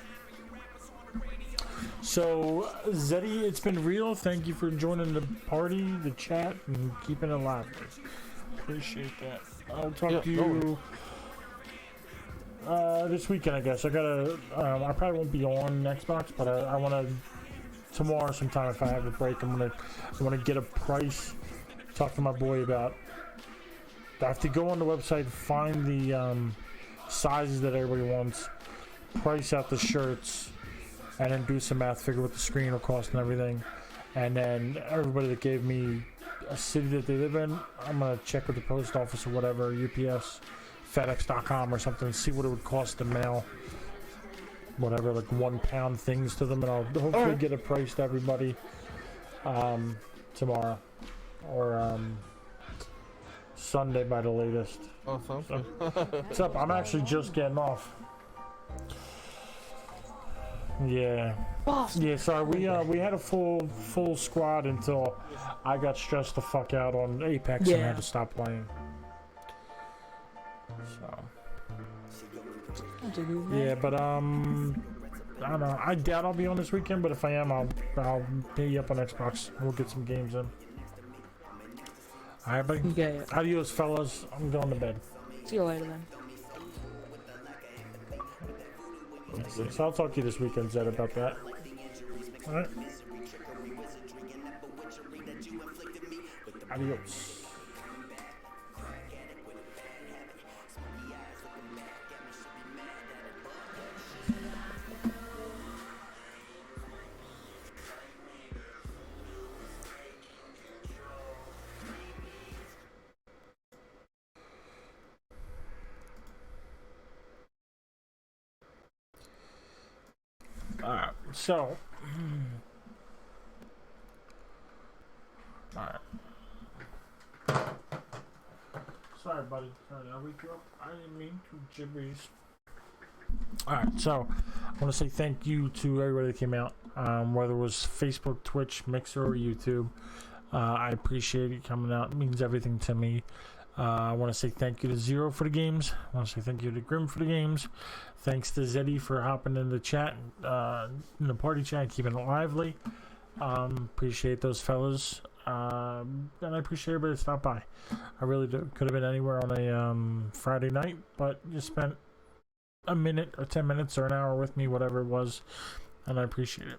So Zeddy, it's been real. Thank you for joining the party, the chat, and keeping it alive. Appreciate that. I'll talk to you this weekend, I guess. I gotta. I probably won't be on Xbox, but I want to tomorrow sometime if I have a break. I want to get a price. Talk to my boy about. I have to go on the website, find the sizes that everybody wants, price out the shirts, and then do some math, figure what the screen will cost and everything. And then everybody that gave me a city that they live in, I'm gonna check with the post office or whatever, UPS, FedEx.com or something, see what it would cost to mail whatever, like 1 pound things to them, and I'll hopefully get a price to everybody tomorrow or Sunday by the latest. Oh, sounds good. What's up? I'm actually just getting off. Yeah. Yeah, sorry, we had a full squad until I got stressed the fuck out on Apex and had to stop playing. So. Yeah, but I don't know. I doubt I'll be on this weekend, but if I am, I'll hit you up on Xbox. We'll get some games in. Alright, buddy. Yeah. Adios, fellas. I'm going to bed. See you later, then. So I'll talk to you this weekend, Zed, about that. Alright. Adios. Alright, so alright. Sorry, buddy. Sorry, I wake you up. I didn't mean to gibberish. Alright, so I want to say thank you to everybody that came out, whether it was Facebook, Twitch, Mixer, or YouTube. I appreciate it coming out. It means everything to me. I want to say thank you to Zero for the games. I want to say thank you to Grim for the games. Thanks to Zeddy for hopping in the chat, in the party chat, keeping it lively. Appreciate those fellas. And I appreciate everybody that stopped by. I really do. Could have been anywhere on a Friday night, but you spent a minute or 10 minutes or an hour with me, whatever it was, and I appreciate it.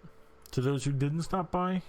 To those who didn't stop by,